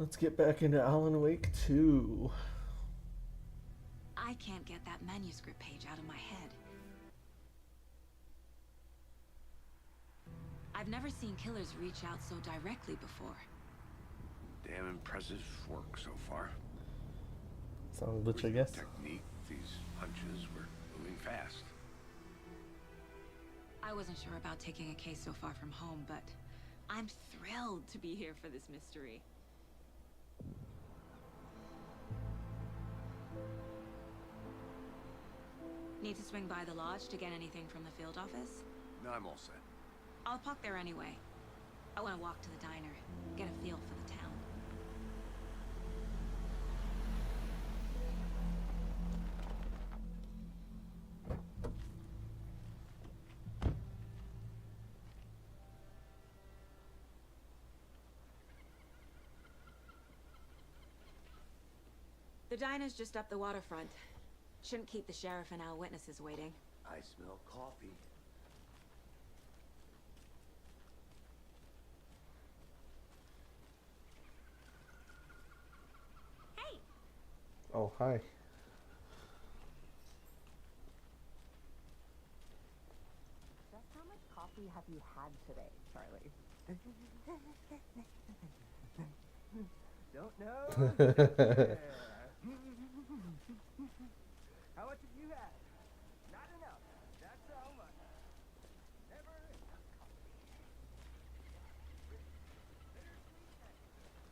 Let's get back into Alan Wake 2. I can't get that manuscript page out of my head. I've never seen killers reach out so directly before. Damn impressive work so far. Sound glitch, I With guess. technique, these hunches were moving fast. I wasn't sure about taking a case so far from home, but I'm thrilled to be here for this mystery. Need to swing by the lodge to get anything from the field office? No, I'm all set. I'll park there anyway. I want to walk to the diner, get a feel for the town. The diner's just up the waterfront. Shouldn't keep the sheriff and our witnesses waiting. I smell coffee. Hey! Oh, hi. Just how much coffee have you had today, Charlie? Don't know. How much have you had? Not enough. That's how much. Never enough coffee.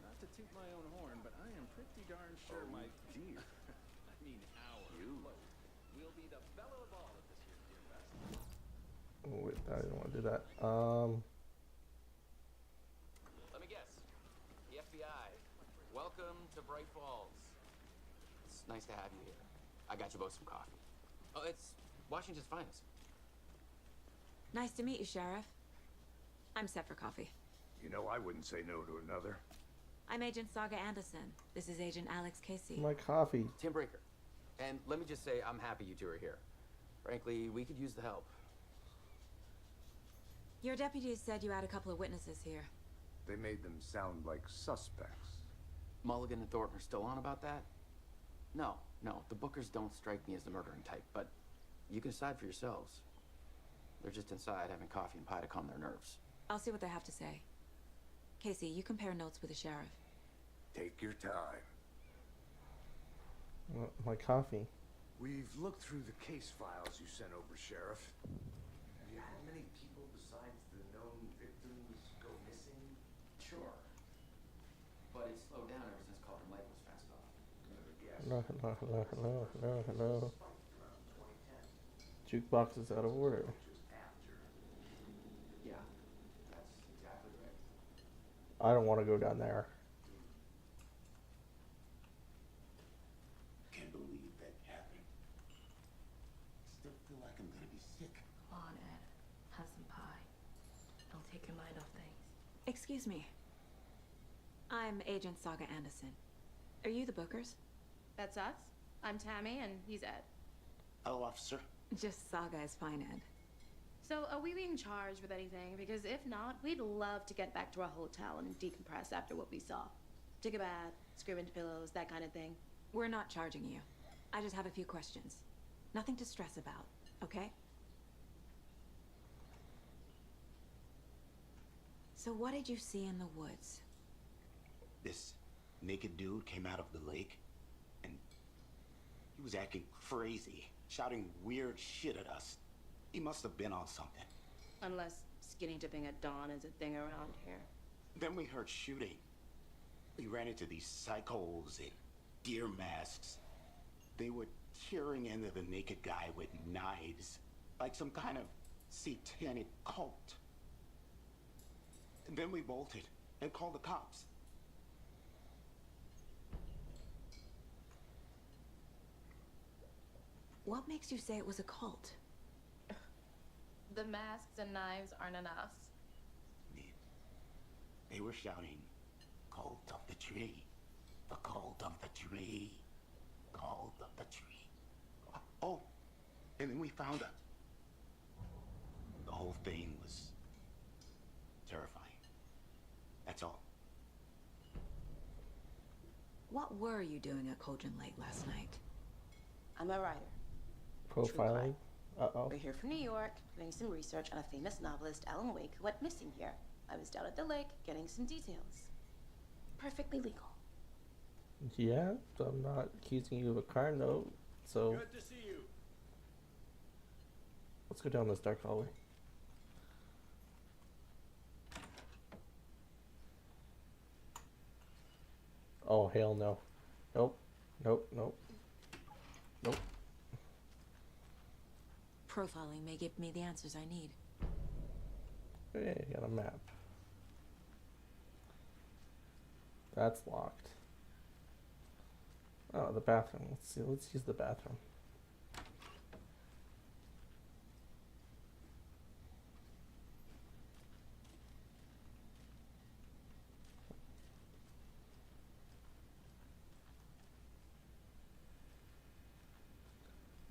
Not to toot my own horn, but I am pretty darn sure my dear. I mean our You. float will be the belle of the ball at this year's Deer Fest. Oh, wait, I didn't want to do that. Let me guess. The FBI. Welcome to Bright Falls. It's nice to have you here. I got you both some coffee. Oh, it's Washington's finest. Nice to meet you, Sheriff. I'm set for coffee. You know, I wouldn't say no to another. I'm Agent Saga Anderson. This is Agent Alex Casey. My coffee. Tim Breaker. And let me just say, I'm happy you two are here. Frankly, we could use the help. Your deputies said you had a couple of witnesses here. They made them sound like suspects. Mulligan and Thornton are still on about that? No, the Bookers don't strike me as the murdering type, but you can decide for yourselves. They're just inside having coffee and pie to calm their nerves. I'll see what they have to say. Casey, you compare notes with the sheriff. Take your time. My coffee. We've looked through the case files you sent over, Sheriff. Have you had many people besides the known victims go missing? Sure. But it's slowed down ever since Calder Lake was fenced off. Never guessed. Hello, hello, hello, hello, hello, hello. Spiked around 2010, Jukebox is out of order. just after. Yeah, that's exactly right. I don't want to go down there. Can't believe that happened. Still feel like I'm gonna be sick. Come on, Ed. Have some pie. It'll take your mind off things. Excuse me. I'm Agent Saga Anderson. Are you the Bookers? That's us. I'm Tammy, and he's Ed. Hello, officer. Just Saga is fine, Ed. So, are we being charged with anything? Because if not, we'd love to get back to our hotel and decompress after what we saw. Take a bath, scream into pillows, that kind of thing. We're not charging you. I just have a few questions. Nothing to stress about, okay? So what did you see in the woods? This naked dude came out of the lake, and he was acting crazy, shouting weird shit at us. He must have been on something. Unless skinny dipping at dawn is a thing around here. Then we heard shooting. We ran into these psychos in deer masks. They were tearing into the naked guy with knives, like some kind of satanic cult. And then we bolted and called the cops. What makes you say it was a cult? The masks and knives aren't enough. They were shouting, "Cult of the tree, the cult of the tree, cult of the tree." Oh, and then we found out. The whole thing was terrifying. That's all. What were you doing at Cauldron Lake last night? I'm a writer. Profiling. Uh-oh. We're here from New York, doing some research on a famous novelist, Alan Wake, who went missing here. I was down at the lake, getting some details. Perfectly legal. Yeah, I'm not accusing you of a crime, though. So Good to see you. let's go down this dark hallway. Oh, hell no. Nope. Nope. Nope. Nope. Profiling may give me the answers I need. Hey, got a map. That's locked. Oh, the bathroom. Let's see. Let's use the bathroom.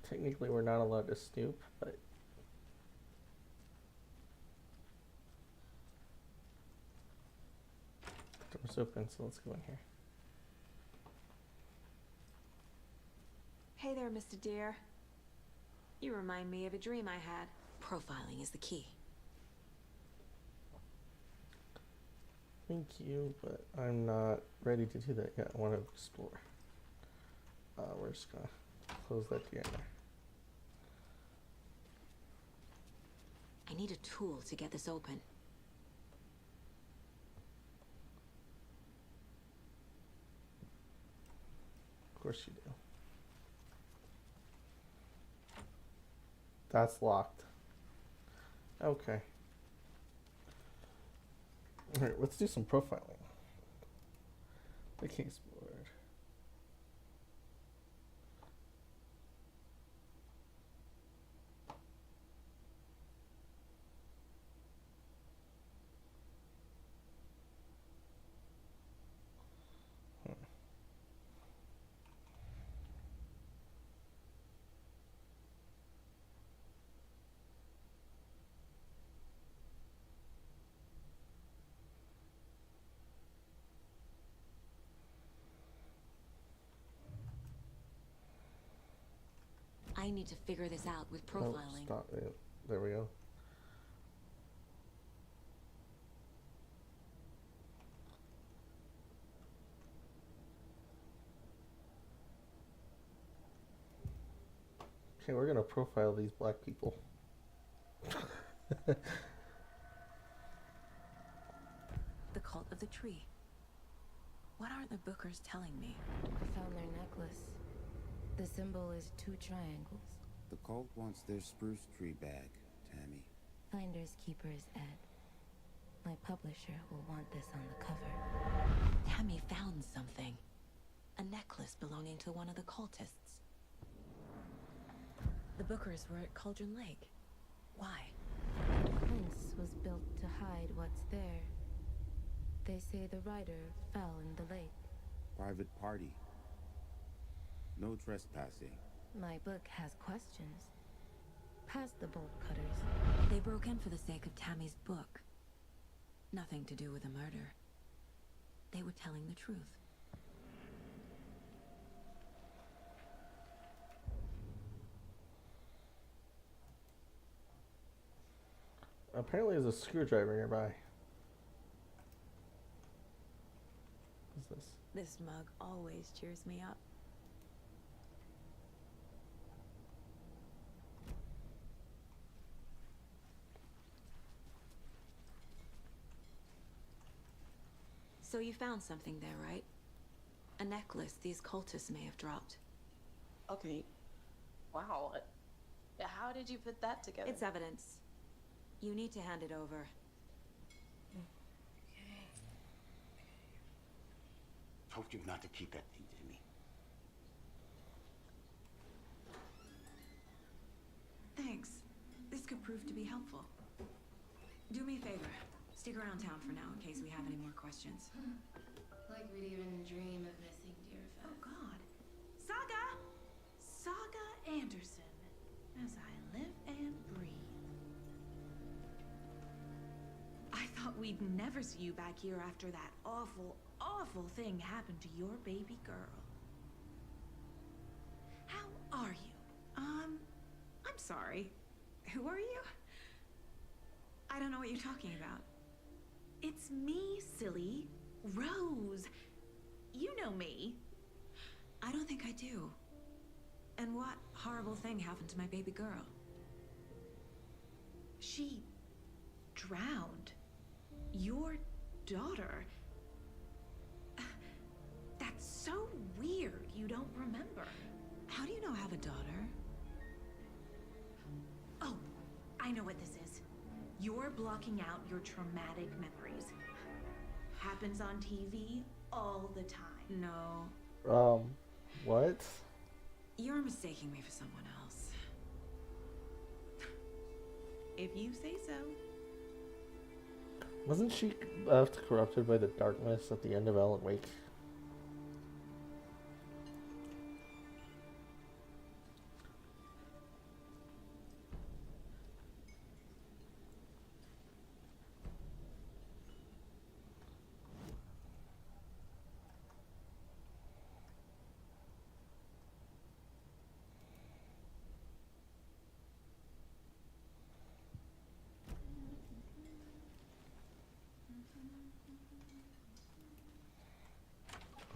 Technically, we're not allowed to snoop, but door's open, so let's go in here. Hey there, Mr. Deer. You remind me of a dream I had. Profiling is the key. Thank you, but I'm not ready to do that yet. I want to explore. We're just gonna close that door there. I need a tool to get this open. Of course you do. That's locked. Okay. Alright, let's do some profiling. The case board. I need to figure this out with Oh, profiling. stop it. There we go. Okay, we're gonna profile these black people. The cult of the tree. What aren't the Bookers telling me? I found their necklace. The symbol is 2 triangles. The cult wants their spruce tree back, Tammy. Finders keepers, Ed. My publisher will want this on the cover. Tammy found something. A necklace belonging to one of the cultists. The Bookers were at Cauldron Lake. Why? The fence was built to hide what's there. They say the rider fell in the lake. Private party. No trespassing. My book has questions. Past the bolt cutters. They broke in for the sake of Tammy's book. Nothing to do with the murder. They were telling the truth. Apparently there's a screwdriver nearby. What's this? This mug always cheers me up. So you found something there, right? A necklace these cultists may have dropped. Okay. Wow. How did you put that together? It's evidence. You need to hand it over. Told you not to keep that thing, Timmy. Thanks. This could prove to be helpful. Do me a favor. Stick around town for now in case we have any more questions. Like we'd even dream of missing Deerfest. Oh, God. Saga! Saga Anderson. As I live and breathe. I thought we'd never see you back here after that awful, awful thing happened to your baby girl. How are you? I'm sorry. Who are you? I don't know what you're talking about. It's me, silly. Rose. You know me. I don't think I do. And what horrible thing happened to my baby girl? She drowned. Your daughter. That's so weird you don't remember. How do you know I have a daughter? Oh, I know what this is. You're blocking out your traumatic memories. Happens on TV all the time. No. What? You're mistaking me for someone else. If you say so. Wasn't she corrupted by the darkness at the end of Alan Wake?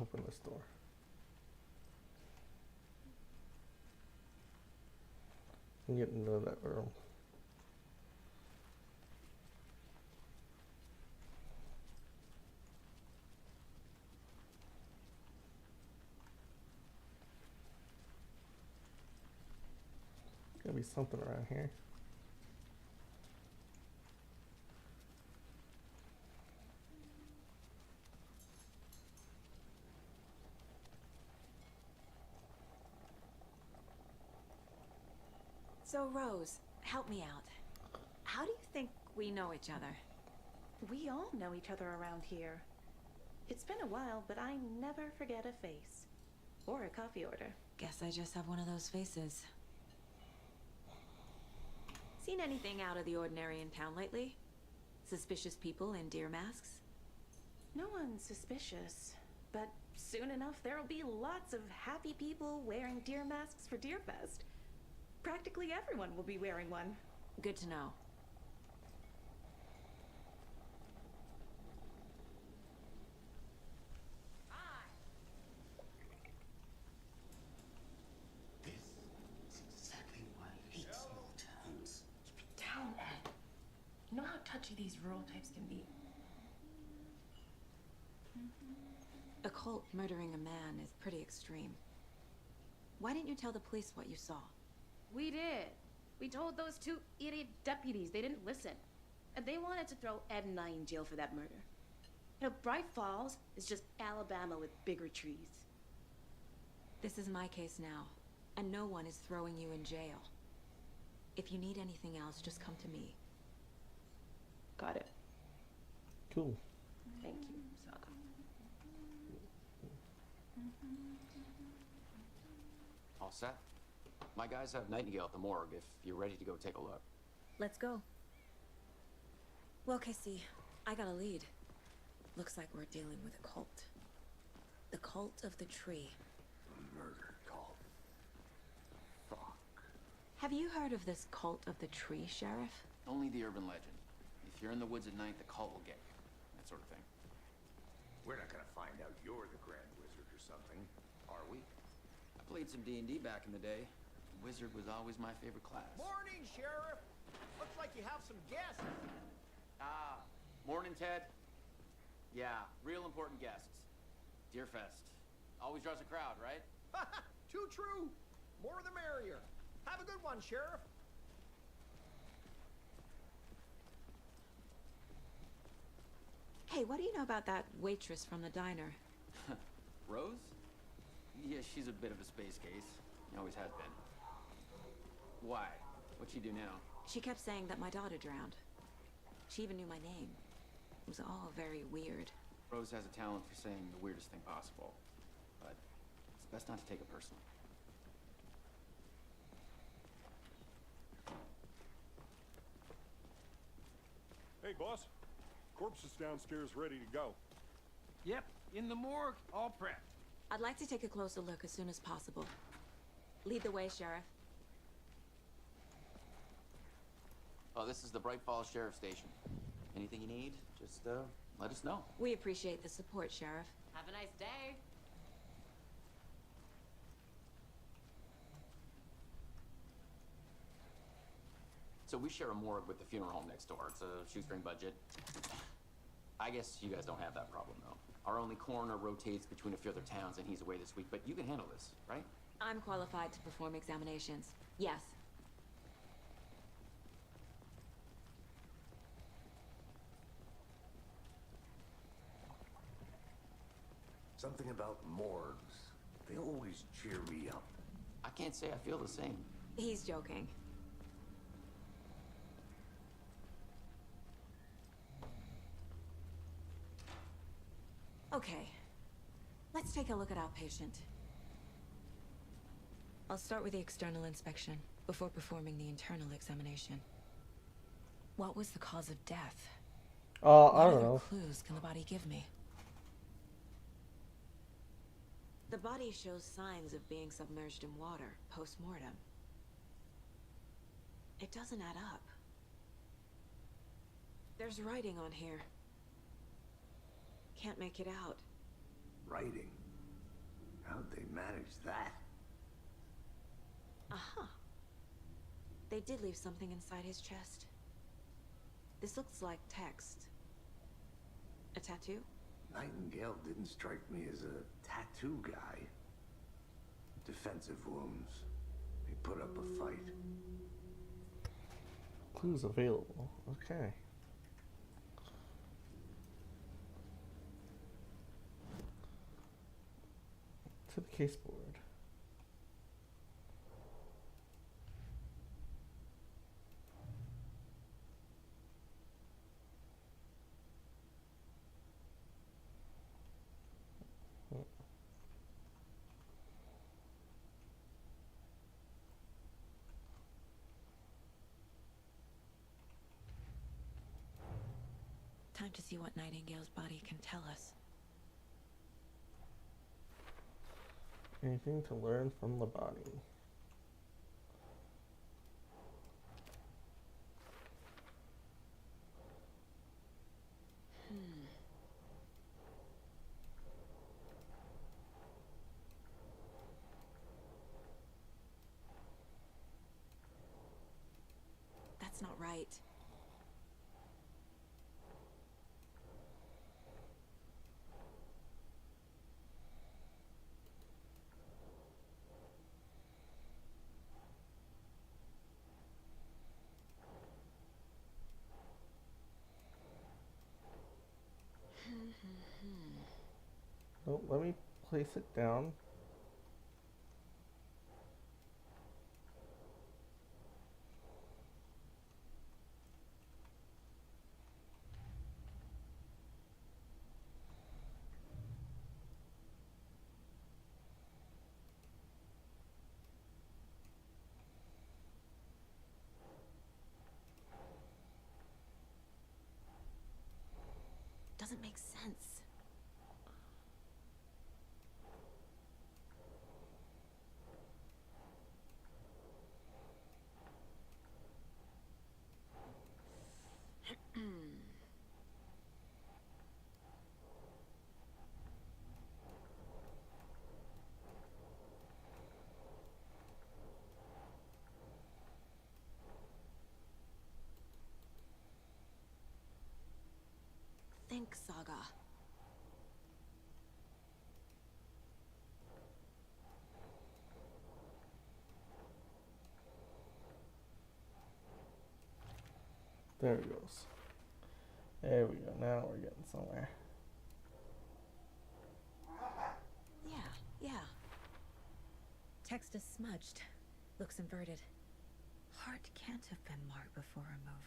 Open this door. And get into that room. Gotta be something around here. So, Rose, help me out. How do you think we know each other? We all know each other around here. It's been a while, but I never forget a face. Or a coffee order. Guess I just have one of those faces. Seen anything out of the ordinary in town lately? Suspicious people in deer masks? No one's suspicious. But soon enough, there'll be lots of happy people wearing deer masks for Deerfest. Practically everyone will be wearing one. Good to know. This is exactly why I hate small towns. Keep it down, Ed. You know how touchy these rural types can be. A cult murdering a man is pretty extreme. Why didn't you tell the police what you saw? We did. We told those two idiot deputies. They didn't listen. And they wanted to throw Ed and I in jail for that murder. You know, Bright Falls is just Alabama with bigger trees. This is my case now, and no one is throwing you in jail. If you need anything else, just come to me. Got it. Cool. Thank you, Saga. All set? My guys have Nightingale at the morgue if you're ready to go take a look. Let's go. Well, Casey, I got a lead. Looks like we're dealing with a cult. The cult of the tree. A murder cult. Fuck. Have you heard of this cult of the tree, Sheriff? Only the urban legend. If you're in the woods at night, the cult will get you. That sort of thing. We're not gonna find out you're the Grand Wizard or something, are we? I played some D&D back in the day. Wizard was always my favorite class. Morning, Sheriff. Looks like you have some guests. Ah, morning, Ted. Yeah, real important guests. Deerfest. Always draws a crowd, right? Too true. More the merrier. Have a good one, Sheriff. Hey, what do you know about that waitress from the diner? Rose? Yeah, she's a bit of a space case. Always has been. Why? What'd she do now? She kept saying that my daughter drowned. She even knew my name. It was all very weird. Rose has a talent for saying the weirdest thing possible. But it's best not to take it personally. Hey, boss. Corpse is downstairs ready to go. Yep, In the morgue, all prepped. I'd like to take a closer look as soon as possible. Lead the way, Sheriff. Oh, this is the Bright Falls Sheriff Station. Anything you need, just let us know. We appreciate the support, Sheriff. Have a nice day. So we share a morgue with the funeral home next door. It's a shoestring budget. I guess you guys don't have that problem, though. Our only coroner rotates between a few other towns, and he's away this week, but you can handle this, right? I'm qualified to perform examinations. Yes. Something about morgues. They always cheer me up. I can't say I feel the same. He's joking. Okay. Let's take a look at our patient. I'll start with the external inspection before performing the internal examination. What was the cause of death? I What don't other know. clues can the body give me? The body shows signs of being submerged in water post-mortem. It doesn't add up. There's writing on here. Can't make it out. Writing? How'd they manage that? Aha. They did leave something inside his chest. This looks like text. A tattoo? Nightingale didn't strike me as a tattoo guy. Defensive wounds. He put up a fight. Clues available. Okay. To the case board. Time to see what Nightingale's body can tell us. Anything to learn from the body? That's not right. Nope, let me place it down. Doesn't make sense. Think, Saga. There it goes. There we go. Now we're getting somewhere. Yeah. Text is smudged. Looks inverted. Heart can't have been marked before removal.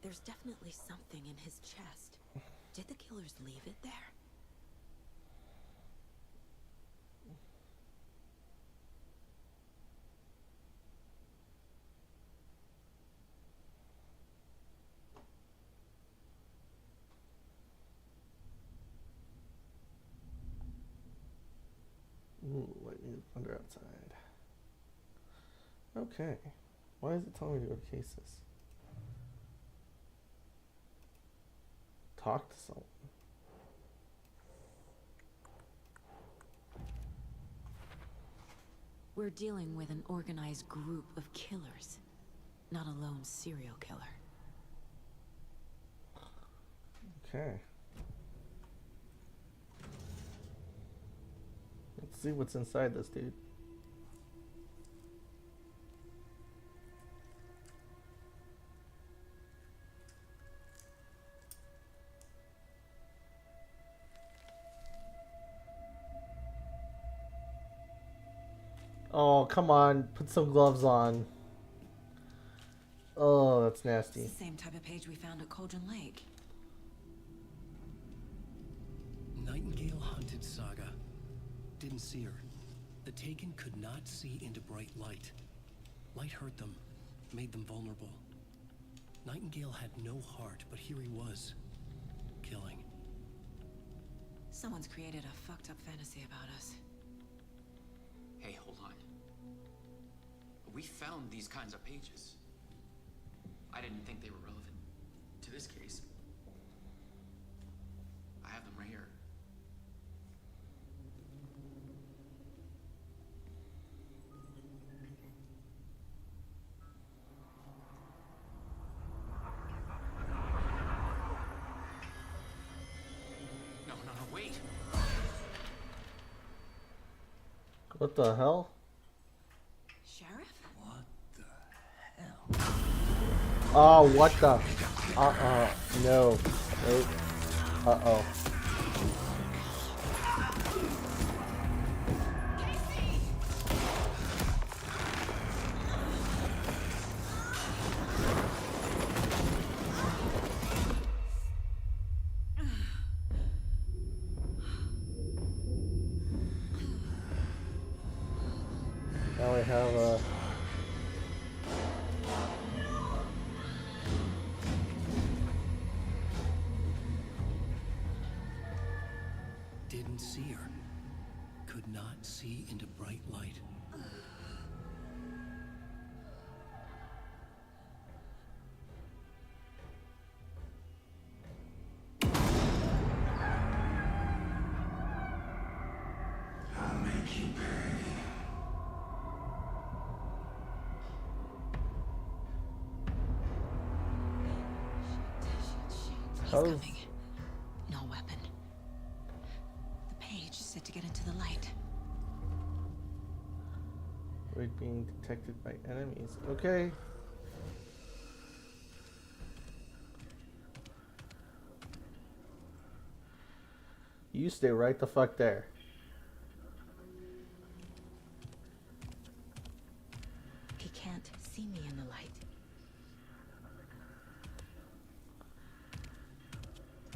There's definitely something in his chest. Did the killers leave it there? Ooh, lightning thunder outside. Okay. Why is it telling me to go to cases? Talk to someone. We're dealing with an organized group of killers, not a lone serial killer. Okay. Let's see what's inside this dude. Oh, come on. Put some gloves on. Oh, that's nasty. It's the same type of page we found at Cauldron Lake. Nightingale hunted Saga. Didn't see her. The Taken could not see into bright light. Light hurt them, made them vulnerable. Nightingale had no heart, but here he was, killing. Someone's created a fucked up fantasy about us. Hey, hold on. We found these kinds of pages. I didn't think they were relevant to this case. I have them right here. No, wait. What the hell? Sheriff? Oh, what the? No. Nope. Uh-oh. Now we have a... Didn't see her. Could not see into bright light. I'll make you pay. He's How's- coming. No weapon. The page said to get into the light. We're being detected by enemies. Okay. You stay right the fuck there. He can't see me in the light.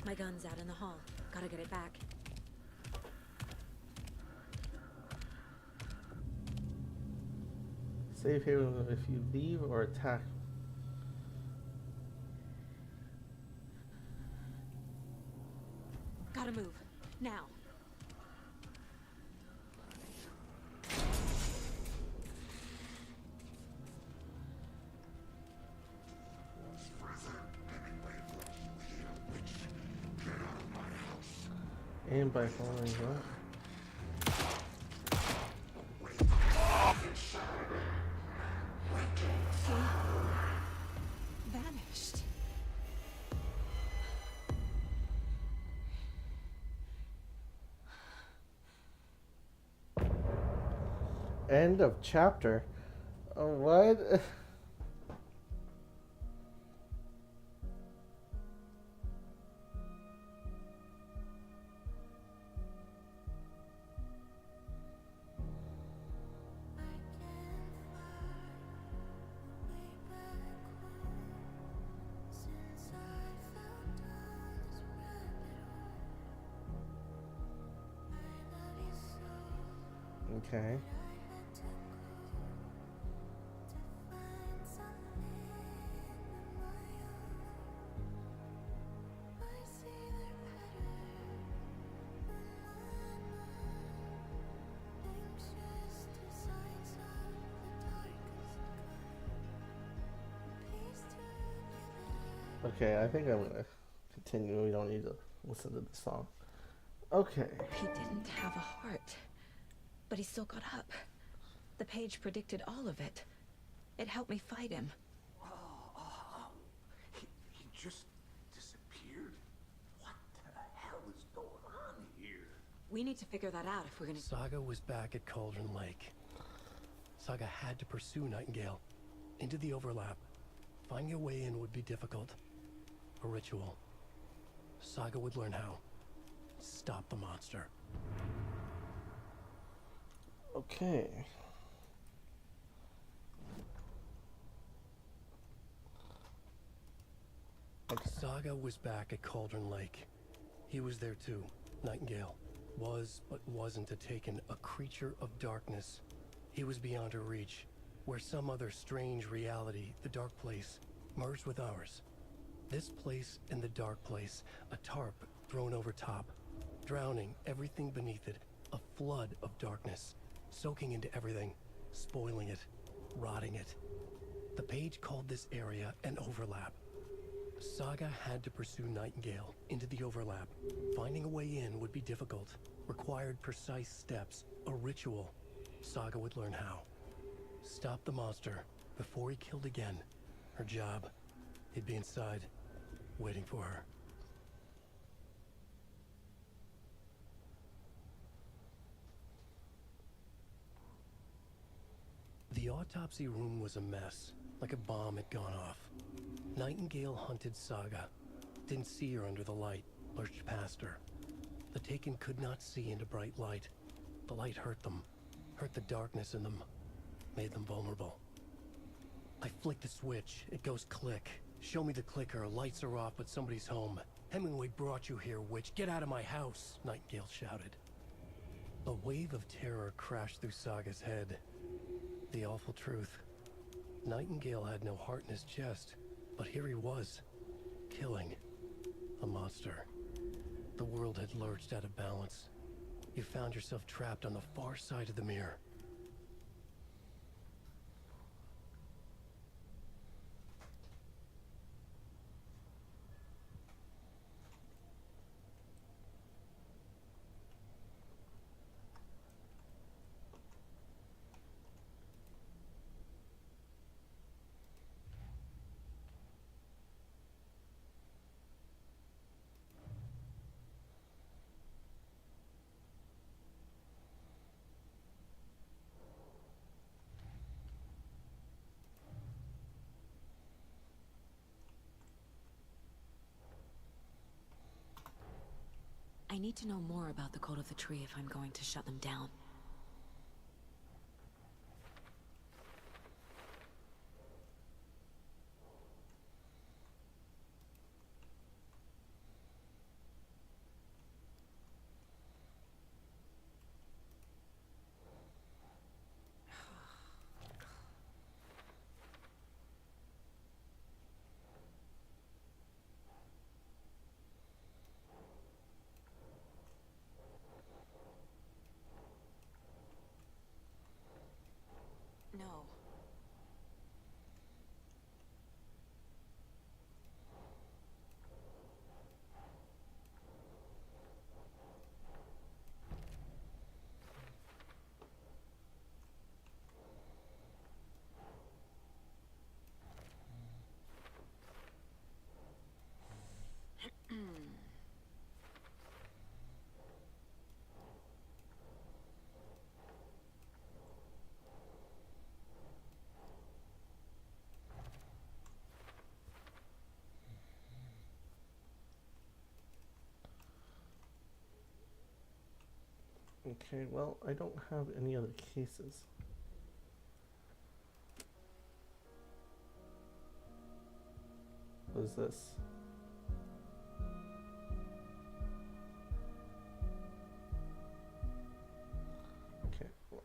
My gun's out in the hall. Gotta get it back. Save haven if you leave or attack. Gotta move. Now. Aim by following what? Vanished. End of chapter. What? Okay. Okay, I think I'm gonna continue. We don't need to listen to the song. Okay. He didn't have a heart, but he still got up. The page predicted all of it. It helped me fight him. He just disappeared? What the hell is going on here? We need to figure that out if we're gonna... Saga was back at Cauldron Lake. Saga had to pursue Nightingale into the overlap. Finding a way in would be difficult. A ritual. Saga would learn how. Stop the monster. Okay. Saga was back at Cauldron Lake. He was there too. Nightingale was, but wasn't a Taken, a creature of darkness. He was beyond her reach, where some other strange reality, the dark place, merged with ours. This place and the dark place, a tarp thrown over top, drowning everything beneath it, a flood of darkness, soaking into everything, spoiling it, rotting it. The page called this area an overlap. Saga had to pursue Nightingale into the overlap. Finding a way in would be difficult, required precise steps, a ritual. Saga would learn how. Stop the monster before he killed again. Her job, he'd be inside, waiting for her. The autopsy room was a mess, like a bomb had gone off. Nightingale hunted Saga. Didn't see her under the light, lurched past her. The Taken could not see into bright light. The light hurt them, hurt the darkness in them, made them vulnerable. I flick the switch, it goes click. Show me the clicker, lights are off, but somebody's home. Hemingway brought you here, witch. Get out of my house, Nightingale shouted. A wave of terror crashed through Saga's head. The awful truth. Nightingale had no heart in his chest, but here he was, killing a monster. The world had lurched out of balance. You found yourself trapped on the far side of the mirror. I need to know more about the Code of the Tree if I'm going to shut them down. No. Okay, well, I don't have any other cases. What is this? Okay, we're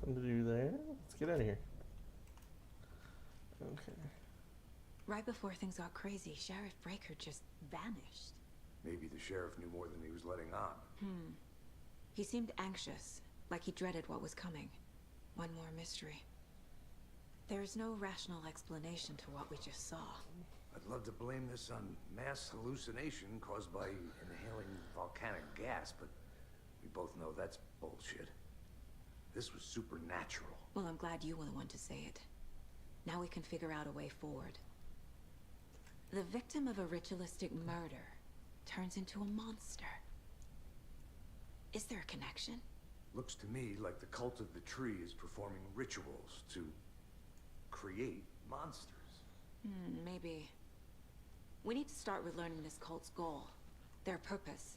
nothing to do there. Let's get out of here. Okay. Right before things got crazy, Sheriff Breaker just vanished. Maybe the sheriff knew more than he was letting on. He seemed anxious, like he dreaded what was coming. One more mystery. There's no rational explanation to what we just saw. I'd love to blame this on mass hallucination caused by inhaling volcanic gas, but we both know that's bullshit. This was supernatural. Well, I'm glad you were the one to say it. Now we can figure out a way forward. The victim of a ritualistic murder turns into a monster. Is there a connection? Looks to me like the cult of the tree is performing rituals to create monsters. Maybe. We need to start with learning this cult's goal, their purpose.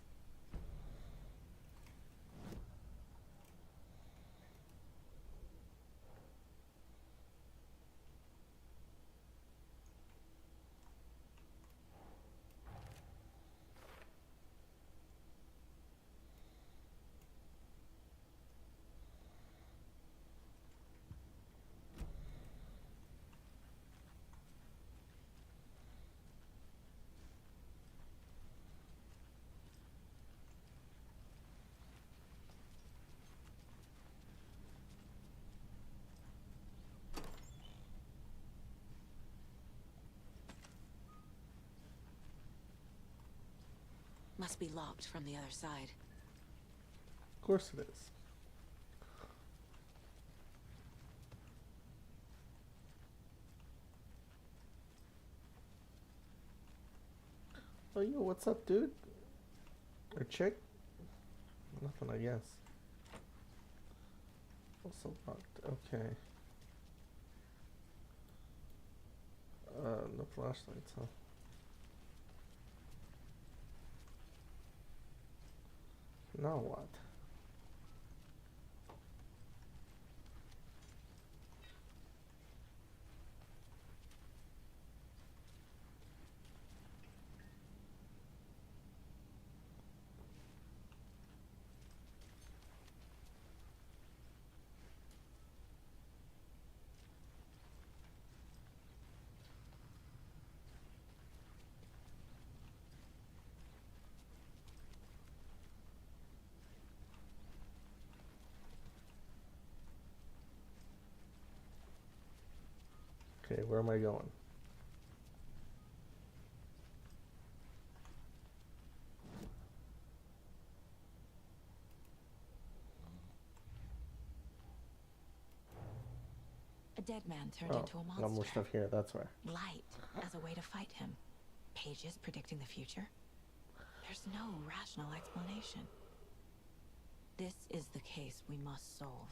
Must be locked from the other side. Of course it is. Oh, yo, what's up, dude? Or chick? Nothing, I guess. Also locked. Okay. No flashlights, huh? Now what? Okay, where am I going? A dead man turned into a monster. No more stuff here, that's why. Light as a way to fight him. Pages predicting the future. There's no rational explanation. This is the case we must solve.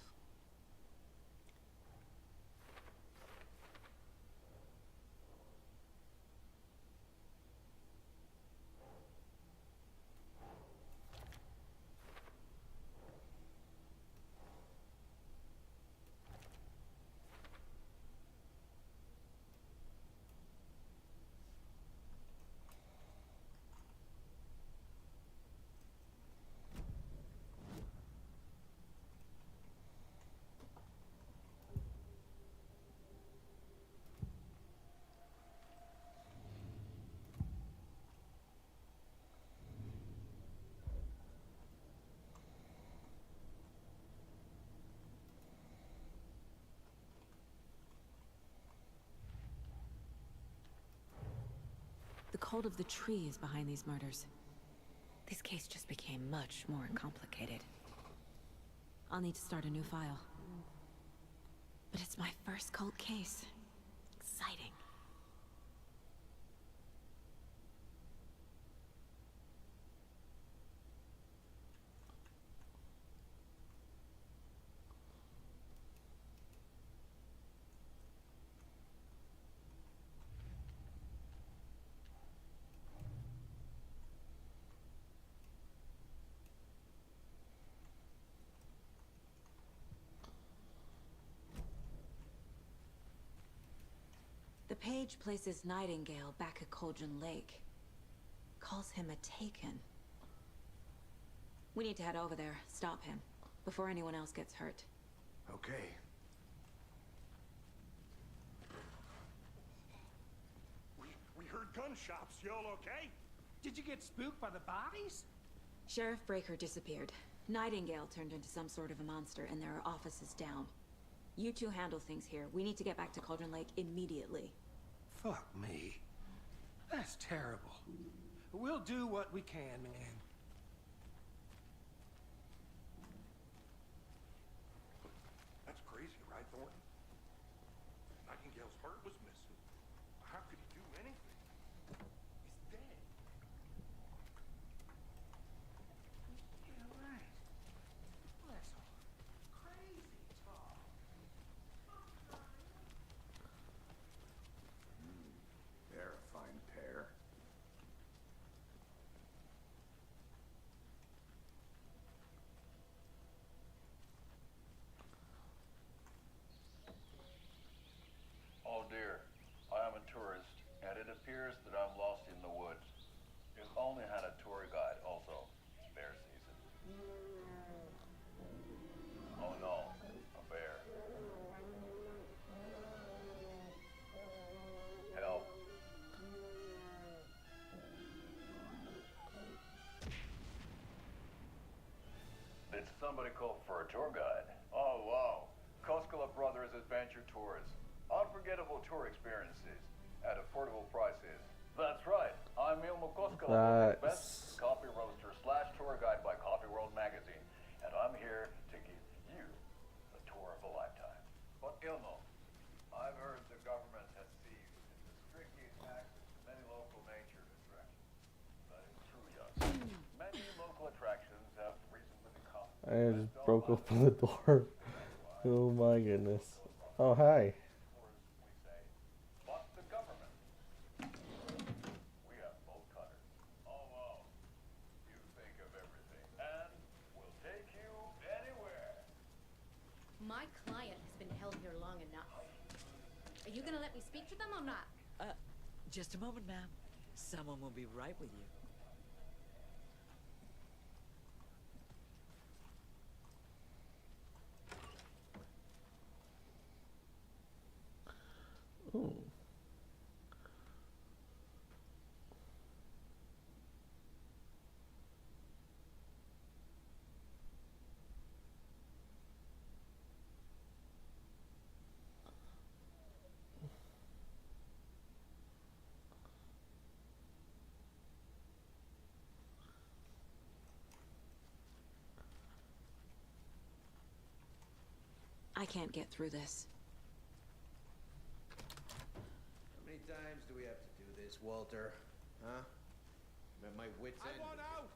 The cult of the tree is behind these murders. This case just became much more complicated. I'll need to start a new file. But it's my first cult case. Exciting. The page places Nightingale back at Cauldron Lake. Calls him a Taken. We need to head over there, stop him, before anyone else gets hurt. Okay. We heard gunshots. Y'all okay? Did you get spooked by the bodies? Sheriff Breaker disappeared. Nightingale turned into some sort of a monster, and there are offices down. You two handle things here. We need to get back to Cauldron Lake immediately. Fuck me. That's terrible. We'll do what we can, man. That's crazy, right, Thornton? Nightingale's heart was missing. How could he do anything? He's dead. Yeah, right. Well, that's all crazy talk. They're a fine pair. Oh dear, I am a tourist, and it appears that I'm lost in the woods. If only had a tour guide also. Bear season. Oh no, a bear. Help. Did somebody call for a tour guide? Oh wow, Koskela Brothers Adventure Tours. Unforgettable tour experiences at affordable prices. That's right. I'm Ilmo Koskela, best coffee roaster / tour guide by Coffee World magazine, and I'm here to give you the tour of a lifetime. But Ilmo, I've heard the government has seized and strictly taxed many local nature attractions. That is true, young. Many local attractions have recently become. I just broke open the door. Oh my goodness. Oh, hi. But the government, we have bolt cutters. Oh wow, you think of everything, and we'll take you anywhere. My client has been held here long enough. Are you gonna let me speak to them or not? Just a moment, ma'am. Someone will be right with you. Ooh. I can't get through this. How many times do we have to do this, Walter? Huh? I'm at my wit's end. I want out!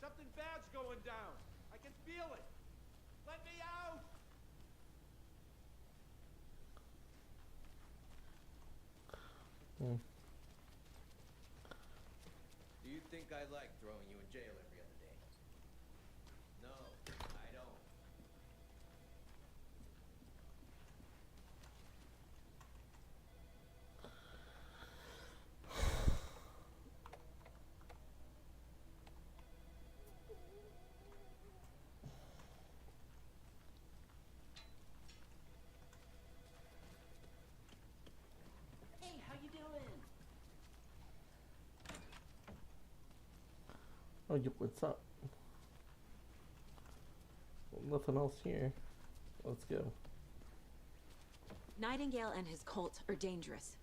Something bad's going down. I can feel it. Let me out! Do you think I like throwing you in jail every other day? No, I don't. Hey, how you doing? Oh, what's up? Well, nothing else here. Let's go. Nightingale and his cult are dangerous.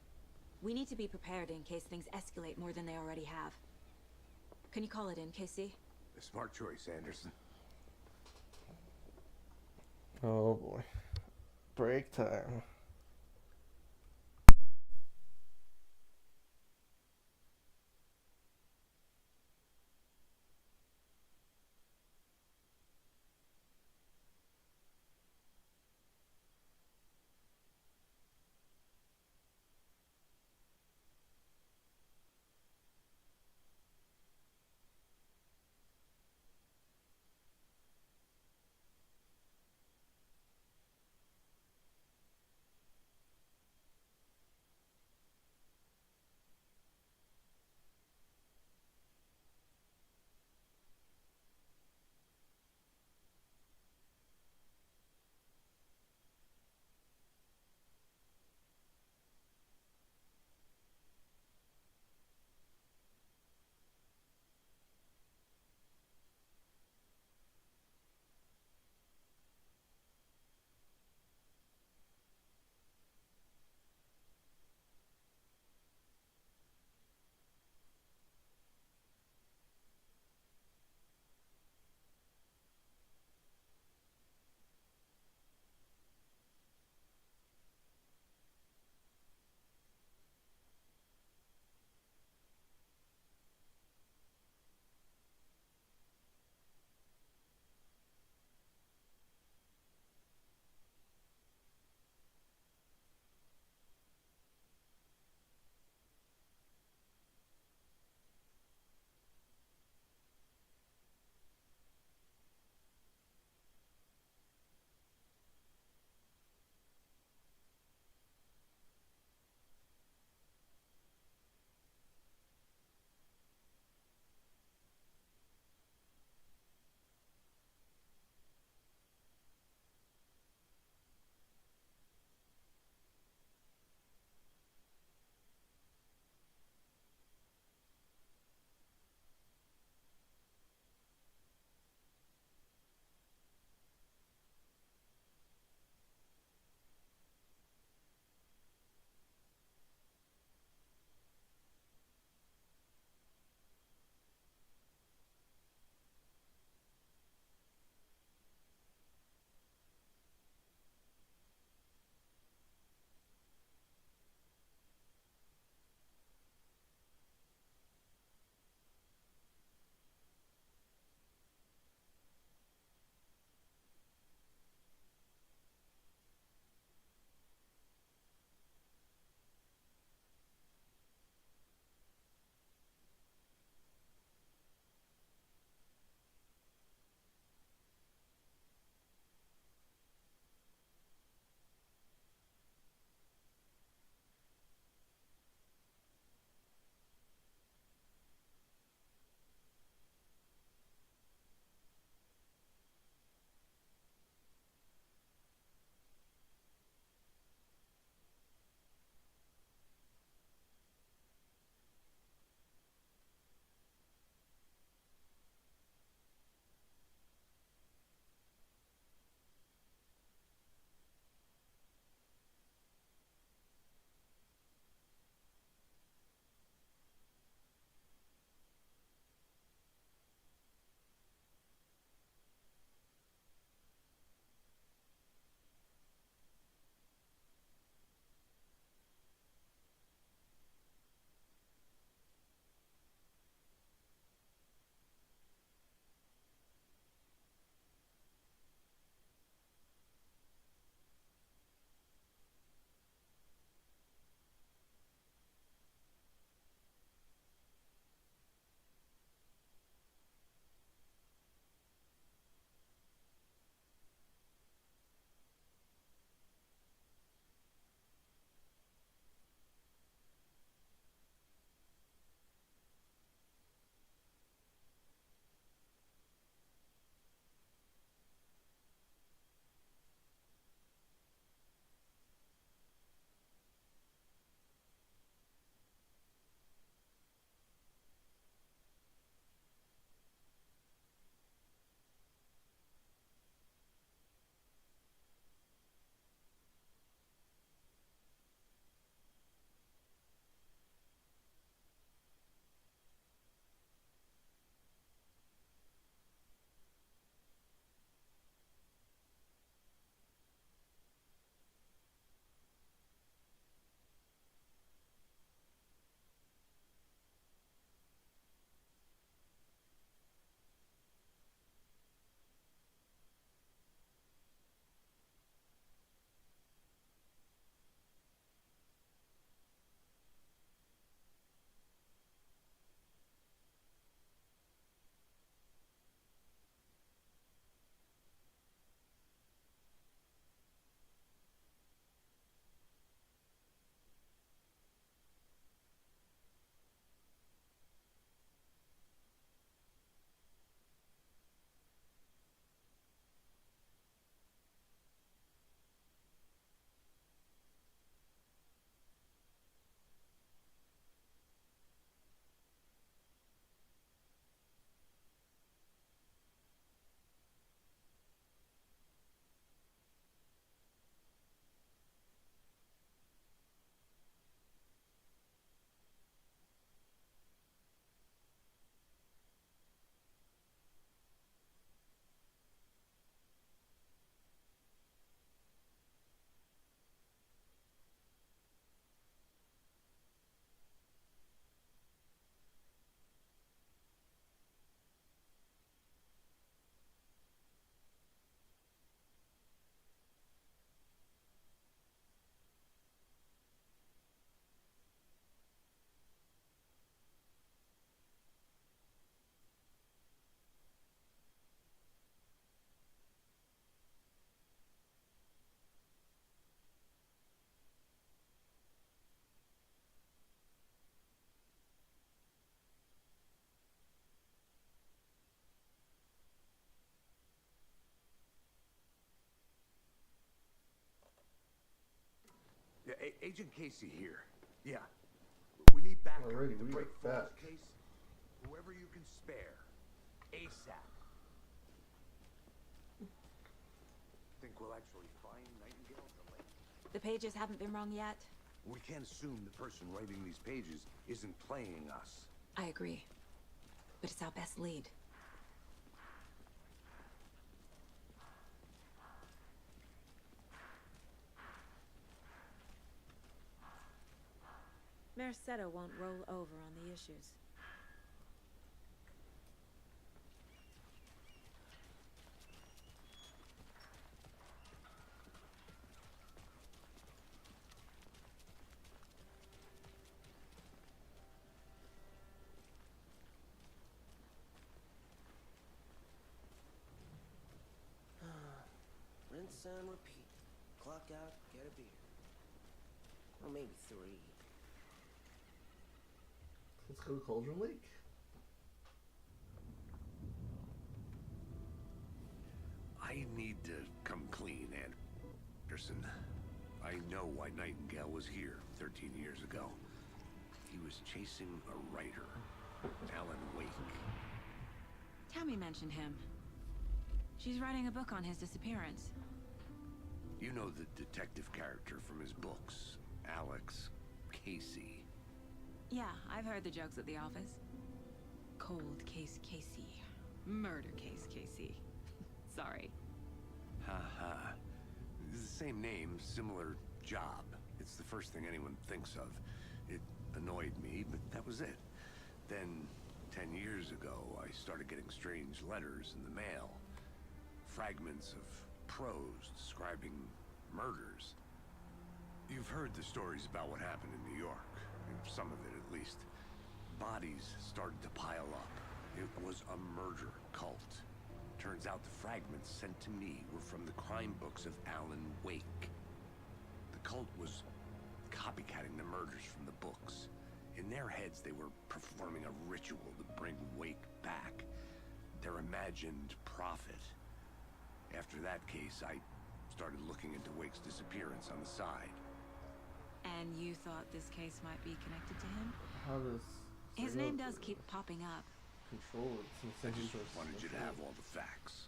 We need to be prepared in case things escalate more than they already have. Can you call it in, KC? A smart choice, Anderson. Oh boy. Break time. Agent Casey here. Yeah. We need backup. Alrighty, The we Bright are Falls back. case. Whoever you can spare. ASAP. Think we'll actually find Nightingale at the lake? The pages haven't been wrong yet? We can't assume the person writing these pages isn't playing us. I agree. But it's our best lead. Mercado won't roll over on the issues. Rinse and repeat. Clock out, get a beer. Or maybe 3. Let's go to Cauldron Lake. I need to come clean, Anderson. I know why Nightingale was here 13 years ago. He was chasing a writer, Alan Wake. Tammy mentioned him. She's writing a book on his disappearance. You know the detective character from his books, Alex Casey. Yeah, I've heard the jokes at the office. Cold case Casey. Murder case Casey. Sorry. Ha. It's the same name, similar job. It's the first thing anyone thinks of. It annoyed me, but that was it. Then, 10 years ago, I started getting strange letters in the mail. Fragments of prose describing murders. You've heard the stories about what happened in New York. Some of it, at least. Bodies started to pile up. It was a murder cult. Turns out the fragments sent to me were from the crime books of Alan Wake. The cult was copycatting the murders from the books. In their heads, they were performing a ritual to bring Wake back. Their imagined prophet. After that case, I started looking into Wake's disappearance on the side. And you thought this case might be connected to him? How does His name does keep popping up. control it since I he's just wanted you to have all the facts.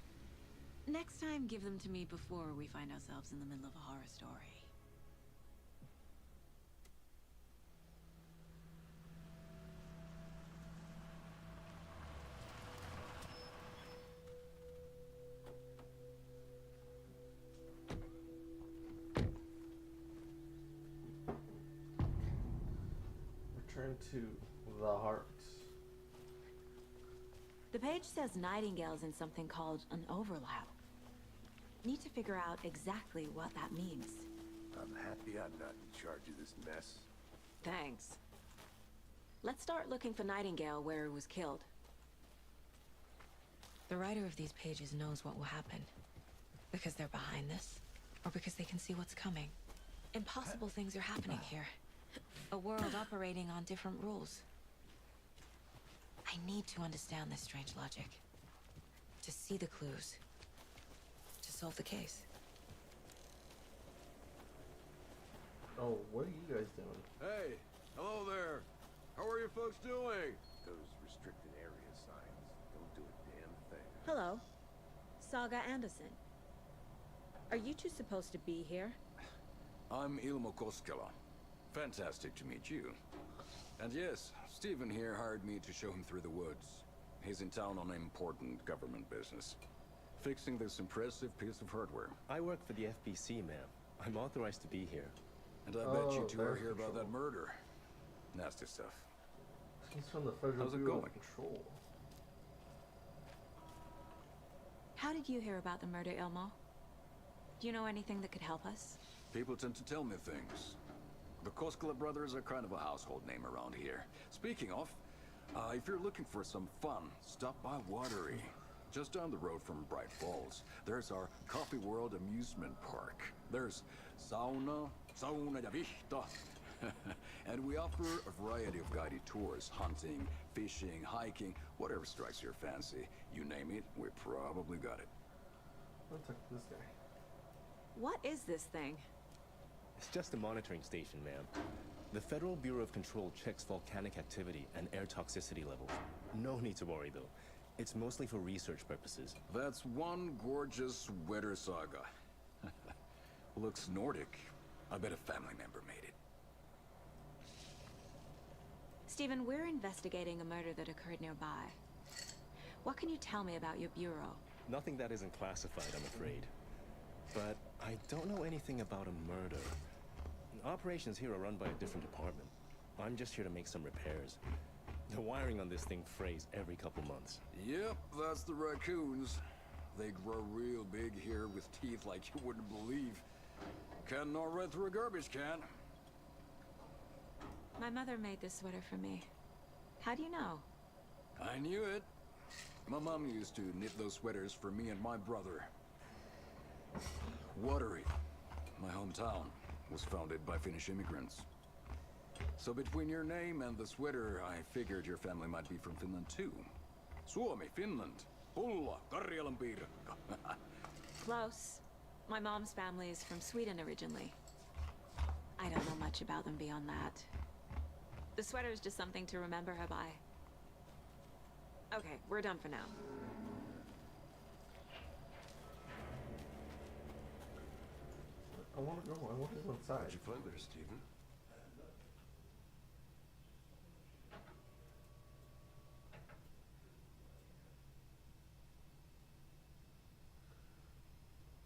Next time, give them to me before we find ourselves in the middle of a horror story. Return to the heart. The page says Nightingale's in something called an overlap. Need to figure out exactly what that means. I'm happy I'm not in charge of this mess. Thanks. Let's start looking for Nightingale where he was killed. The writer of these pages knows what will happen. Because they're behind this, or because they can see what's coming. Impossible things are happening here. A world operating on different rules. I need to understand this strange logic. To see the clues. To solve the case. Oh, what are you guys doing? Hey, hello there. How are you folks doing? Those restricted area signs don't do a damn thing. Hello. Saga Anderson. Are you two supposed to be here? I'm Ilmo Koskela. Fantastic to meet you. And yes, Stephen here hired me to show him through the woods. He's in town on important government business. Fixing this impressive piece of hardware. I work for the FBC, ma'am. I'm authorized to be here. And I bet you two are here about that murder. Nasty stuff. He's from the Federal How's it Bureau of going? Control. How did you hear about the murder, Ilmo? Do you know anything that could help us? People tend to tell me things. The Koskela brothers are kind of a household name around here. Speaking of, if you're looking for some fun, stop by Watery. Just down the road from Bright Falls, there's our Coffee World amusement park. There's sauna ja vihta. And we offer a variety of guided tours, hunting, fishing, hiking, whatever strikes your fancy. You name it, we probably got it. I'll talk to this guy. What is this thing? It's just a monitoring station, ma'am. The Federal Bureau of Control checks volcanic activity and air toxicity levels. No need to worry, though. It's mostly for research purposes. That's one gorgeous sweater saga. Looks Nordic. I bet a family member made it. Stephen, we're investigating a murder that occurred nearby. What can you tell me about your bureau? Nothing that isn't classified, I'm afraid. But I don't know anything about a murder. Operations here are run by a different department. I'm just here to make some repairs. The wiring on this thing frays every couple months. Yep, that's the raccoons. They grow real big here with teeth like you wouldn't believe. Can nor read through a garbage can. My mother made this sweater for me. How do you know? I knew it. My mom used to knit those sweaters for me and my brother. Watery, my hometown, was founded by Finnish immigrants. So between your name and the sweater, I figured your family might be from Finland too. Suomi, Finland. Pulla, Karjalanpiirakka. Close. My mom's family is from Sweden originally. I don't know much about them beyond that. The sweater is just something to remember her by. Okay, we're done for now. I want to go. I want to go inside. What'd you find there, Stephen?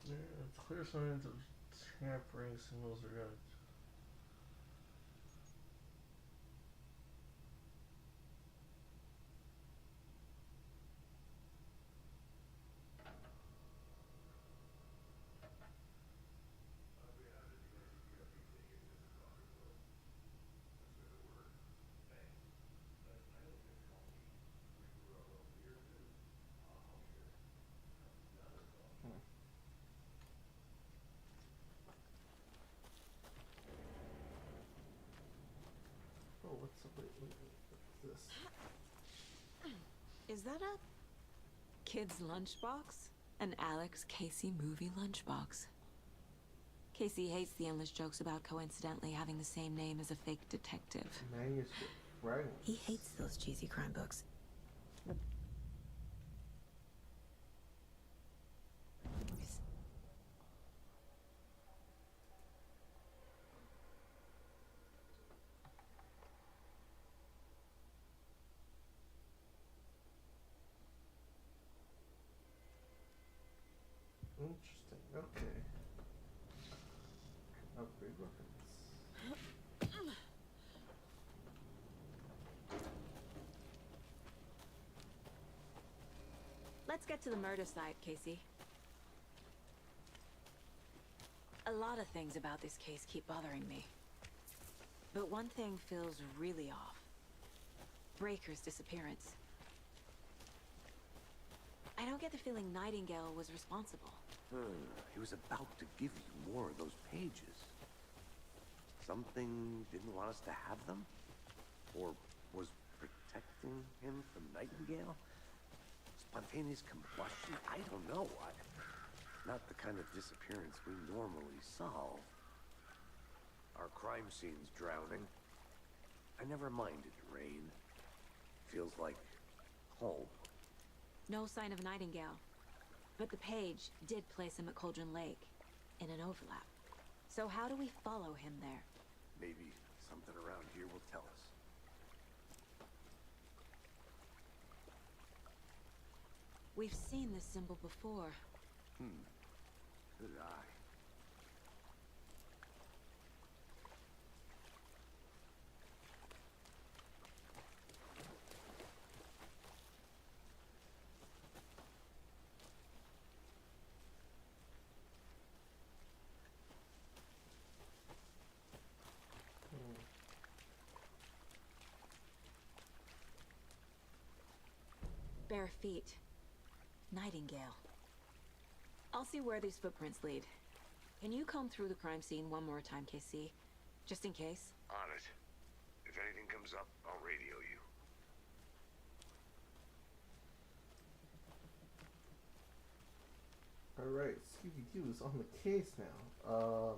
Yeah, it's clear signs of tampering signals are out. Oh, what's this? Is that a kid's lunchbox? An Alex Casey movie lunchbox. Casey hates the endless jokes about coincidentally having the same name as a fake detective. Manuscript, right? He hates those cheesy crime books. Interesting. Okay. Upgrade weapons. Let's get to the murder site, Casey. A lot of things about this case keep bothering me. But one thing feels really off. Breaker's disappearance. I don't get the feeling Nightingale was responsible. He was about to give you more of those pages. Something didn't want us to have them? Or was protecting him from Nightingale? Spontaneous combustion? I don't know. Not the kind of disappearance we normally solve. Our crime scene's drowning. I never minded rain. Feels like home. No sign of Nightingale. But the page did place him at Cauldron Lake, in an overlap. So how do we follow him there? Maybe something around here will tell us. We've seen this symbol before. Good eye. Bare feet. Nightingale. I'll see where these footprints lead. Can you comb through the crime scene one more time, KC? Just in case? On it. If anything comes up, I'll radio you. Alright, Scooby-Doo is on the case now.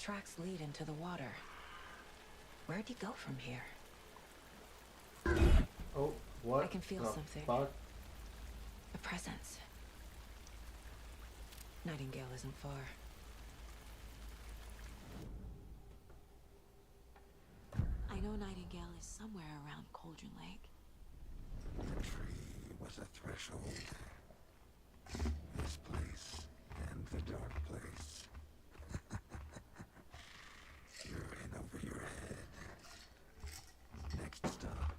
tracks lead into the water. Where'd he go from here? Oh, what? I can feel the something. Fuck? A presence. Nightingale isn't far. I know Nightingale is somewhere around Cauldron Lake. The tree was a threshold. This place and the dark place. You're in over your head. Next stop,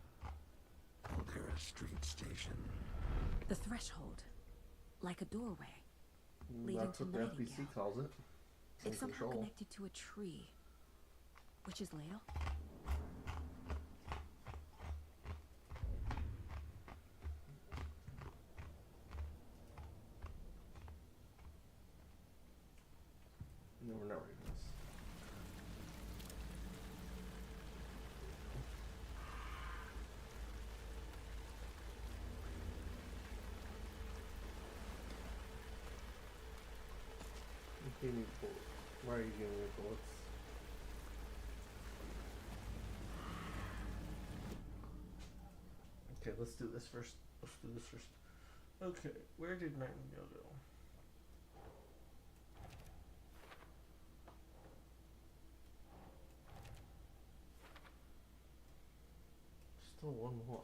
Caldera Street Station. The threshold. Like a doorway. Leading That's to what the Nightingale. FBC calls it. It's In somehow control. connected to a tree. Witch's Ladle? You never know where it is. You gave me bullets. Why are you giving me bullets? Okay, let's do this first. Let's do this first. Okay, where did Nightingale go? Still one more.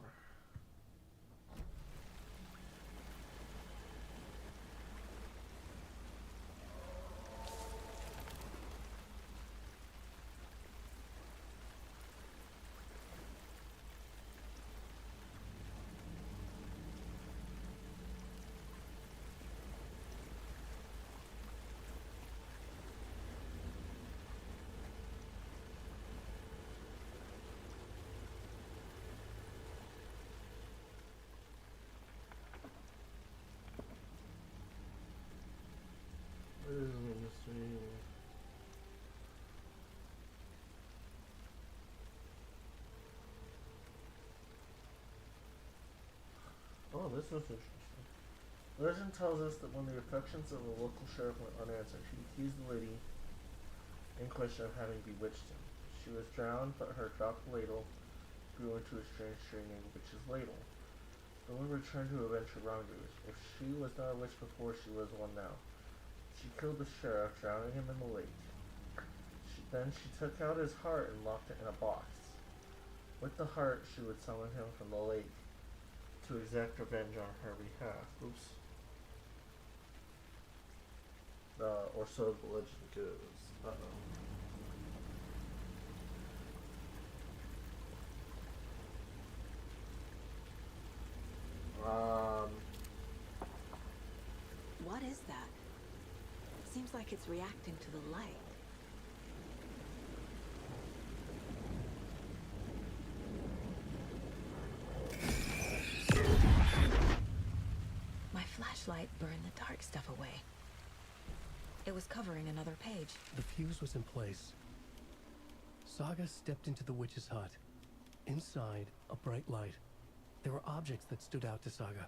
Where is the mystery? Oh, this was interesting. Legend tells us that when the affections of a local sheriff went unanswered, he accused the lady in question of having bewitched him. She was drowned, but her dropped ladle grew into a strange tree named Witch's Ladle. The woman returned to avenge her wrongdoers. If she was not a witch before, she was one now. She killed the sheriff, drowning him in the lake. Then she took out his heart and locked it in a box. With the heart, she would summon him from the lake to exact revenge on her behalf. Oops. Or so the legend goes. Uh-oh. What is that? Seems like it's reacting to the light. My flashlight burned the dark stuff away. It was covering another page. The fuse was in place. Saga stepped into the witch's hut. Inside, a bright light. There were objects that stood out to Saga,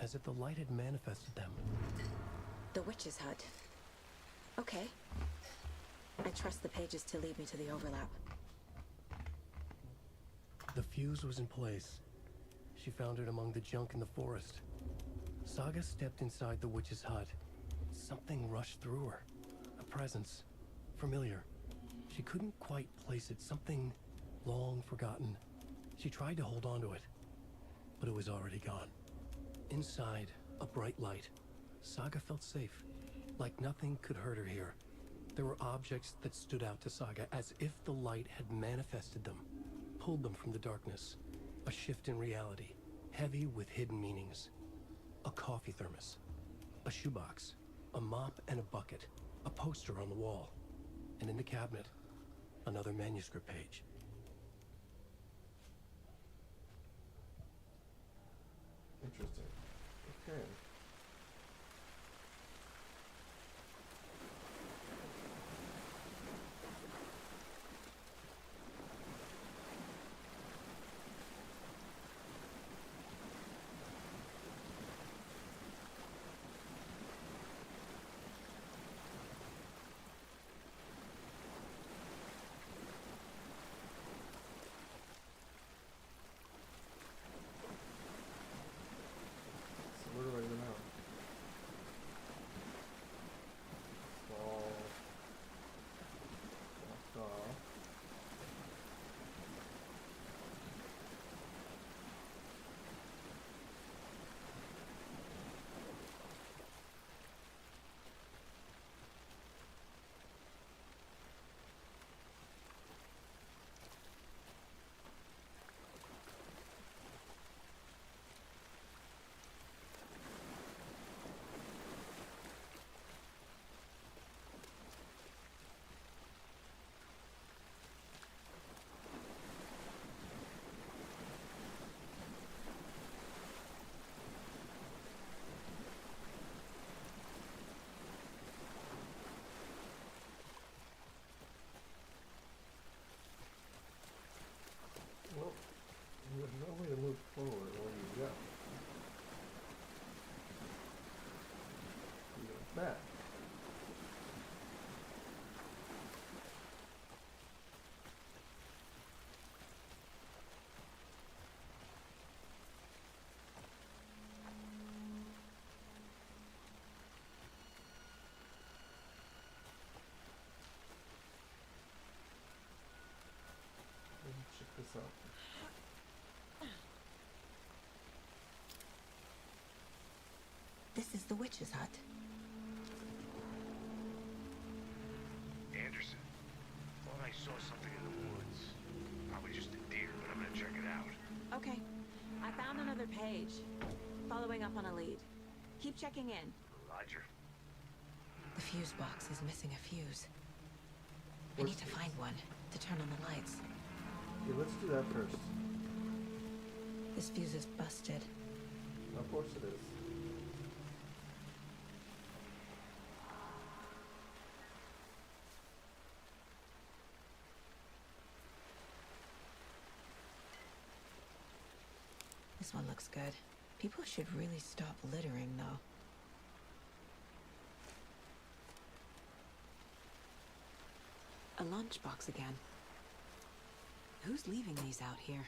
as if the light had manifested them. The witch's hut. Okay. I trust the pages to lead me to the overlap. The fuse was in place. She found it among the junk in the forest. Saga stepped inside the witch's hut. Something rushed through her. A presence. Familiar. She couldn't quite place it. Something long forgotten. She tried to hold on to it, but it was already gone. Inside, a bright light. Saga felt safe. Like nothing could hurt her here. There were objects that stood out to Saga as if the light had manifested them, pulled them from the darkness. A shift in reality, heavy with hidden meanings. A coffee thermos, a shoebox, a mop and a bucket, a poster on the wall, and in the cabinet, another manuscript page. Interesting. Okay. So. This is the witch's hut. Anderson, thought I saw something in the woods. Probably just a deer, but I'm gonna check it out. Okay. I found another page. Following up on a lead. Keep checking in. Roger. The fuse box is missing a fuse. I need to find one to turn on the lights. Okay, let's do that first. This fuse is busted. Of course it is. This one looks good. People should really stop littering, though. A lunchbox again. Who's leaving these out here?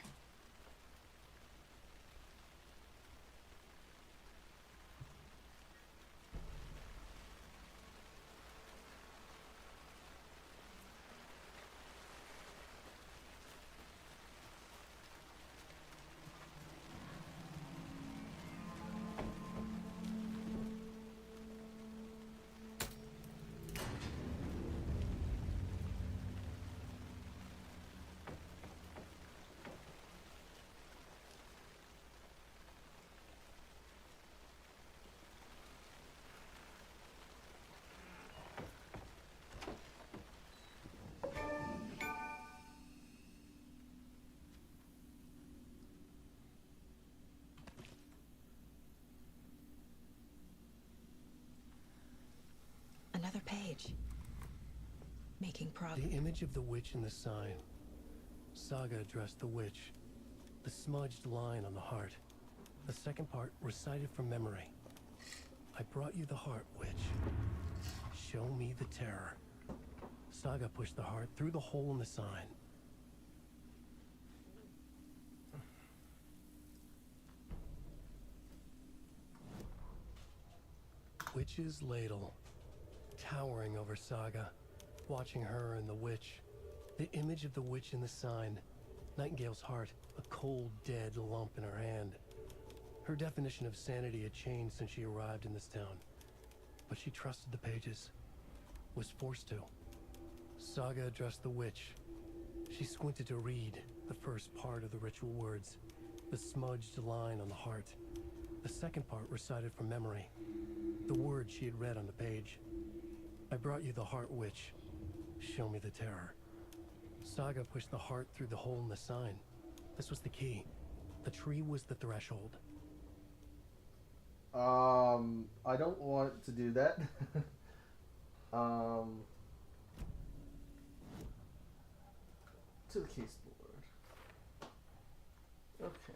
Another page. Making progress. The image of the witch in the sign. Saga addressed the witch. The smudged line on the heart. The second part recited from memory. I brought you the heart, witch. Show me the terror. Saga pushed the heart through the hole in the sign. Witch's ladle. Towering over Saga, watching her and the witch. The image of the witch in the sign. Nightingale's heart, a cold, dead lump in her hand. Her definition of sanity had changed since she arrived in this town. But she trusted the pages. Was forced to. Saga addressed the witch. She squinted to read the first part of the ritual words. The smudged line on the heart. The second part recited from memory. The words she had read on the page. I brought you the heart, witch. Show me the terror. Saga pushed the heart through the hole in the sign. This was the key. The tree was the threshold. I don't want to do that. To the case board. Okay.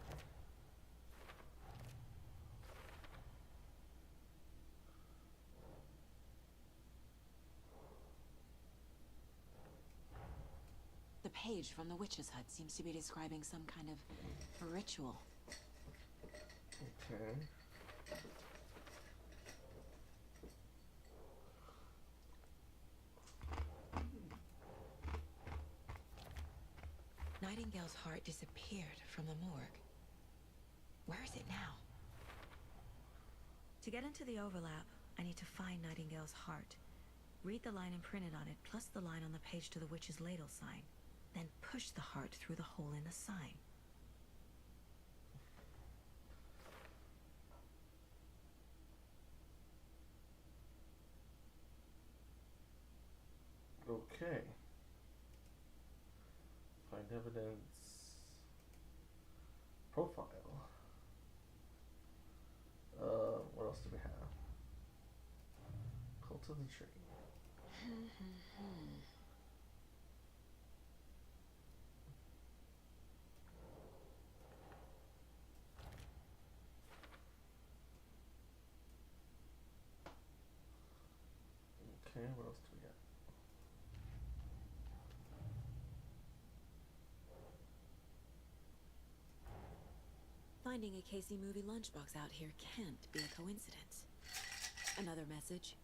The page from the witch's hut seems to be describing some kind of ritual. Okay. Nightingale's heart disappeared from the morgue. Where is it now? To get into the overlap, I need to find Nightingale's heart. Read the line imprinted on it, plus the line on the page to the witch's ladle sign. Then push the heart through the hole in the sign. Okay. Find evidence. Profile. What else do we have? Cult of the Tree. Okay, what else do we got? Finding a Casey movie lunchbox out here can't be a coincidence. Another message.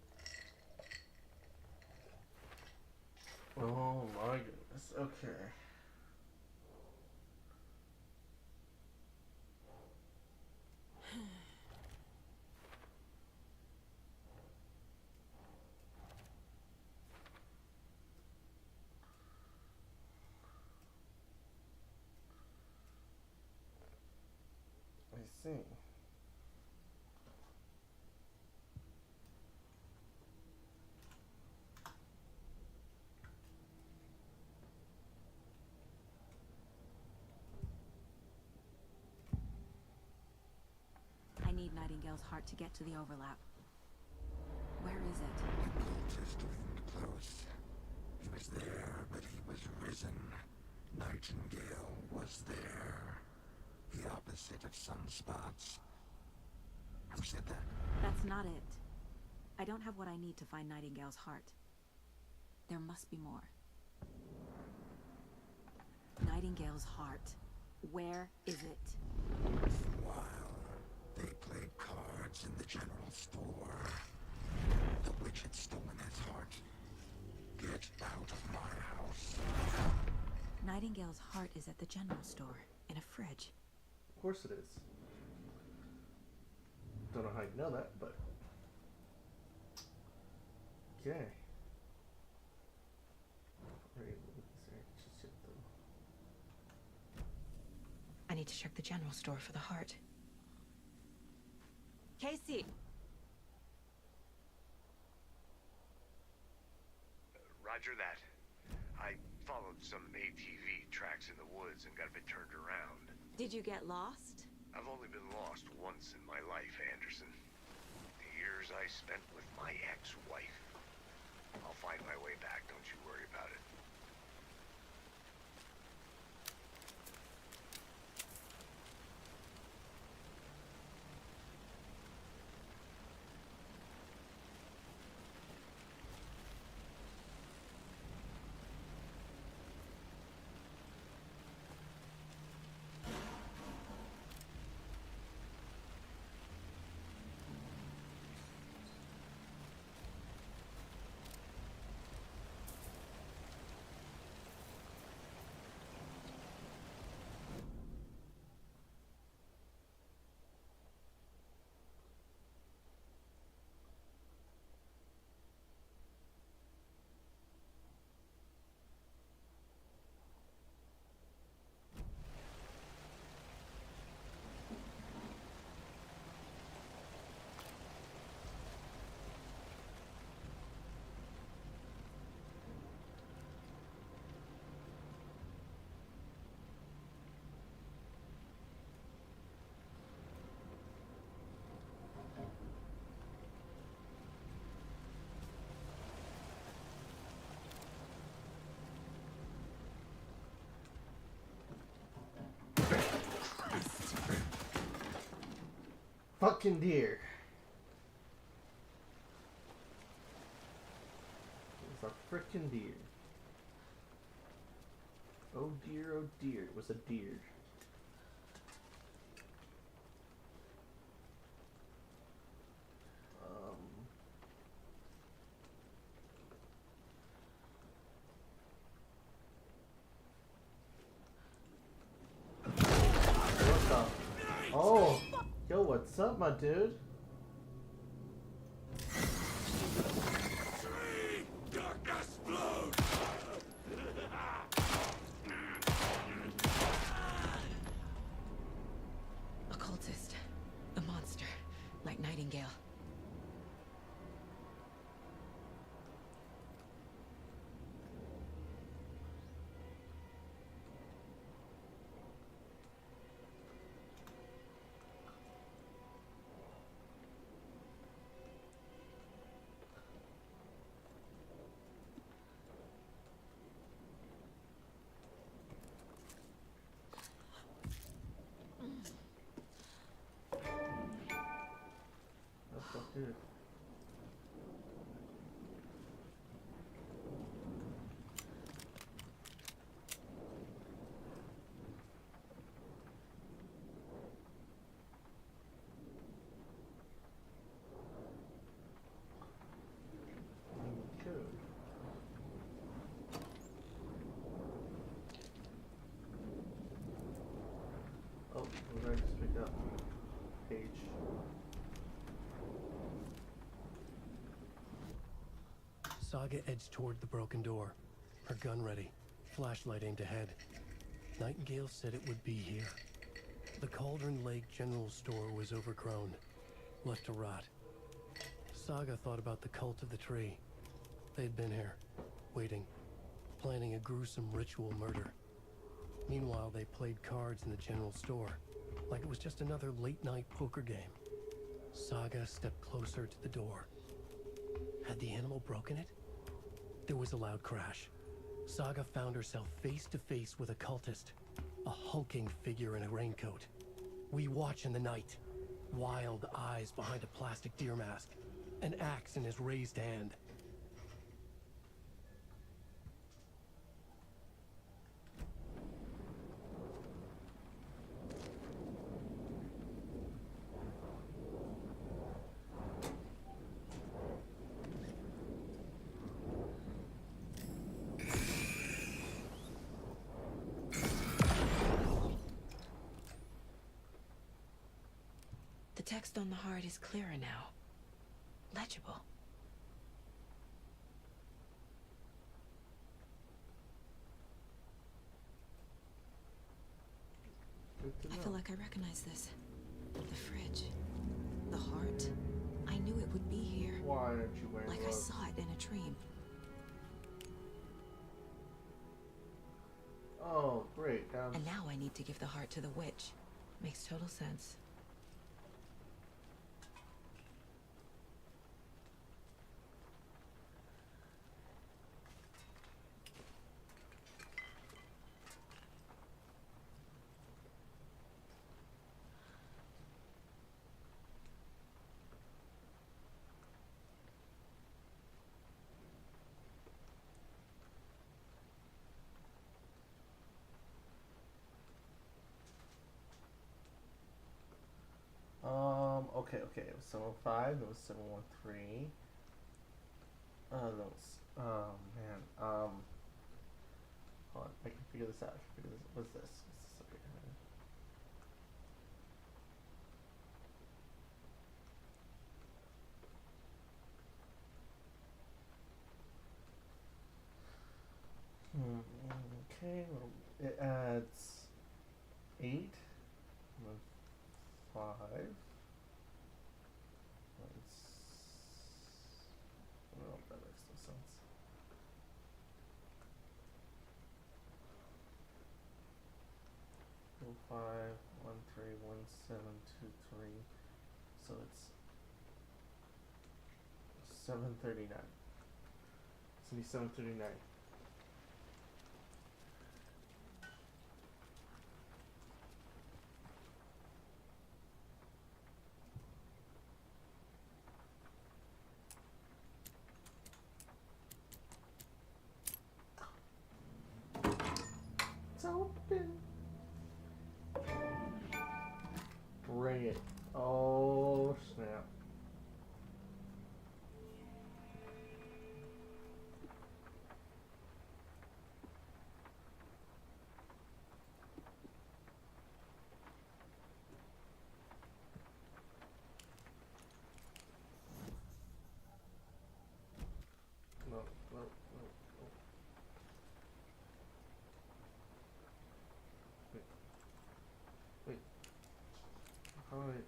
Oh my goodness, okay. see. I need Nightingale's heart to get to the overlap. Where is it? The cultist isn't close. He was there, but he was risen. Nightingale was there. The opposite of sunspots. Who said that? That's not it. I don't have what I need to find Nightingale's heart. There must be more. Nightingale's heart. Where is it? While they played cards in the general store, the witch had stolen his heart. Get out of my house. Nightingale's heart is at the general store, in a fridge. Of course it is. Don't know how you know that, but... Okay. I need to check the general store for the heart. Casey! Roger that. I followed some ATV tracks in the woods and got a bit turned around. Did you get lost? I've only been lost once in my life, Anderson. The years I spent with my ex-wife. I'll find my way back, don't you worry about it. Fucking deer. It's a frickin' deer. Oh dear, it was a deer. What the? Oh! Yo, what's up, my dude? A cultist. A monster. Like Nightingale. Dude. Oh, what did I just pick up? Page. Saga edged toward the broken door, her gun ready, flashlight aimed ahead. Nightingale said it would be here. The Cauldron Lake General Store was overgrown, left to rot. Saga thought about the cult of the tree. They'd been here, waiting, planning a gruesome ritual murder. Meanwhile, they played cards in the general store, like it was just another late-night poker game. Saga stepped closer to the door. Had the animal broken it? There was a loud crash. Saga found herself face to face with a cultist, a hulking figure in a raincoat. We watch in the night, wild eyes behind a plastic deer mask, an axe in his raised hand. The text on the heart is clearer now. Legible. I feel like I recognize this. The fridge. The heart. I knew it would be here. Why aren't you wearing Like gloves? I saw it in a dream. Oh, great. And now I need to give the heart to the witch. Makes total sense. Okay, it was 705, it was 713. That was, oh man, hold on, I can figure this out, what's this? Okay. Okay, well, it adds 8, and then 5. Well, that makes no sense. Oh, 5, 1, 3, 1, 7, 2, 3. So it's 739. It's gonna be 739. It's open. Bring it. Oh, snap. No, no, no, no. Wait. Wait. Alright.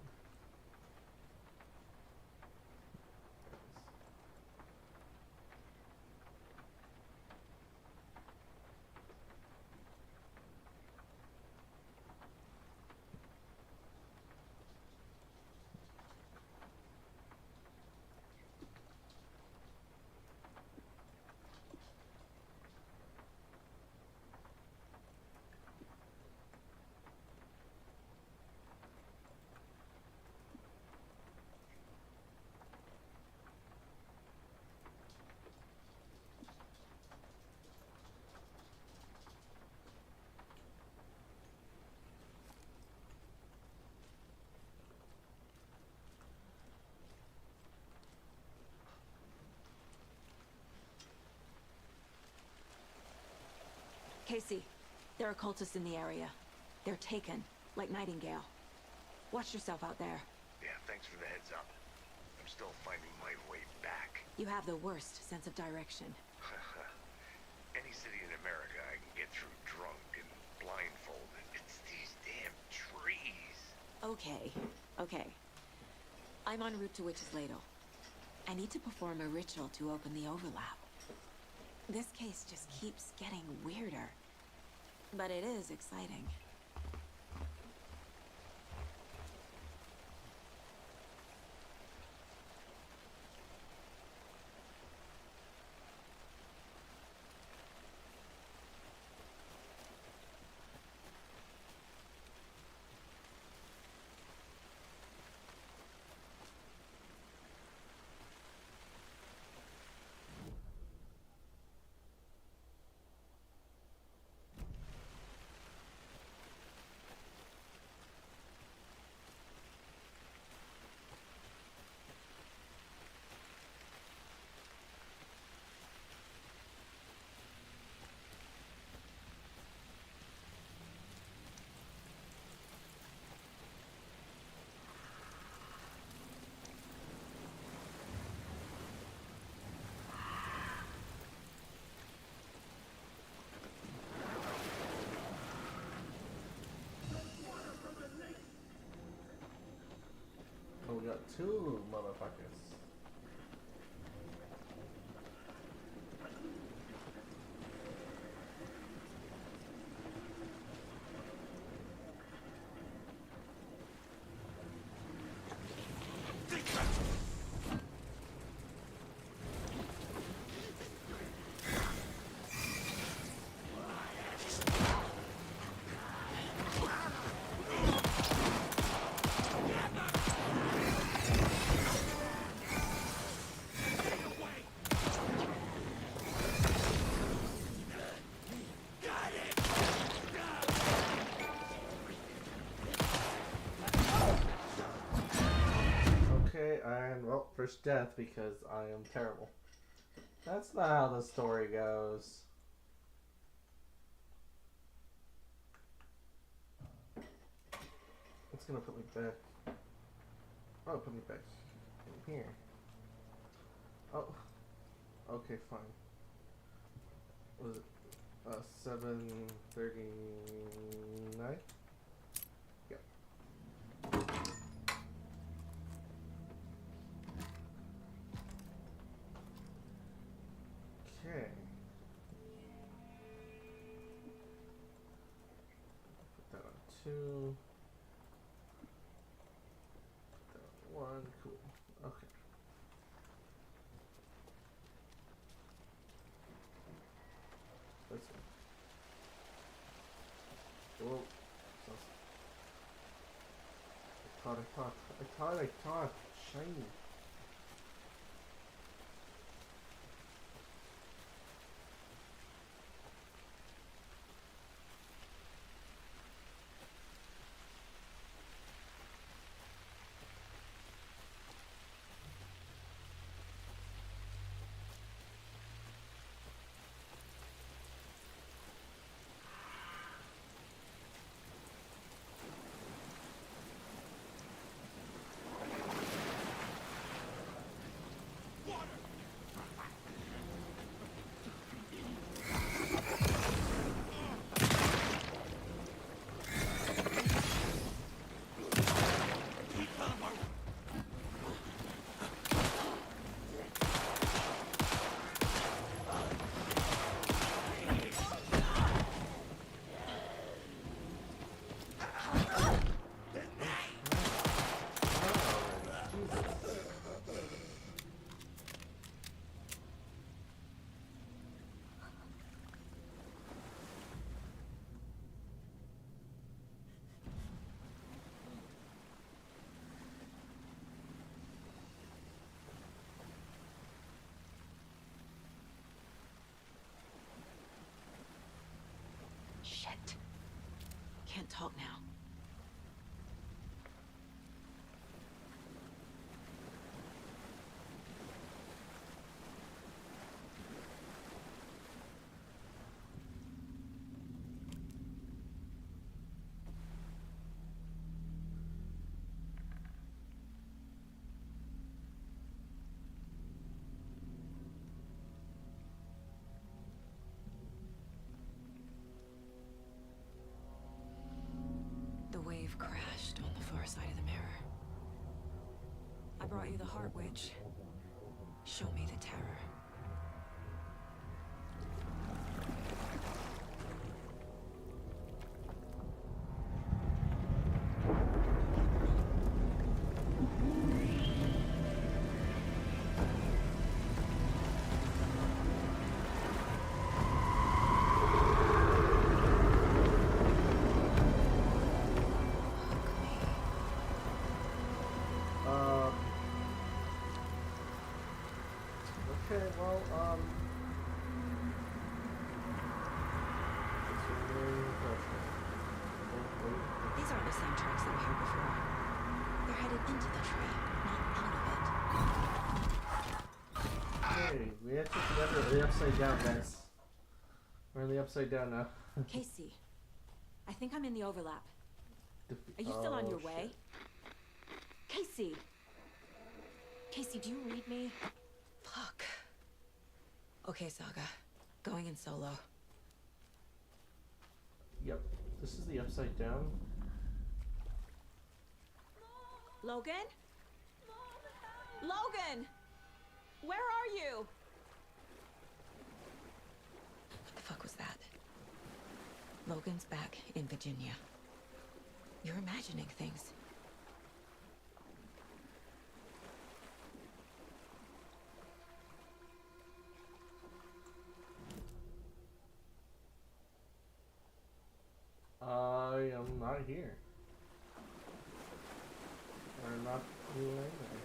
Casey, there are cultists in the area. They're taken, like Nightingale. Watch yourself out there. Yeah, thanks for the heads up. I'm still finding my way back. You have the worst sense of direction. Any city in America I can get through drunk and blindfolded. It's these damn trees. Okay. I'm en route to Witch's Ladle. I need to perform a ritual to open the overlap. This case just keeps getting weirder. But it is exciting. Oh, we got two motherfuckers. And well, first death because I am terrible. That's not how the story goes. It's gonna put me back. Oh, put me back in here. Oh, okay, fine. Was it 7:39? Yeah. Okay. Put that on 2. Put that on 1. Cool. Okay. Let's go. Whoa. I thought. Shiny. Shit. Can't talk now. You've crashed on the far side of the mirror. I brought you the Heart Witch. Show me the terror. Okay, well, These aren't the same tracks that we heard before. They're headed into the tree, not out of it. hey, we have to remember the upside down, guys. We're in the upside down now. Casey, I think I'm in the overlap. Are you still on your way? Casey! Casey, do you read me? Fuck. Okay, Saga. Going in solo. Yep, this is the upside down. Logan? Logan! Where are you? What the fuck was that? Logan's back in Virginia. You're imagining things. I am not here. We're not doing anything.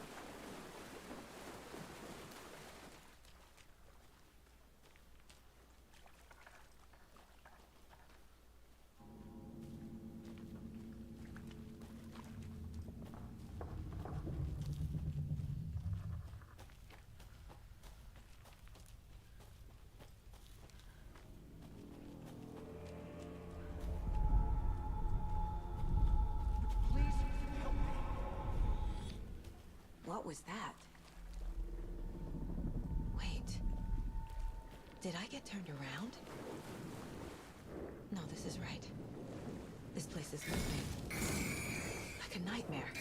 What was that? Wait. Did I get turned around? No, this is right. This place is moving. Like a nightmare.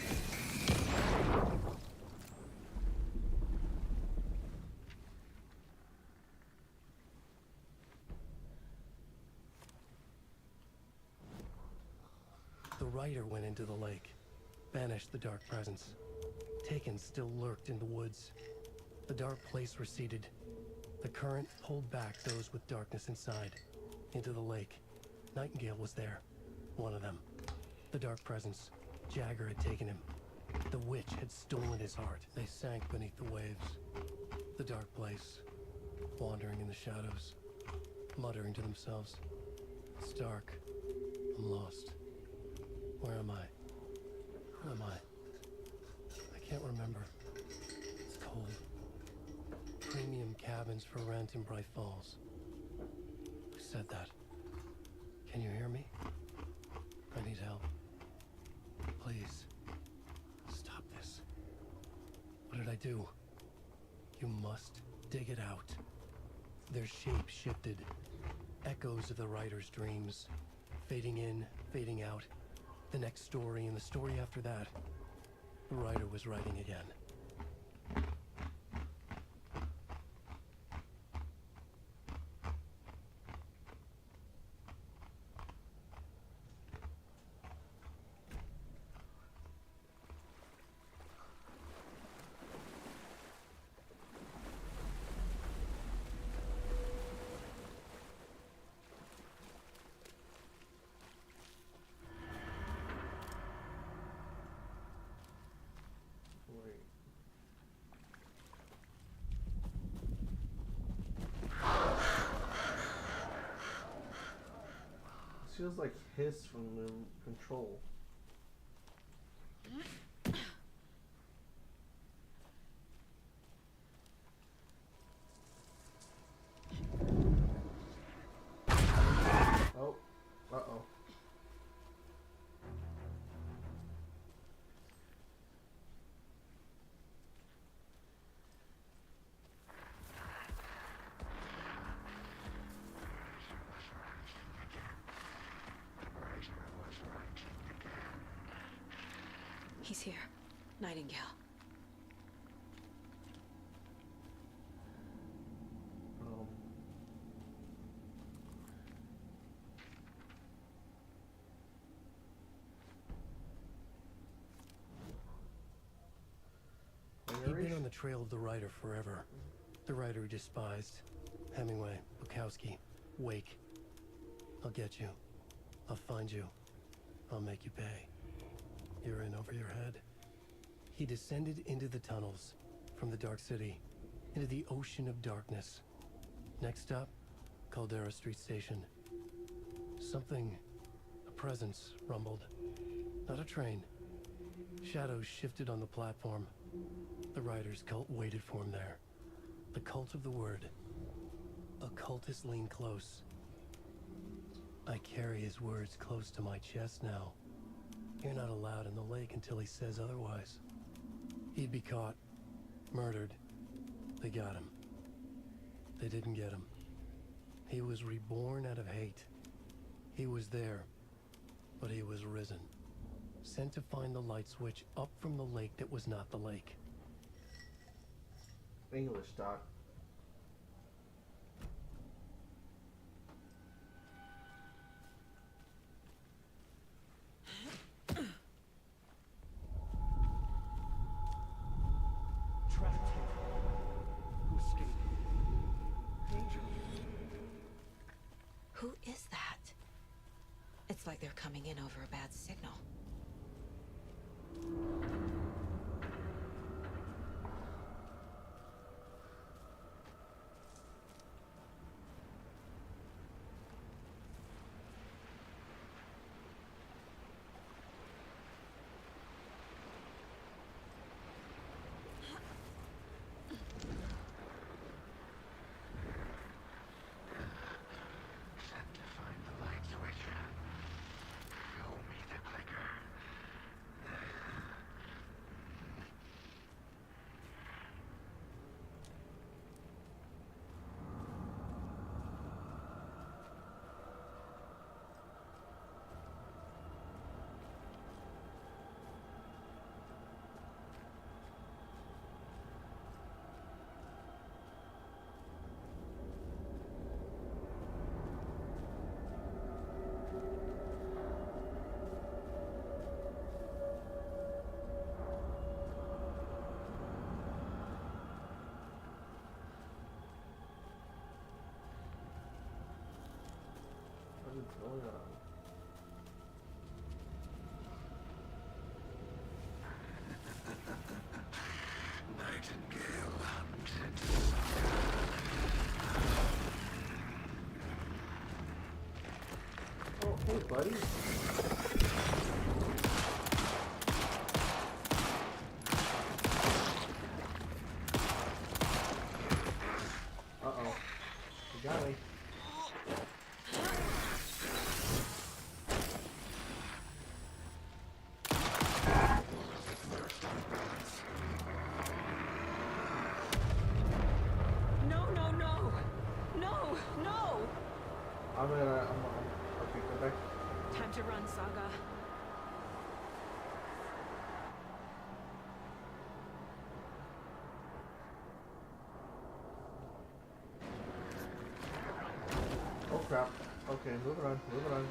The rider went into the lake, banished the dark presence. Taken still lurked in the woods. The dark place receded. The current pulled back those with darkness inside, into the lake. Nightingale was there, one of them. The dark presence. Jagger had taken him. The witch had stolen his heart. They sank beneath the waves. The dark place, wandering in the shadows, muttering to themselves. It's dark. I'm lost. Where am I? Who am I? I can't remember. It's cold. Premium cabins for rent in Bright Falls. Who said that? Can you hear me? I need help. Please. Stop this. What did I do? You must dig it out. Their shape shifted. Echoes of the writer's dreams. Fading in, fading out. The next story and the story after that. The writer was writing again. Feels like hiss from the control. Oh, uh-oh. He's here. Nightingale. He'd been on the trail of the writer forever. The writer he despised. Hemingway, Bukowski, Wake. I'll get you. I'll find you. I'll make you pay. You're in over your head. He descended into the tunnels, from the Dark City, into the ocean of darkness. Next stop, Caldera Street Station. Something, a presence, rumbled. Not a train. Shadows shifted on the platform. The writer's cult waited for him there. The cult of the word. Occultists lean close. I carry his words close to my chest now. You're not allowed in the lake until he says otherwise. He'd be caught. Murdered. They got him. They didn't get him. He was reborn out of hate. He was there, but he was risen. Sent to find the light switch up from the lake that was not the lake. English, Doc. Who is that? It's like they're coming in over a bad signal. What is going on? Nightingale hunted. Oh, hey, buddy. Uh-oh. You got me. Okay, go back. Time to run, Saga. Oh crap. Okay, moving on, moving on.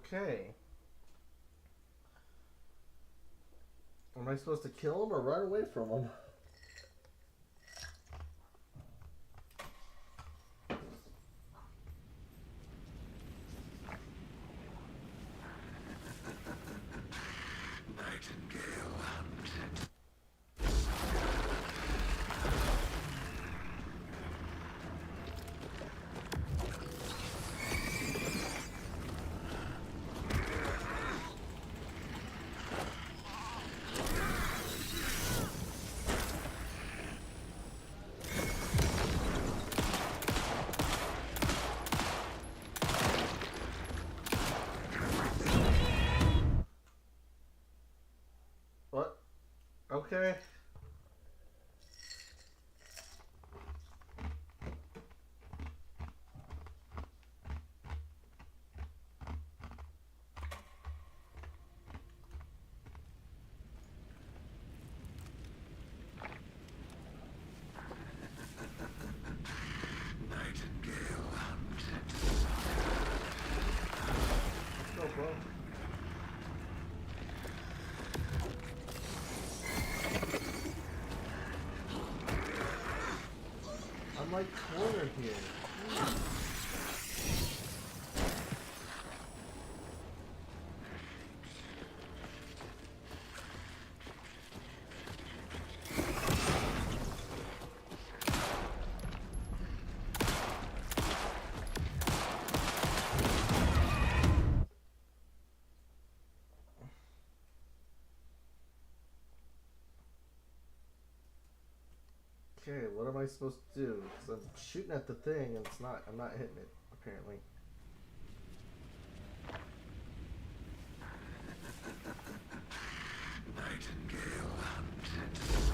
Okay. Am I supposed to kill him or run away from him? Nightingale hunted. What? Okay. Nightingale hunted. Let's go, bro. I'm like cornered here. Okay, what am I supposed to do? Because I'm shooting at the thing and I'm not hitting it, apparently. Nightingale hunted.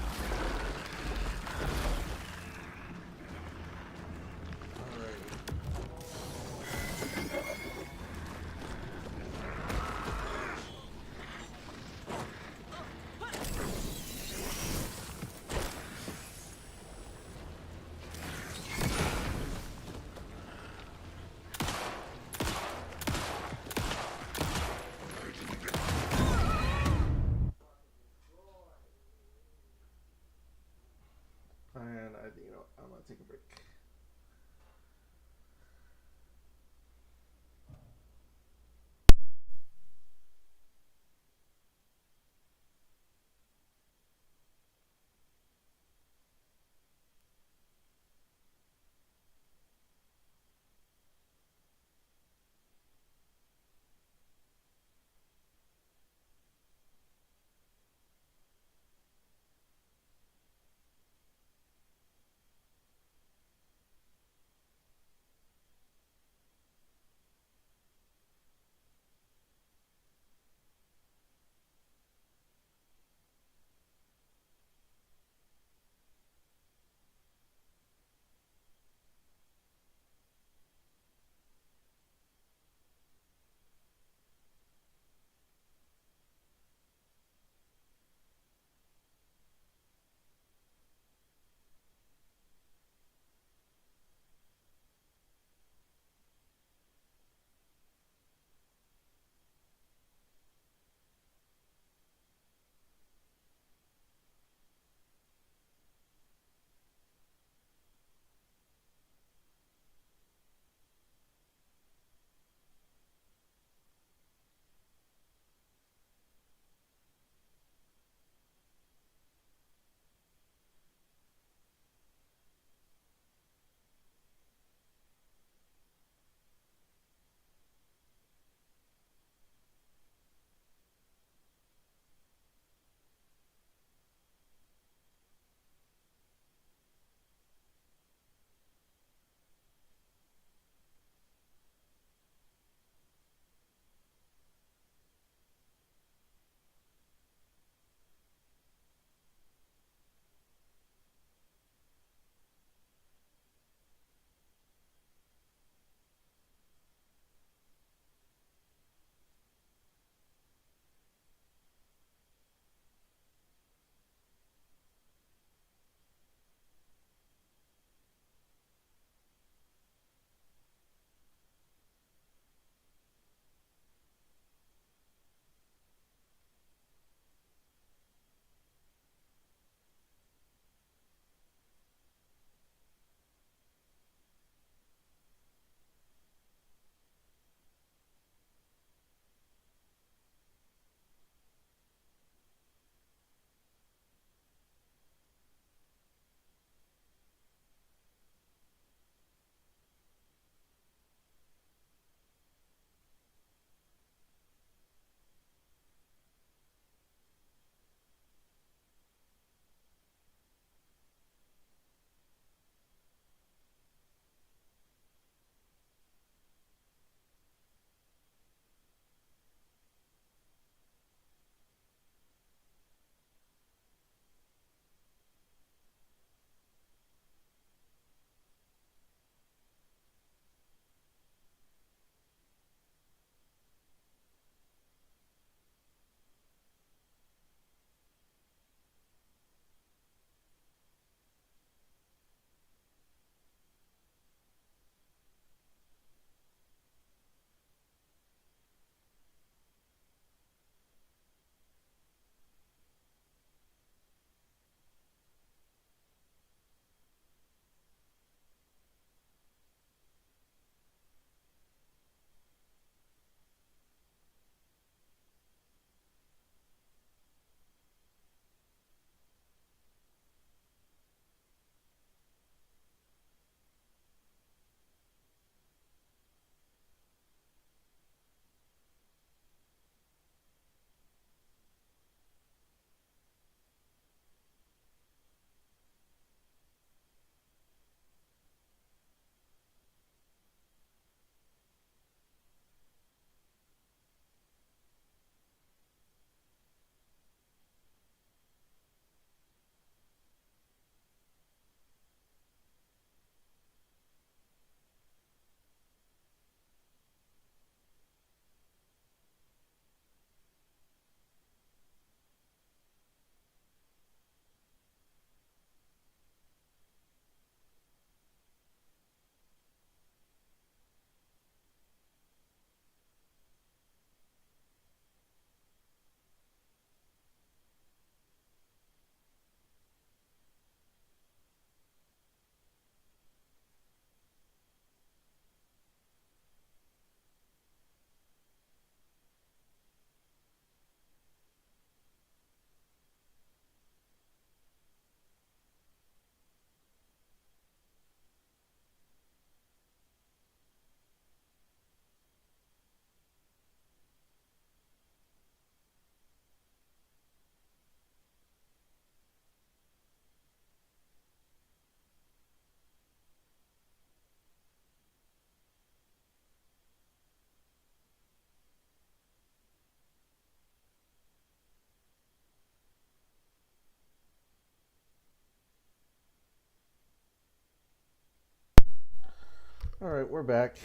Alright, we're back.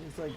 He's like...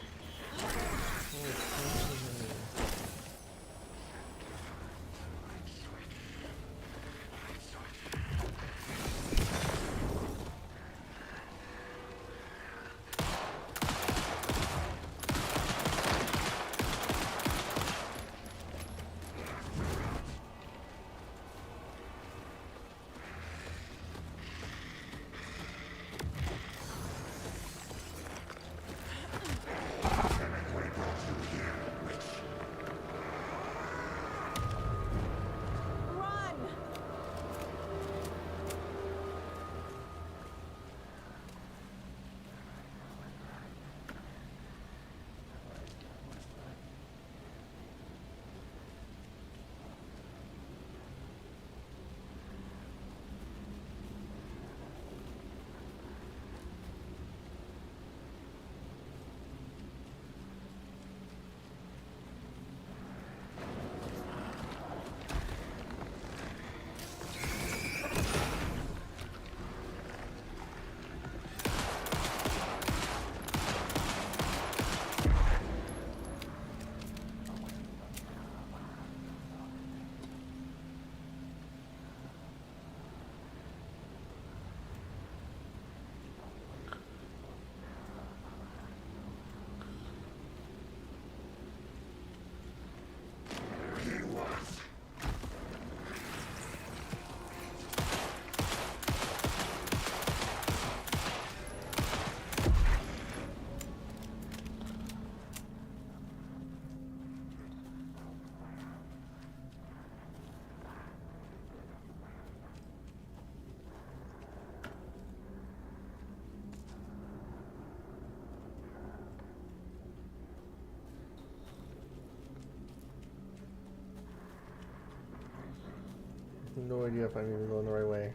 No idea if I'm even going the right way.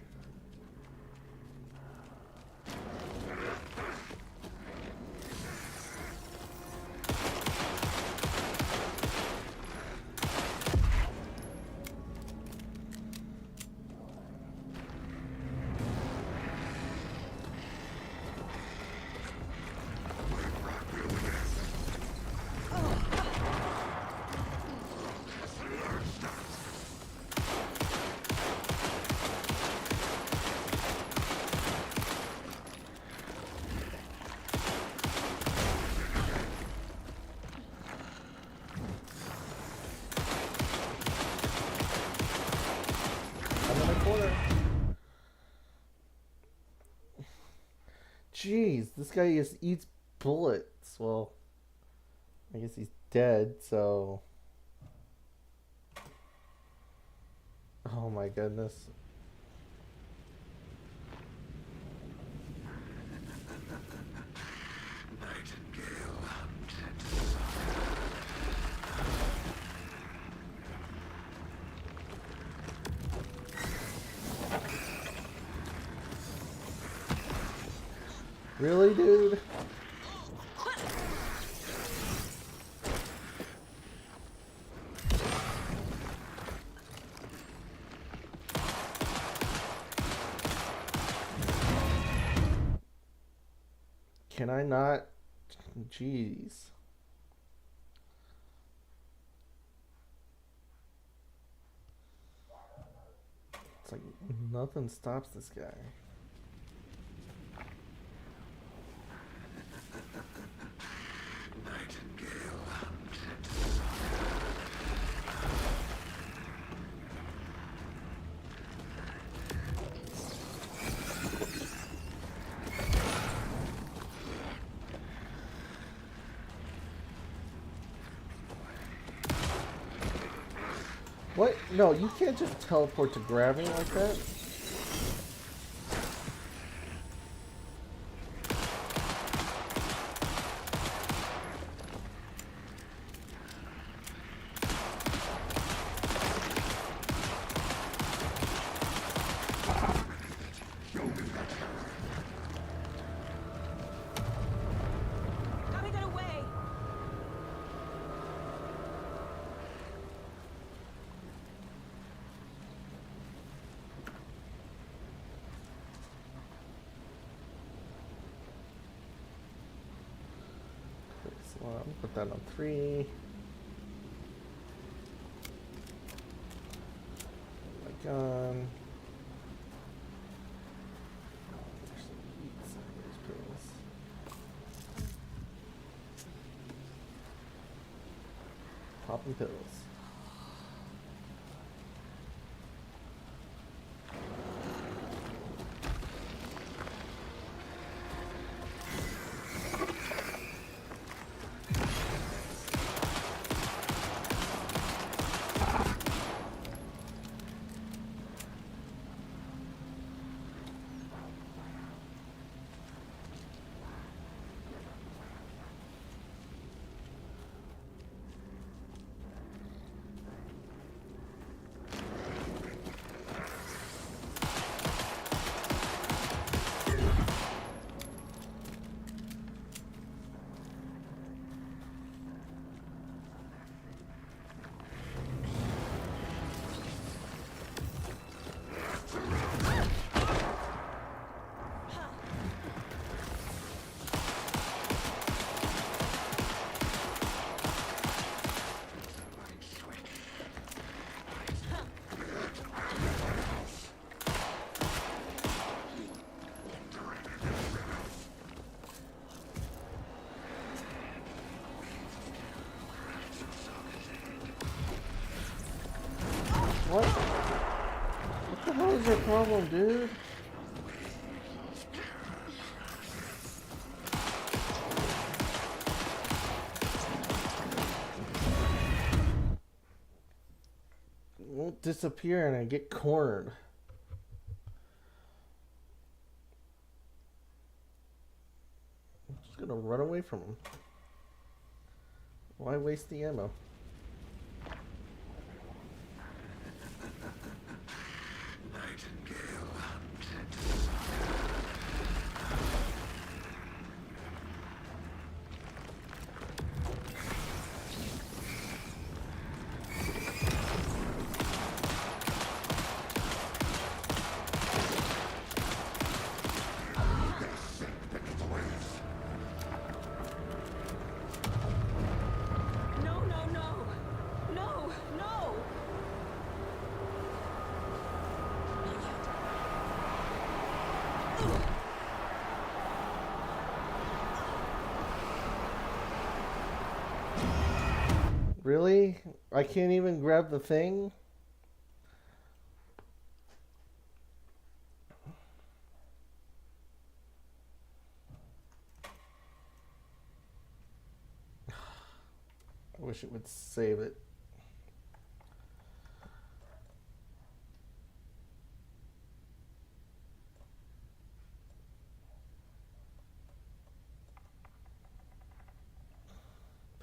Jeez, this guy just eats bullets. Well, I guess he's dead, so... Oh my goodness. Really, dude? Can I not? Jeez. It's like nothing stops this guy. What? No, you can't just teleport to grab me like that. Put that on 3. My gun. Popping pills. What? What the hell is your problem, dude? It won't disappear and I get cornered. I'm just gonna run away from him. Why waste the ammo? Really? I can't even grab the thing? I wish it would save it.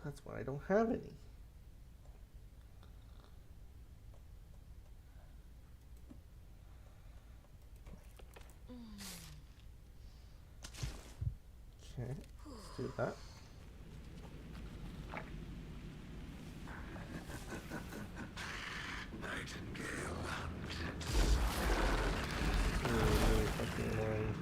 That's why I don't have any. Okay, let's do that. Really fucking annoying.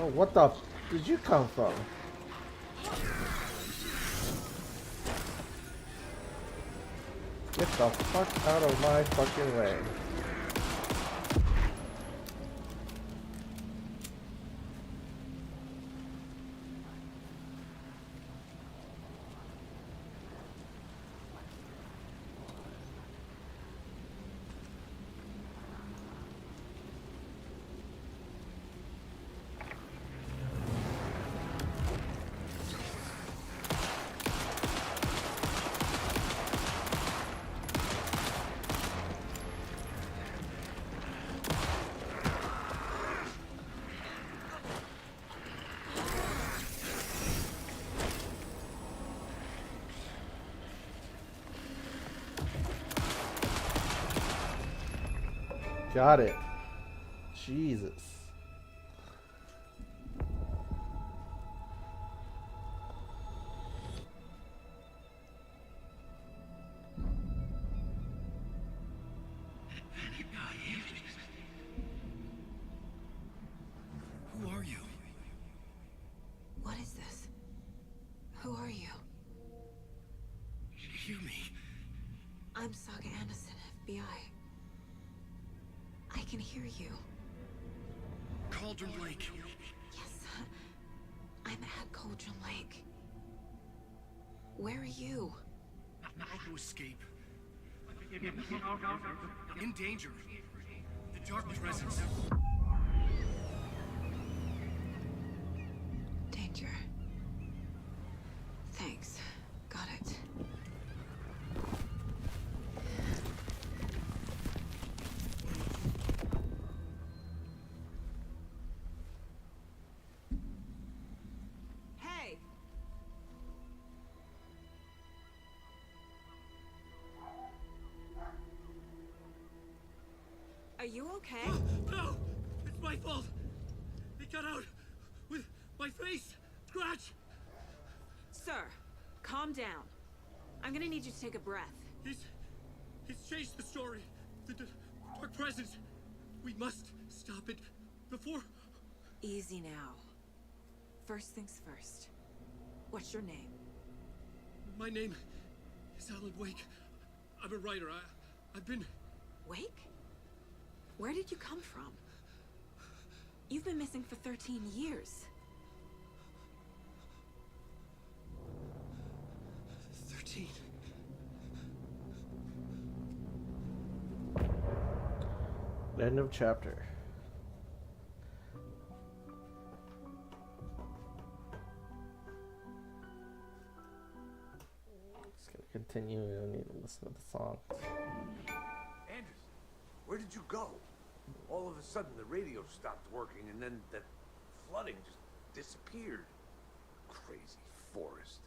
Oh, what the did you come from? Get the fuck out of my fucking way. Got it. Jesus. Who are you? What is this? Who are you? Hear me. I'm Saga Anderson, FBI. I can hear you. Cauldron Lake. Yes, I'm at Cauldron Lake. Where are you? How to escape. In danger. The Dark Presence. Danger. Thanks. Got it. Hey! Are you okay? No! It's my fault! It got out with my face! Scratch! Sir, calm down. I'm gonna need you to take a breath. He's changed the story. The Dark Presence. We must stop it before... Easy now. First things first. What's your name? My name is Alan Wake. I'm a writer. I've been... Wake? Where did you come from? You've been missing for 13 years. 13. End of chapter. Just gonna continue. We don't need to listen to the song. Anderson, where did you go? All of a sudden the radio stopped working and then that flooding just disappeared. Crazy forest.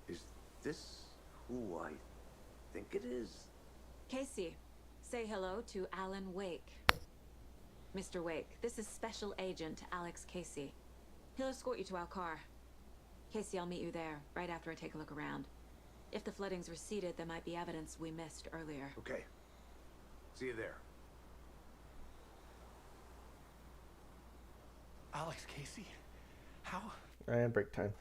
Is this who I think it is? Casey, say hello to Alan Wake. Mr. Wake, this is Special Agent Alex Casey. He'll escort you to our car. Casey, I'll meet you there, right after I take a look around. If the flooding's receded, there might be evidence we missed earlier. Okay. See you there. Alex Casey? How? And break time.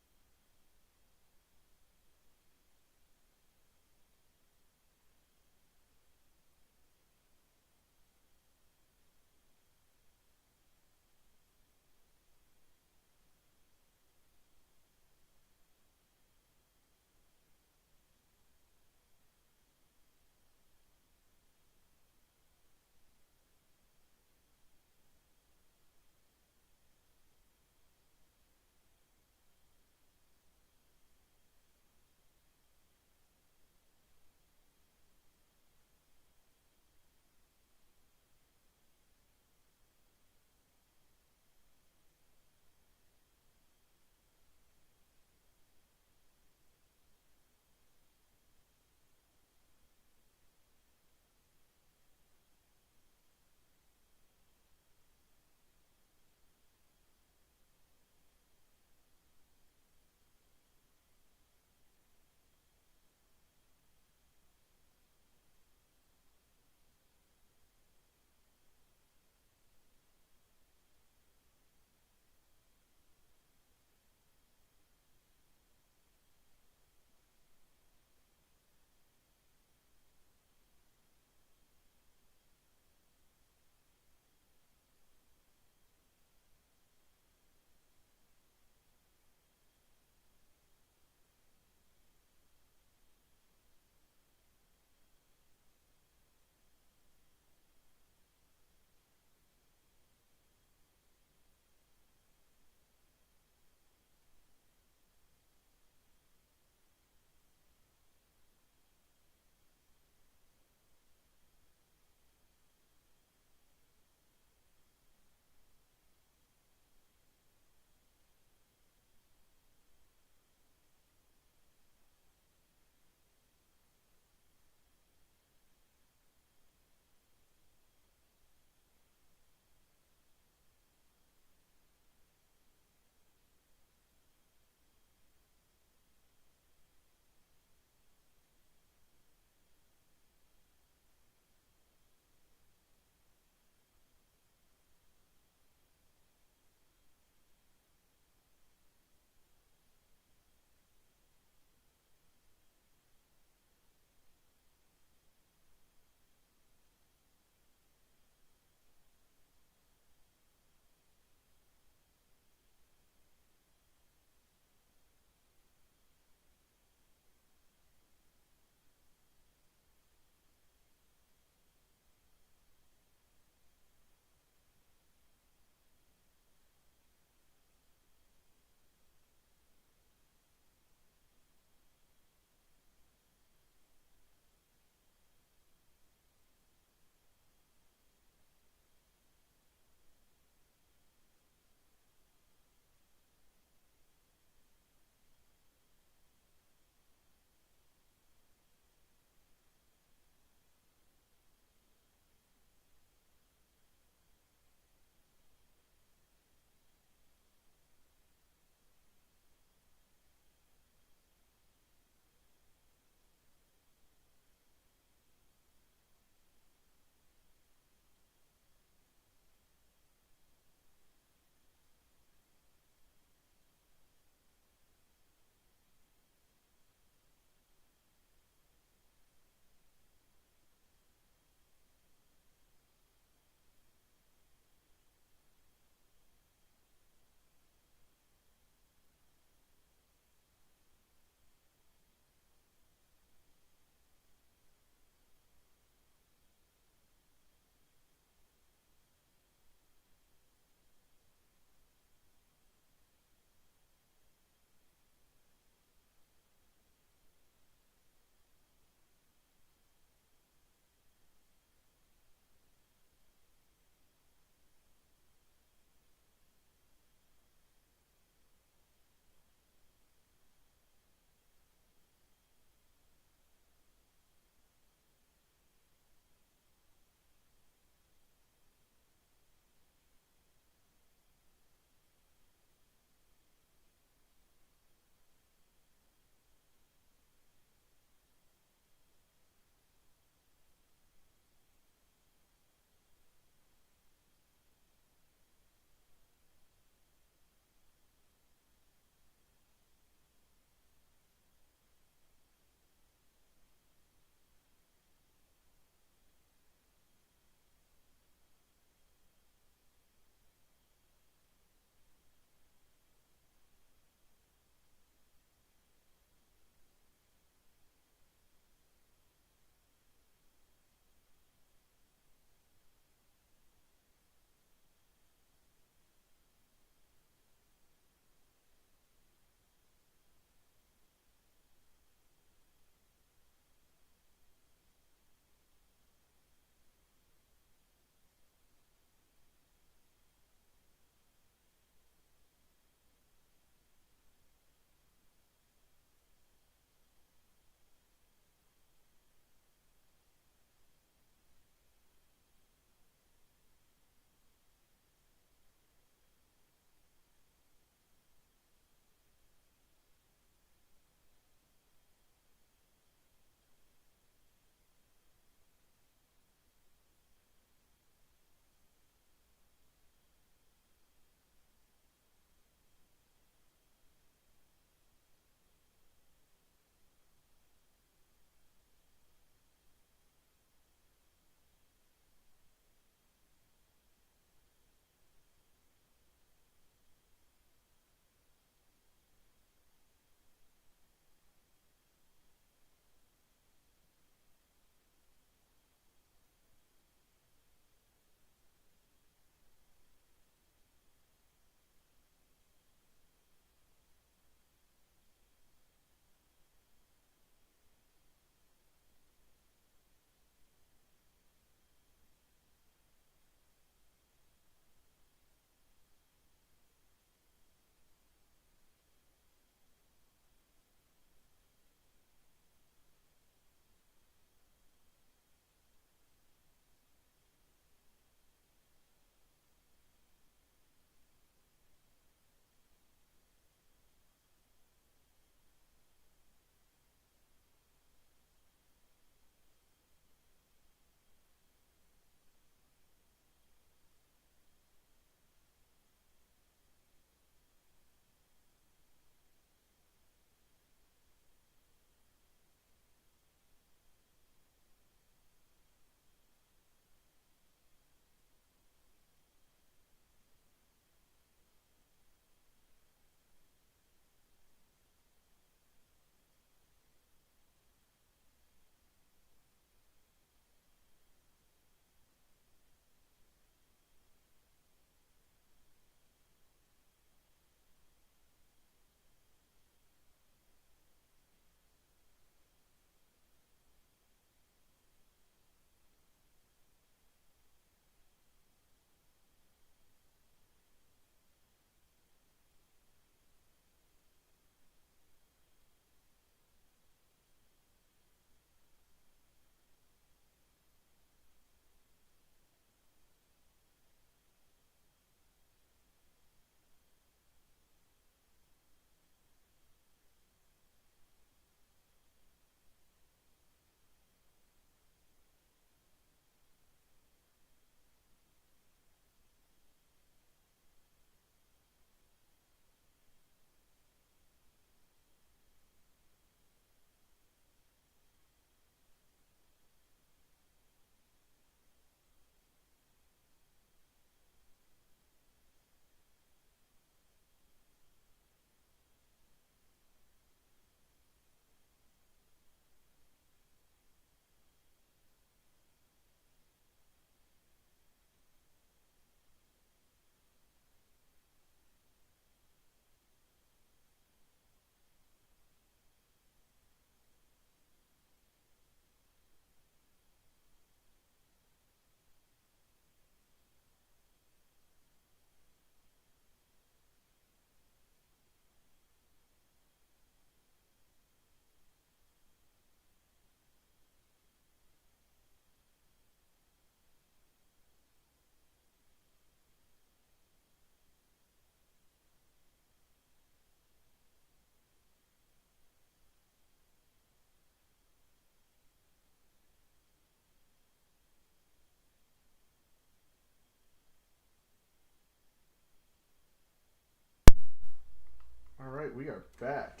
Alright, we are back.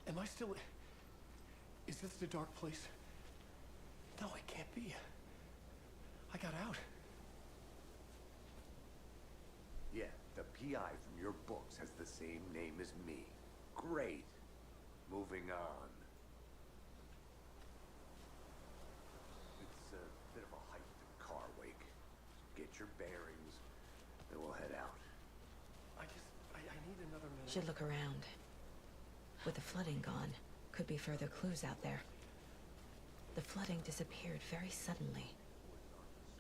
Am I still... Is this the dark place? No, it can't be. I got out. Yeah, the PI from your books has the same name as me. Great. Moving on. It's a bit of a hike to Carwake. Get your bearings, then we'll head out. I need another minute. Should look around. With the flooding gone, could be further clues out there. The flooding disappeared very suddenly.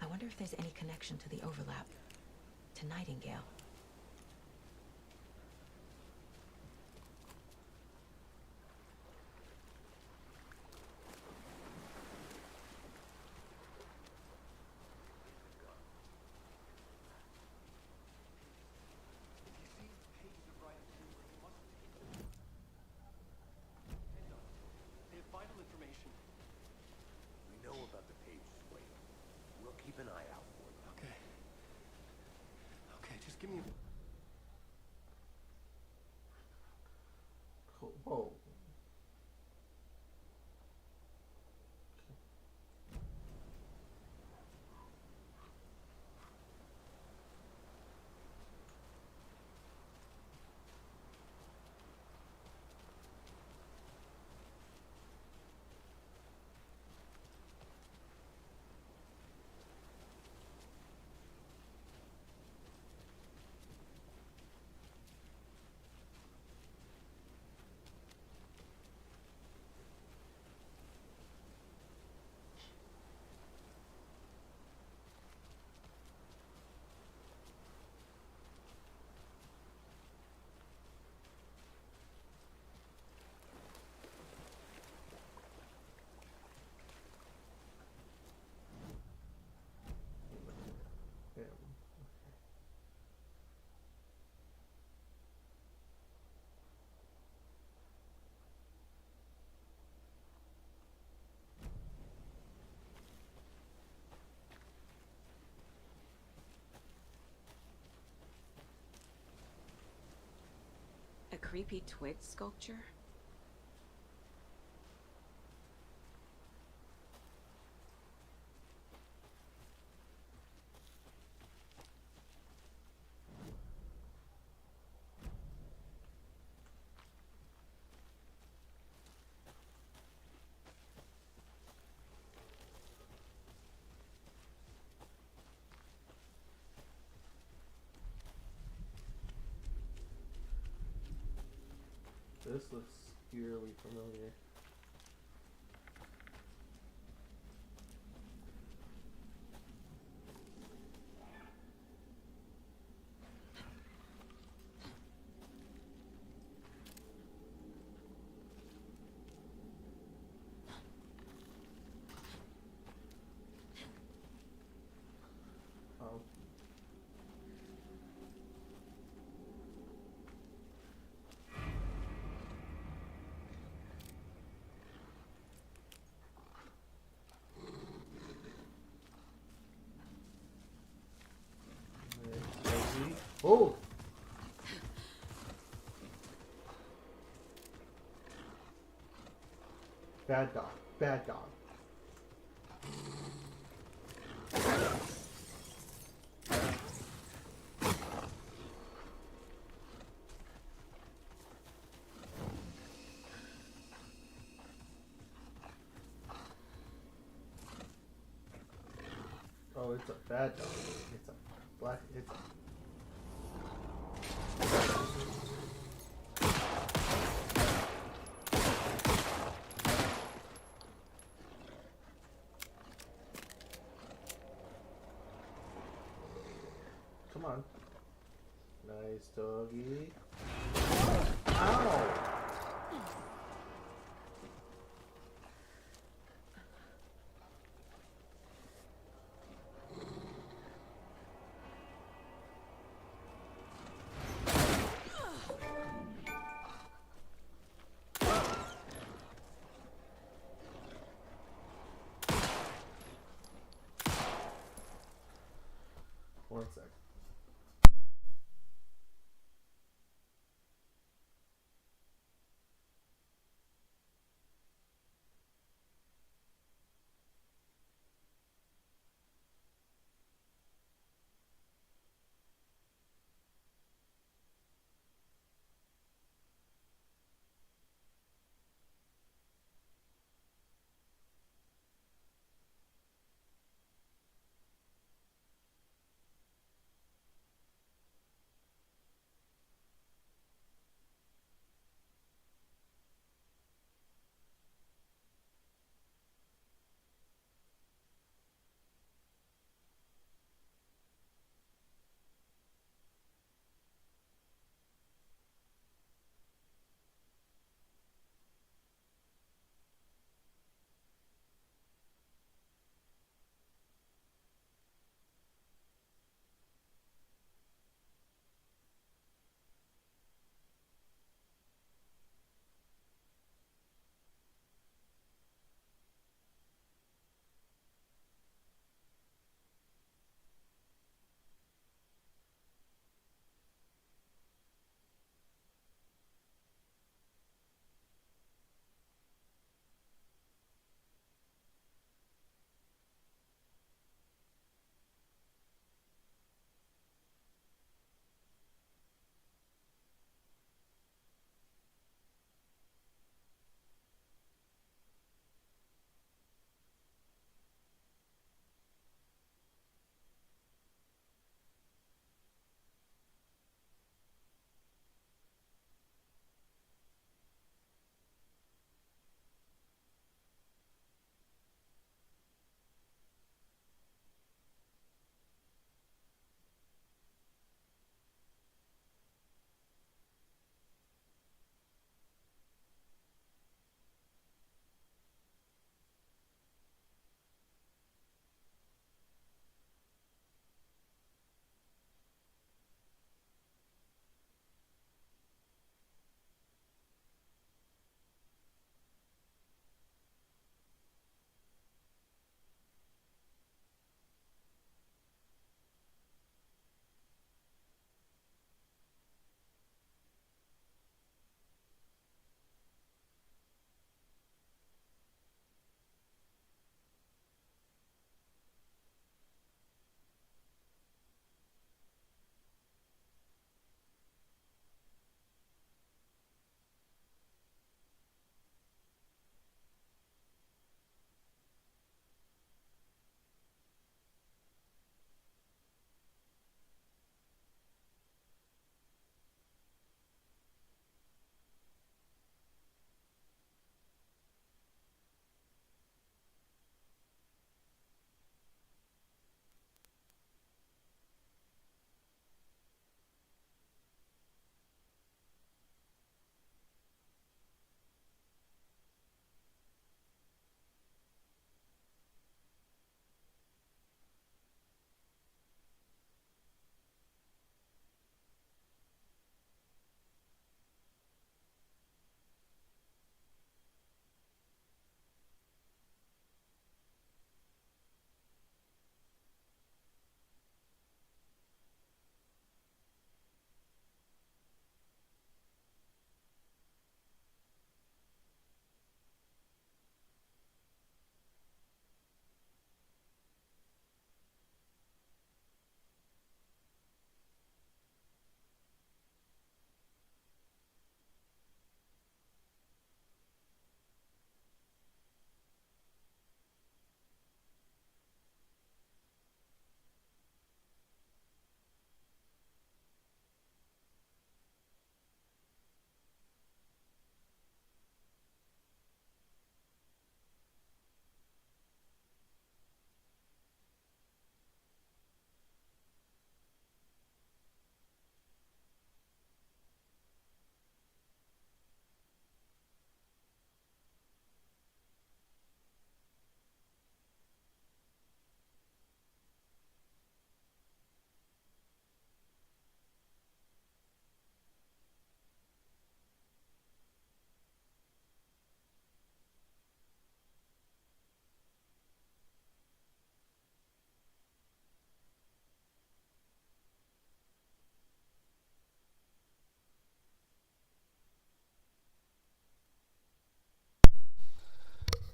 I wonder if there's any connection to the overlap. To Nightingale. They have vital information. We know about the pages waiting. We'll keep an eye out for them. Okay. Okay, just give me a... Cool. Whoa. A creepy twig sculpture? This looks eerily familiar. Oh. Oh! Bad dog. Bad dog. Oh, it's a bad dog. It's a black. It's a. Come on. Nice doggy. Ow! One sec.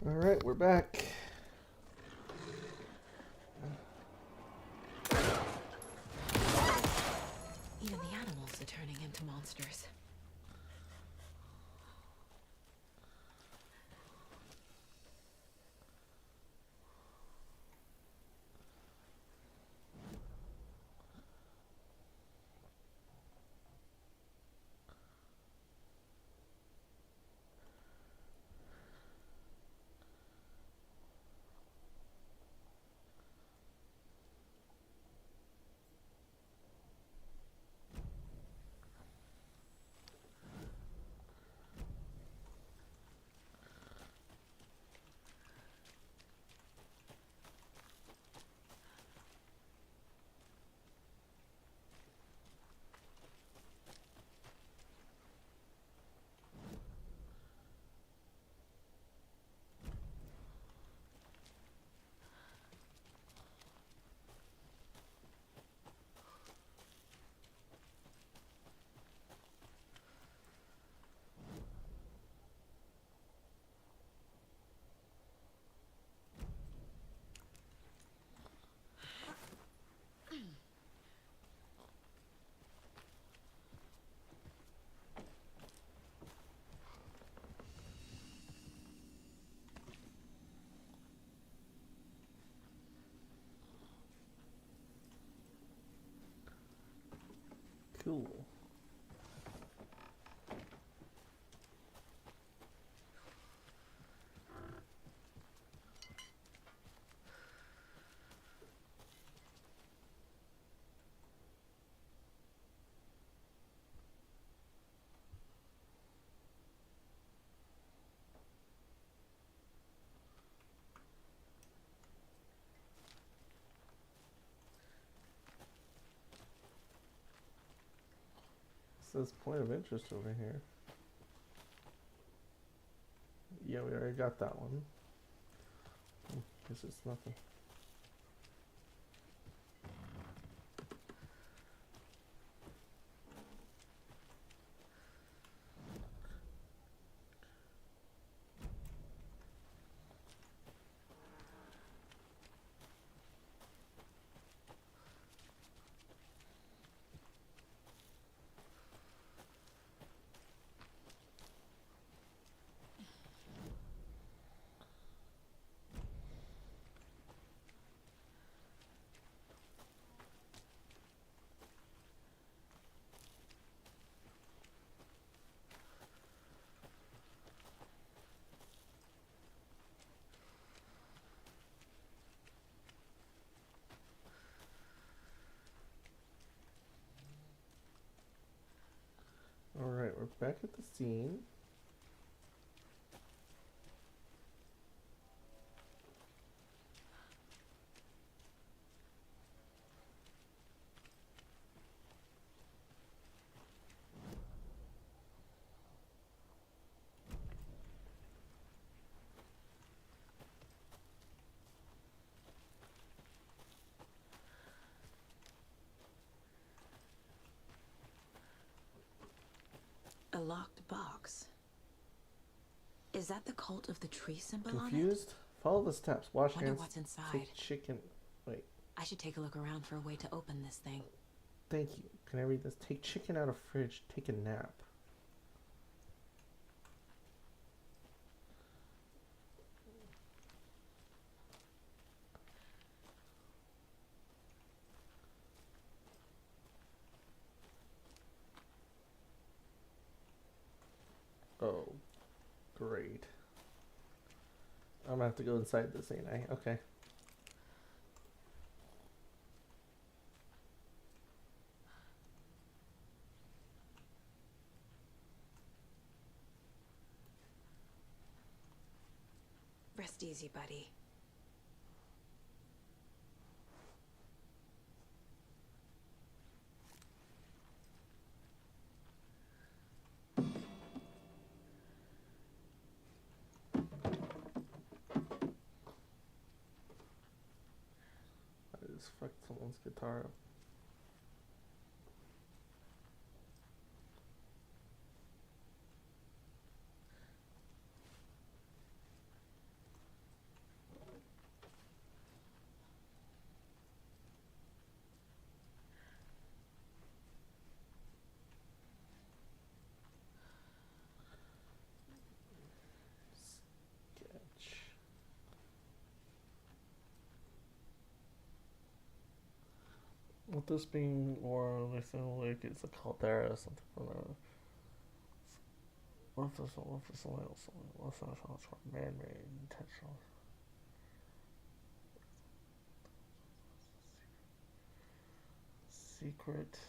Alright, we're back. Even the animals are turning into monsters. Cool. Says point of interest over here. Yeah, we already got that one. Guess it's nothing. Alright, we're back at the scene. A locked box. Is that the cult of the tree symbol on it? Confused? Follow the steps. Wash Wonder hands. what's inside. Take chicken. Wait. I should take a look around for a way to open this thing. Thank you. Can I read this? Take chicken out of fridge. Take a nap. Oh, great. I'm gonna have to go inside this, ain't I? Okay. Rest easy, buddy. I just fucked someone's guitar up. With this being war, they feel like it's a caldera or something from a. What if this oil? What's that? Man-made, intentional. Secret.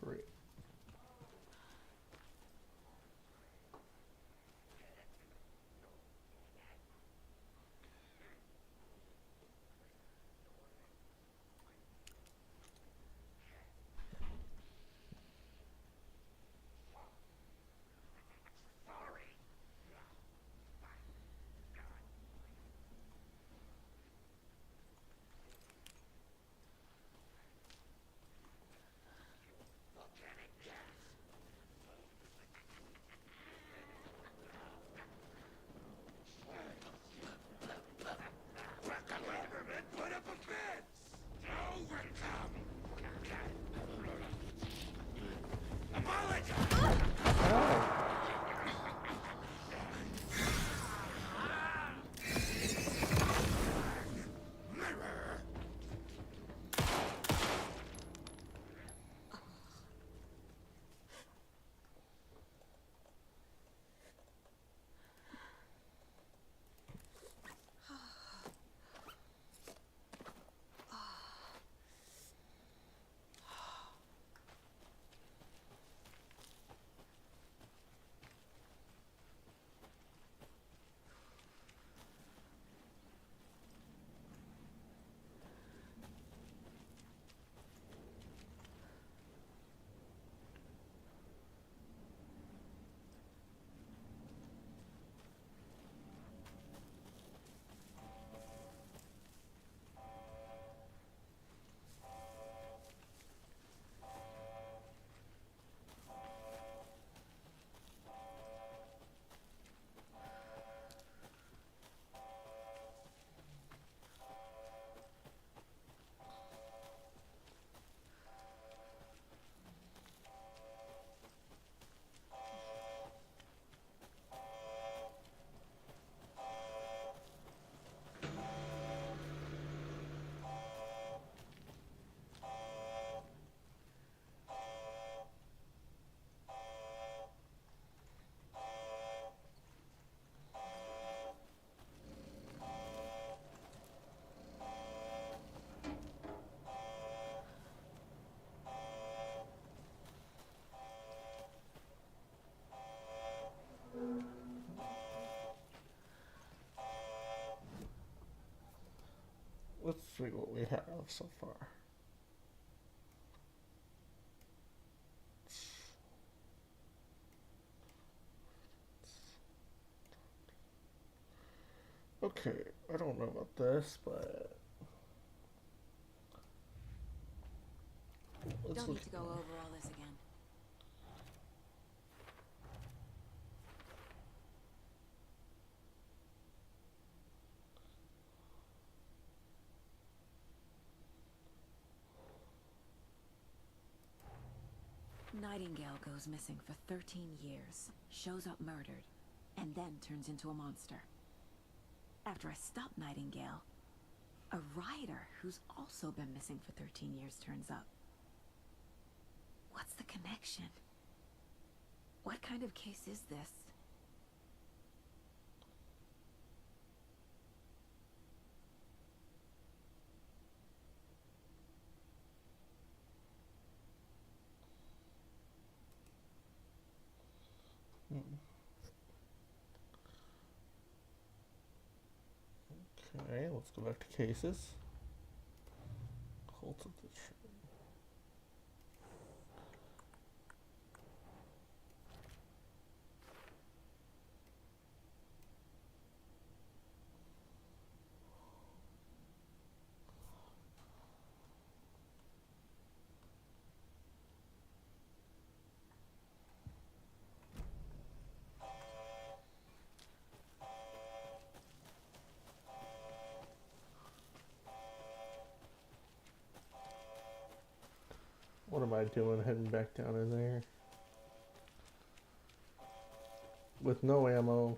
Great. Let's see what we have so far. Okay, I don't know about this, but let's Don't look need to go over all this again. Nightingale goes missing for 13 years, shows up murdered, and then turns into a monster. After I stop Nightingale, a rider who's also been missing for 13 years turns up. What's the connection? What kind of case is this? Okay, let's go back to cases. Cult of the Tree. What am I doing heading back down in there? With no ammo.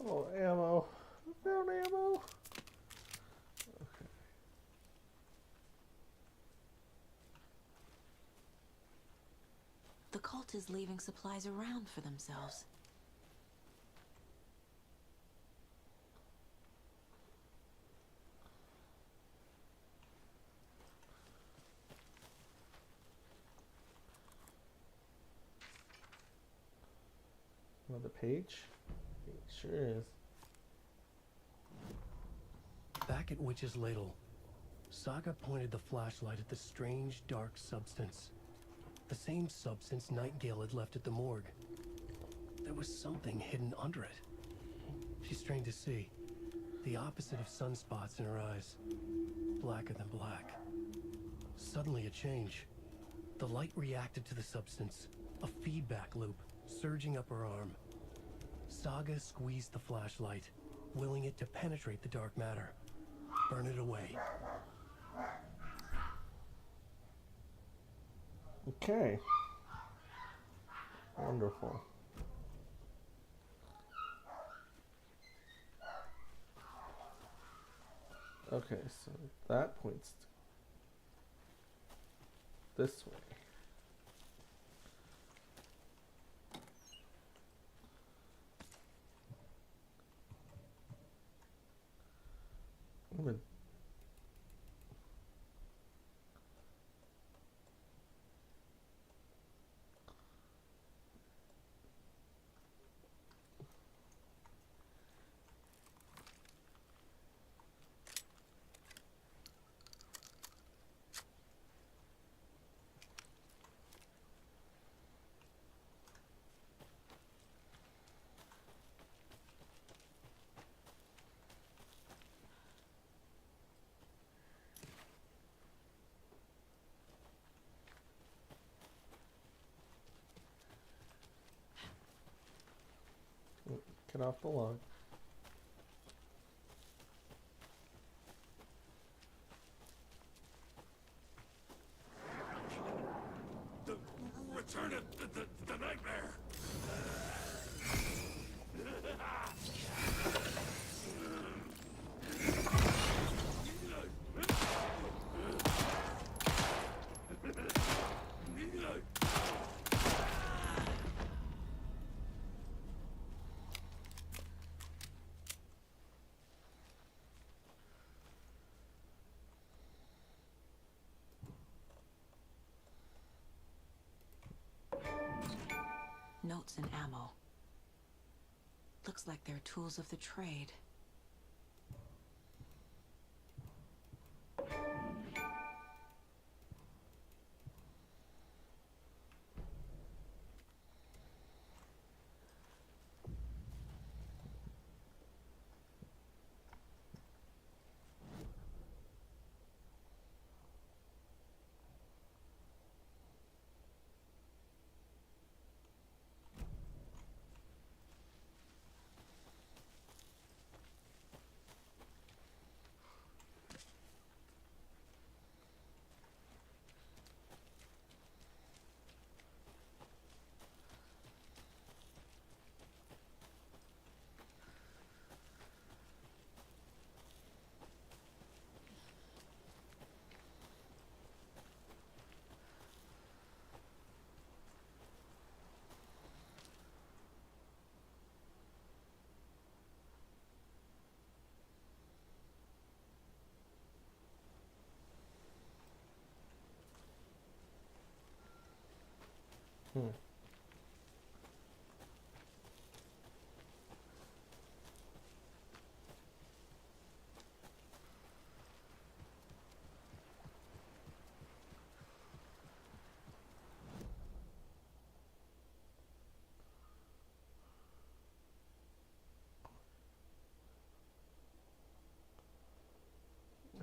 Oh, ammo. I found ammo. Okay. The cult is leaving supplies around for themselves. Another page? It sure is. Back at Witch's Ladle, Saga pointed the flashlight at the strange, dark substance. The same substance Nightingale had left at the morgue. There was something hidden under it. She strained to see. The opposite of sunspots in her eyes. Blacker than black. Suddenly a change. The light reacted to the substance. A feedback loop, surging up her arm. Saga squeezed the flashlight, willing it to penetrate the dark matter. Burn it away. Okay. Wonderful. Okay, so that points this way. I'm gonna get off the log. The return of the nightmare. Notes and ammo. Looks like they're tools of the trade. Hmm.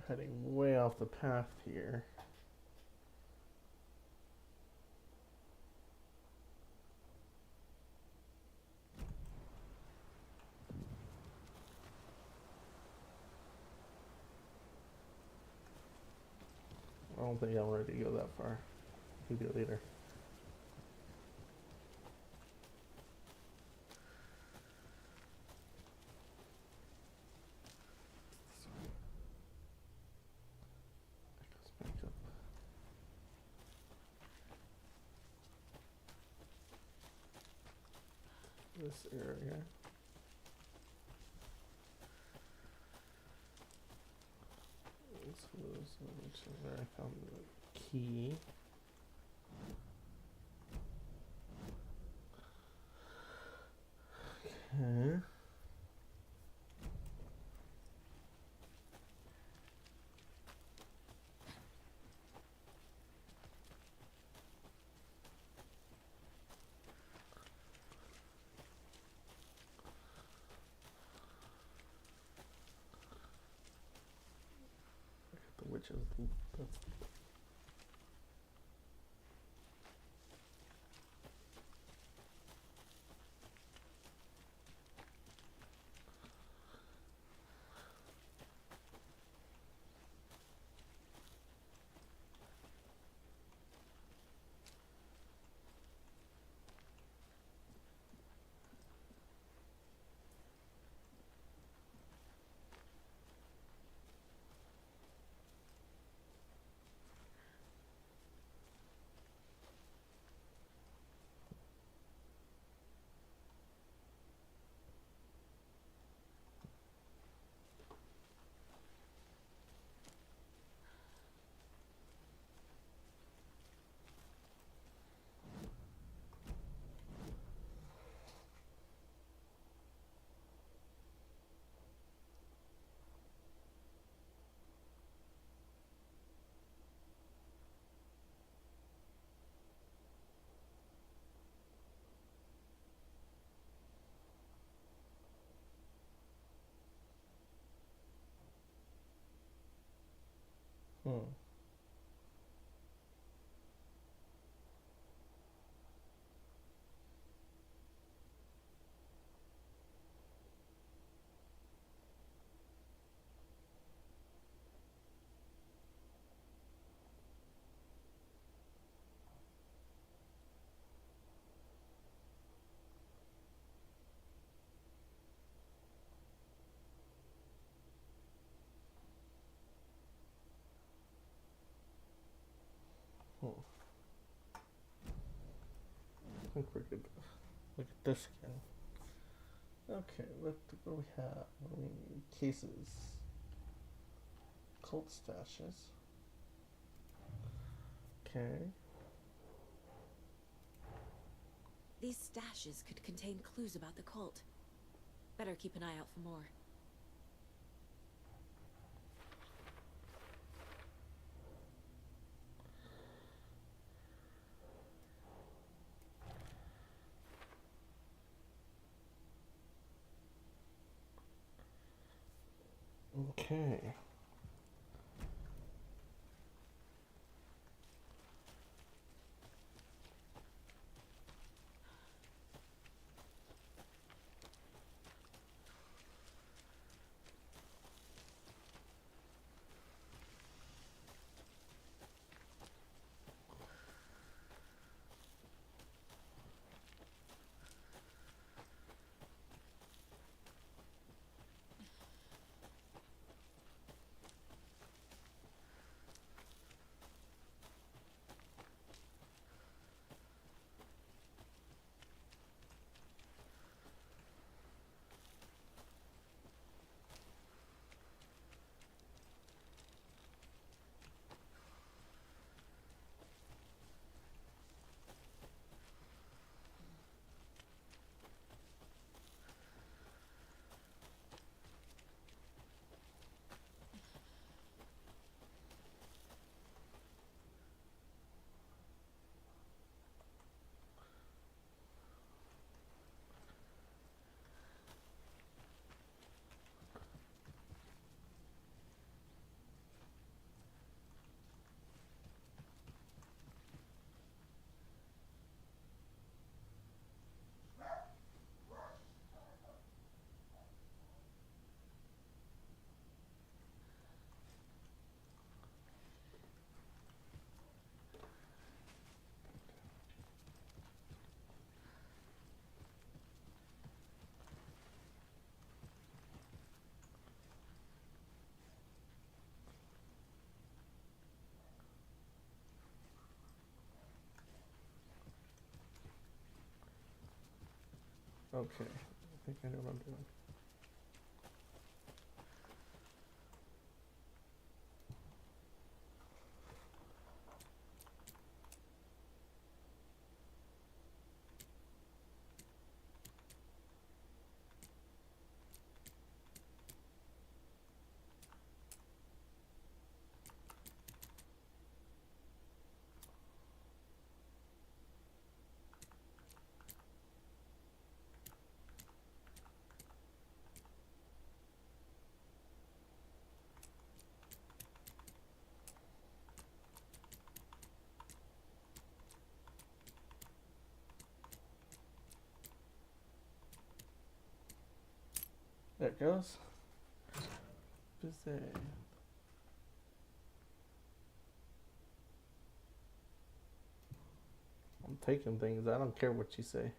Heading way off the path here. I don't think I'm ready to go that far. We can do it later. This area. This was where I found the key. Okay. The witches. That's I think we're good. Look at this again. Okay, what do we have? Cases. Cult stashes. Okay. These stashes could contain clues about the cult. Better keep an eye out for more. Okay. Okay, I think I know what I'm doing. There it goes. Busy. I'm taking things. I don't care what you say.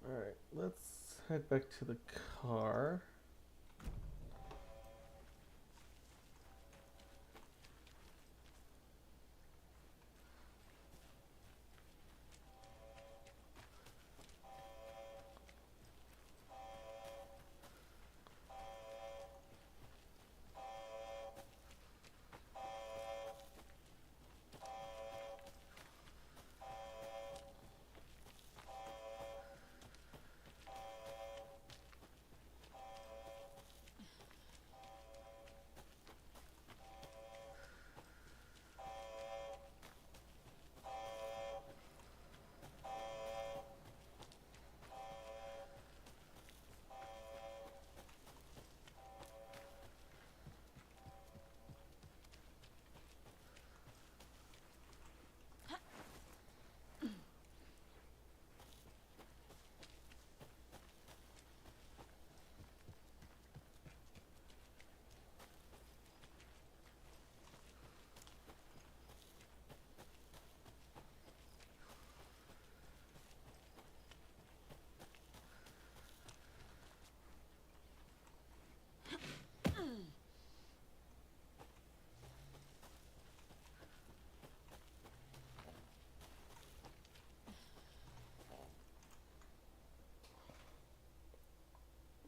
Alright, let's head back to the car.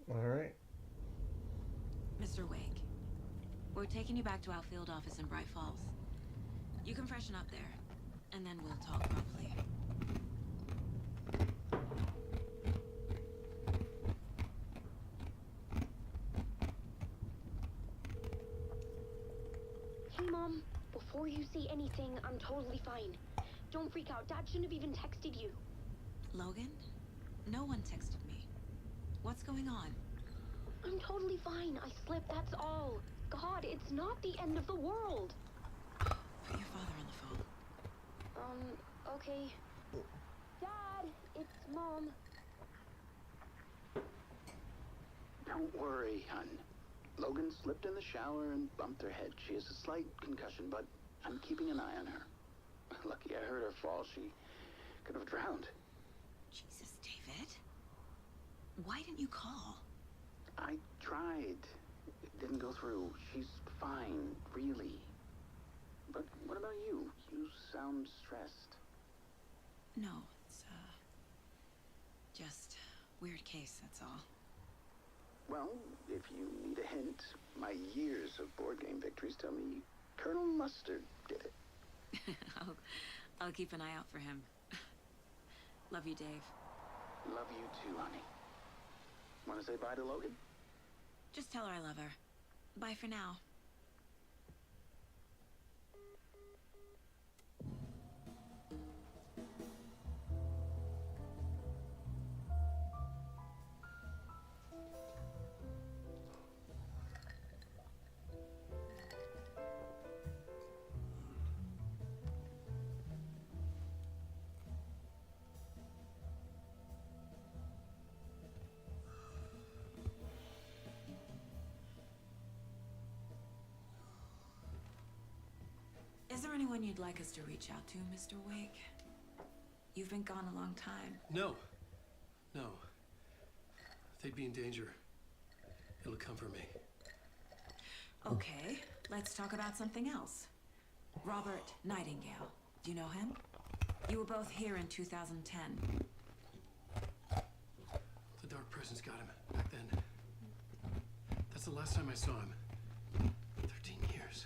Alright. Mr. Wake, we're taking you back to our field office in Bright Falls. You can freshen up there, and then we'll talk properly. Hey, Mom. Before you say anything, I'm totally fine. Don't freak out. Dad shouldn't have even texted you. Logan? No one texted me. What's going on? I'm totally fine. I slipped, that's all. God, it's not the end of the world. Put your father on the phone. Okay. Dad, it's Mom. Don't worry, hon. Logan slipped in the shower and bumped her head. She has a slight concussion, but I'm keeping an eye on her. Lucky I heard her fall. She could have drowned. Jesus, David. Why didn't you call? I tried. It didn't go through. She's fine, really. But what about you? You sound stressed. No, it's, just weird case, that's all. Well, if you need a hint, my years of board game victories tell me Colonel Mustard did it. I'll keep an eye out for him. Love you, Dave. Love you too, honey. Want to say bye to Logan? Just tell her I love her. Bye for now. Is there anyone you'd like us to reach out to, Mr. Wake? You've been gone a long time. No. No. They'd be in danger. It'll come for me. Okay, let's talk about something else. Robert Nightingale. Do you know him? You were both here in 2010. The Dark Presence got him back then. That's the last time I saw him. 13 years.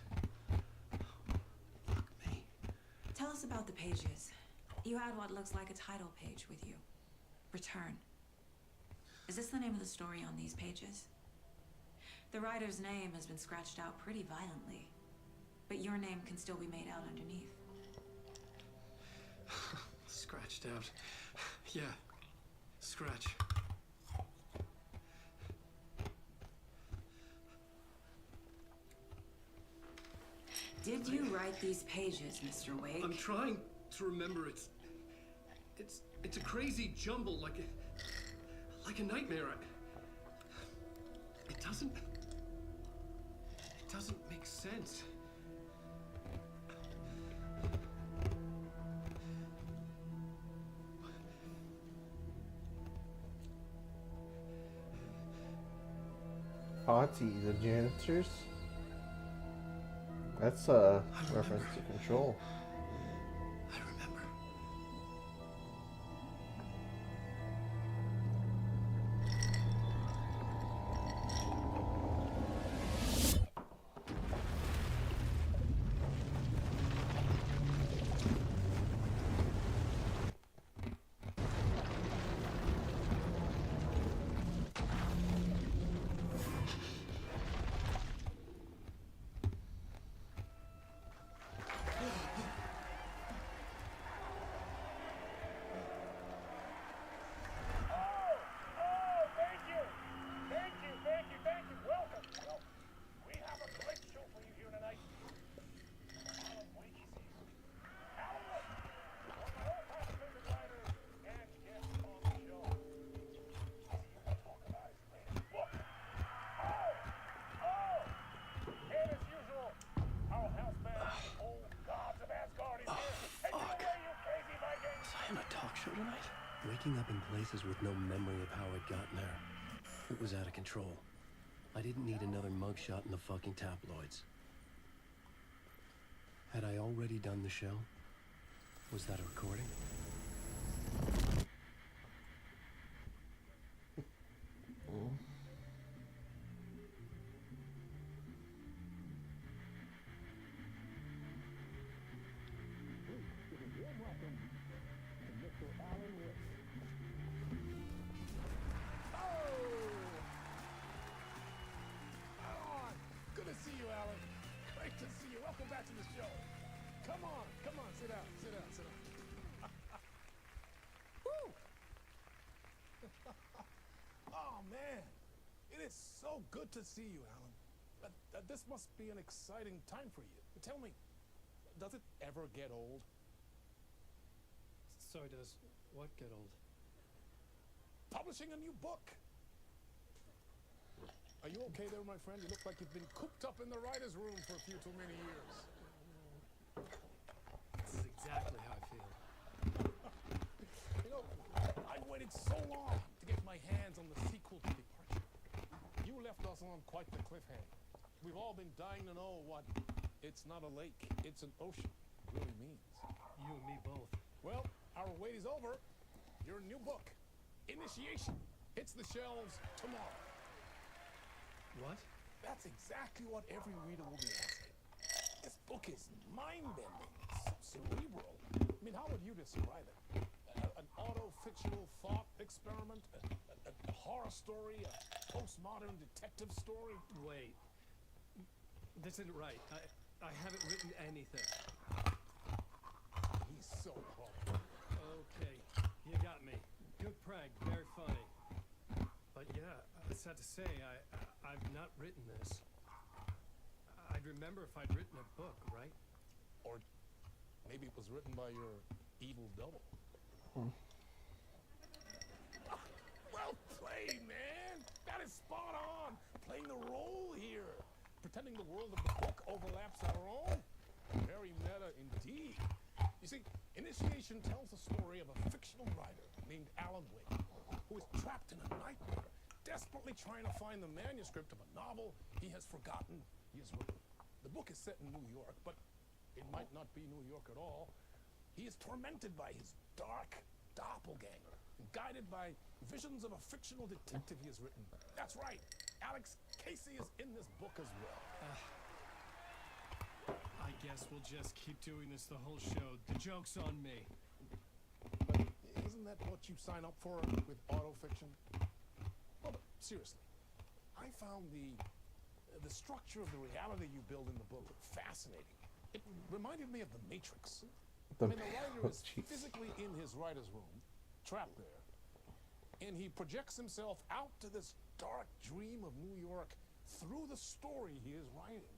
Tell us about the pages. You had what looks like a title page with you. Return. Is this the name of the story on these pages? The writer's name has been scratched out pretty violently, but your name can still be made out underneath. Scratched out. Yeah. Scratch. Did you write these pages, Mr. Wake? I'm trying to remember. It's a crazy jumble, like a nightmare. It doesn't make sense. Auntie, the janitors? That's a reference to Control. I remember. Waking up in places with no memory of how I'd gotten there. It was out of control. I didn't need another mugshot in the fucking tabloids. Had I already done the show? Was that a recording? So good to see you, Alan. This must be an exciting time for you. Tell me, does it ever get old? So does what get old? Publishing a new book. Are you okay there, my friend? You look like you've been cooped up in the writer's room for a few too many years. This is exactly how I feel. You know, I've waited so long to get my hands on the sequel to Departure. You left us on quite the cliffhanger. We've all been dying to know what "it's not a lake, it's an ocean" really means. You and me both. Well, our wait is over. Your new book, Initiation, hits the shelves tomorrow. What? That's exactly what every reader will be asking. This book is mind-bending, cerebral. I mean, how would you describe it? An auto-fictional thought experiment? A horror story? A postmodern detective story? Wait. This isn't right. I haven't written anything. He's so horrible. Okay, you got me. Good prank, very funny. But yeah, it's sad to say, I've not written this. I'd remember if I'd written a book, right? Or maybe it was written by your evil double. Well played, man! That is spot on! Playing the role here. Pretending the world of the book overlaps our own. Very meta indeed. You see, Initiation tells the story of a fictional writer named Alan Wake, who is trapped in a nightmare, desperately trying to find the manuscript of a novel he has forgotten he has written. The book is set in New York, but it might not be New York at all. He is tormented by his dark doppelganger, guided by visions of a fictional detective he has written. That's right, Alex Casey is in this book as well. I guess we'll just keep doing this the whole show. The joke's on me. But isn't that what you sign up for with autofiction? Well, but seriously, I found the structure of the reality you build in the book fascinating. It reminded me of The Matrix. I mean, the writer is physically in his writer's room, trapped there, and he projects himself out to this dark dream of New York through the story he is writing.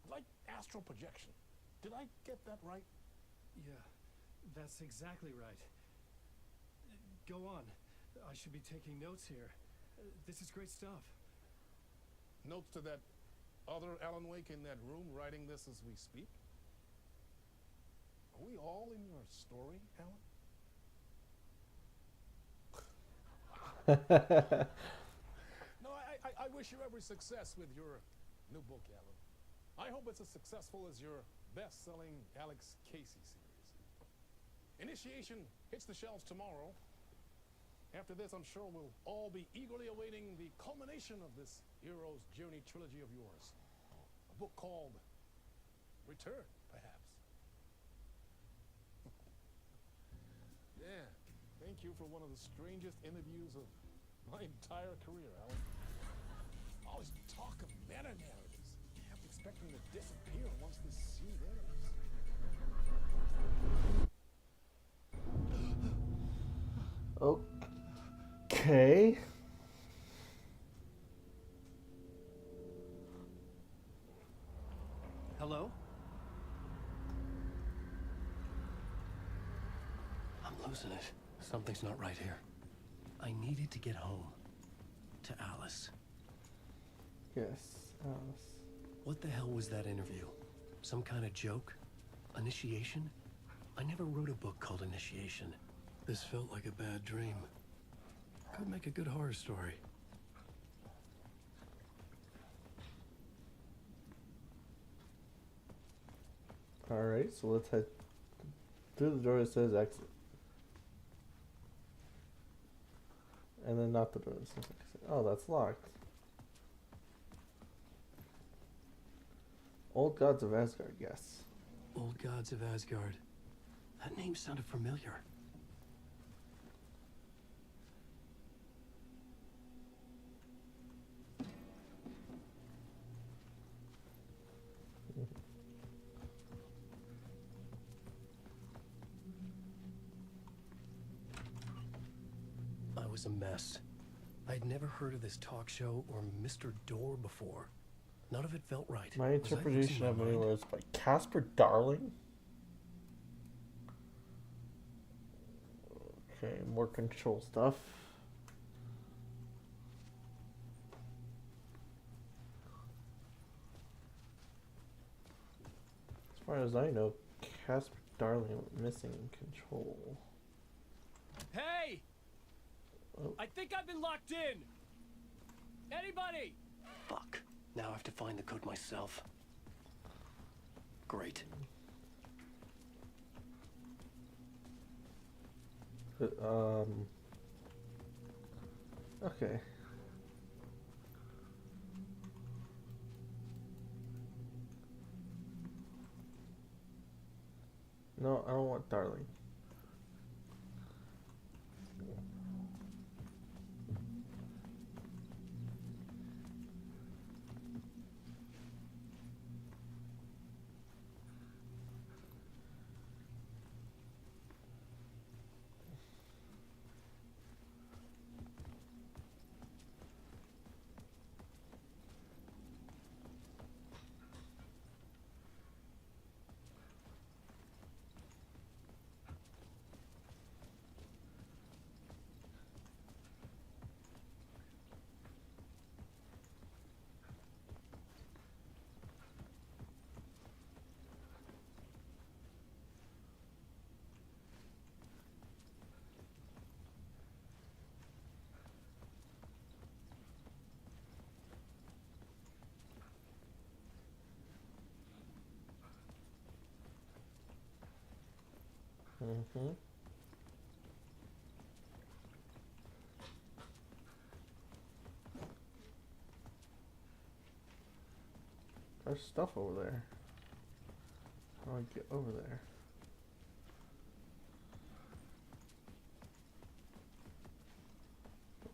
Like astral projection. Did I get that right? Yeah, that's exactly right. Go on. I should be taking notes here. This is great stuff. Notes to that other Alan Wake in that room writing this as we speak? Are we all in your story, Alan? No, I wish you every success with your new book, Alan. I hope it's as successful as your best-selling Alex Casey series. Initiation hits the shelves tomorrow. After this, I'm sure we'll all be eagerly awaiting the culmination of this hero's journey trilogy of yours. A book called Return, perhaps. Yeah, thank you for one of the strangest interviews of my entire career, Alan. Always talk of meta-narratives. Kept expecting to disappear once this scene ends. Okay. Hello? I'm losing it. Something's not right here. I needed to get home. To Alice. Yes, Alice. What the hell was that interview? Some kind of joke? Initiation? I never wrote a book called Initiation. This felt like a bad dream. Could make a good horror story. Alright, so let's head through the door that says exit. And then not the door that says exit. Oh, that's locked. Old Gods of Asgard, yes. Old Gods of Asgard. That name sounded familiar. I was a mess. I'd never heard of this talk show or Mr. Door before. None of it felt right. My interpretation of it was by Casper Darling. Okay, more control stuff. As far as I know, Casper Darling went missing in control. Hey! Oh. I think I've been locked in! Anybody? Fuck. Now I have to find the code myself. Great. Okay. No, I don't want Darling. Mm-hmm. There's stuff over there. How do I get over there?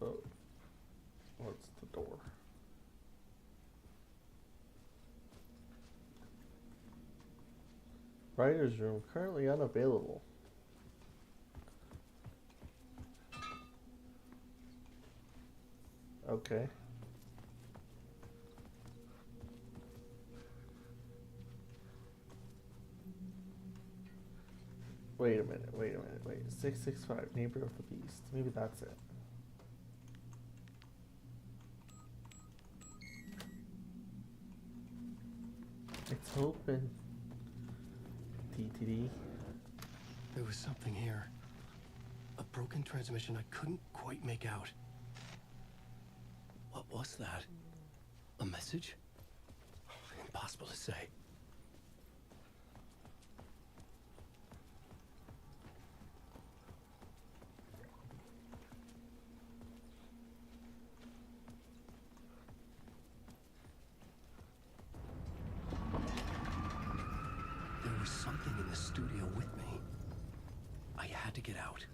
Oh. What's the door? Writer's room currently unavailable. Okay. Wait a minute, wait. 665, Neighbor of the Beast. Maybe that's it. It's open. TTD. There was something here. A broken transmission I couldn't quite make out. What was that? A message? Impossible to say. There was something in the studio with me. I had to get out.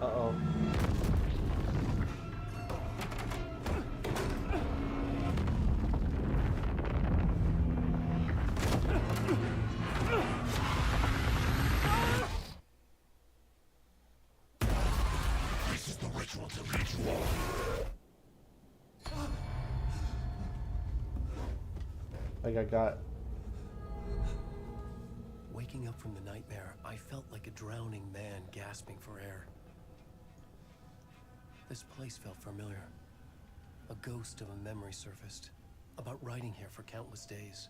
Uh-oh. This is the ritual to lead you all. Like I got. Waking up from the nightmare, I felt like a drowning man gasping for air. This place felt familiar. A ghost of a memory surfaced, about riding here for countless days.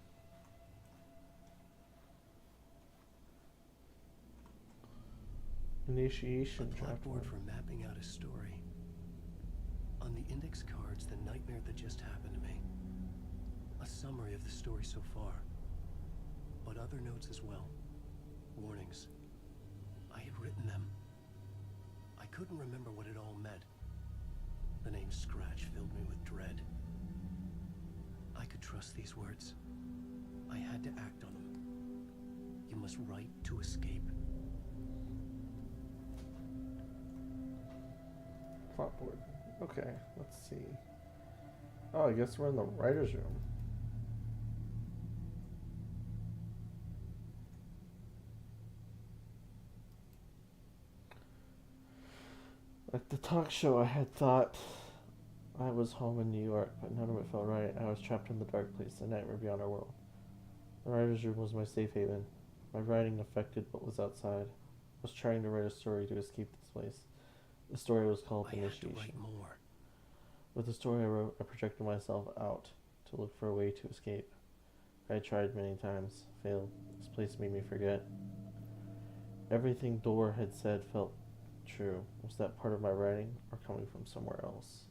Initiation chapter. A blackboard for mapping out a story. On the index cards, the nightmare that just happened to me. A summary of the story so far, but other notes as well. Warnings. I had written them. I couldn't remember what it all meant. The name Scratch filled me with dread. I could trust these words. I had to act on them. You must write to escape. Plotboard. Okay, let's see. Oh, I guess we're in the writer's room. At the talk show, I had thought I was home in New York, but none of it felt right. I was trapped in the dark place, a nightmare beyond our world. The writer's room was my safe haven. My writing affected what was outside. I was trying to write a story to escape this place. The story was called Initiation. I had to write more. With the story I wrote, I projected myself out to look for a way to escape. I tried many times, failed. This place made me forget. Everything Dor had said felt true. Was that part of my writing or coming from somewhere else?